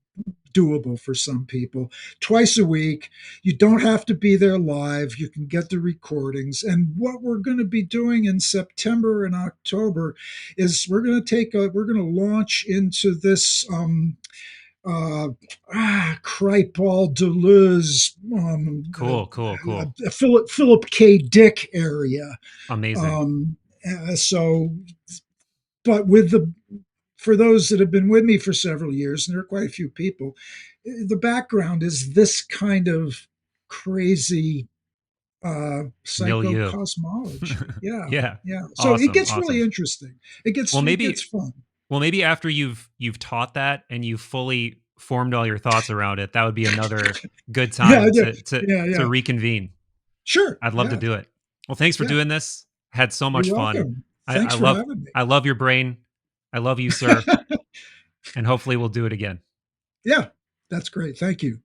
A: doable for some people, twice a week. You don't have to be there live. You can get the recordings. And what we're going to be doing in September and October is we're going to launch into this uh, Cripe Paul Deleuze,
B: Cool, cool, cool.
A: Philip K. Dick area.
B: Amazing.
A: Um, so, but with the for those that have been with me for several years, and there are quite a few people, the background is this kind of crazy
B: Milieu.
A: psychocosmology. Yeah,
B: Yeah.
A: yeah. So it
B: Awesome,
A: gets really
B: awesome.
A: interesting.
B: Well,
A: It gets
B: maybe
A: fun.
B: maybe after you've taught that and you've fully formed all your thoughts around it, that would be another good
A: Yeah,
B: time
A: yeah,
B: to
A: yeah,
B: to
A: yeah.
B: reconvene.
A: Sure.
B: I'd love to
A: Yeah,
B: do it. Well, thanks for
A: yeah.
B: doing this. Had so
A: You're
B: much fun.
A: welcome.
B: I, I
A: Thanks for
B: love
A: having
B: I love your brain. I love you, sir.
A: me.
B: And hopefully we'll do it again.
A: Yeah, that's great. Thank you.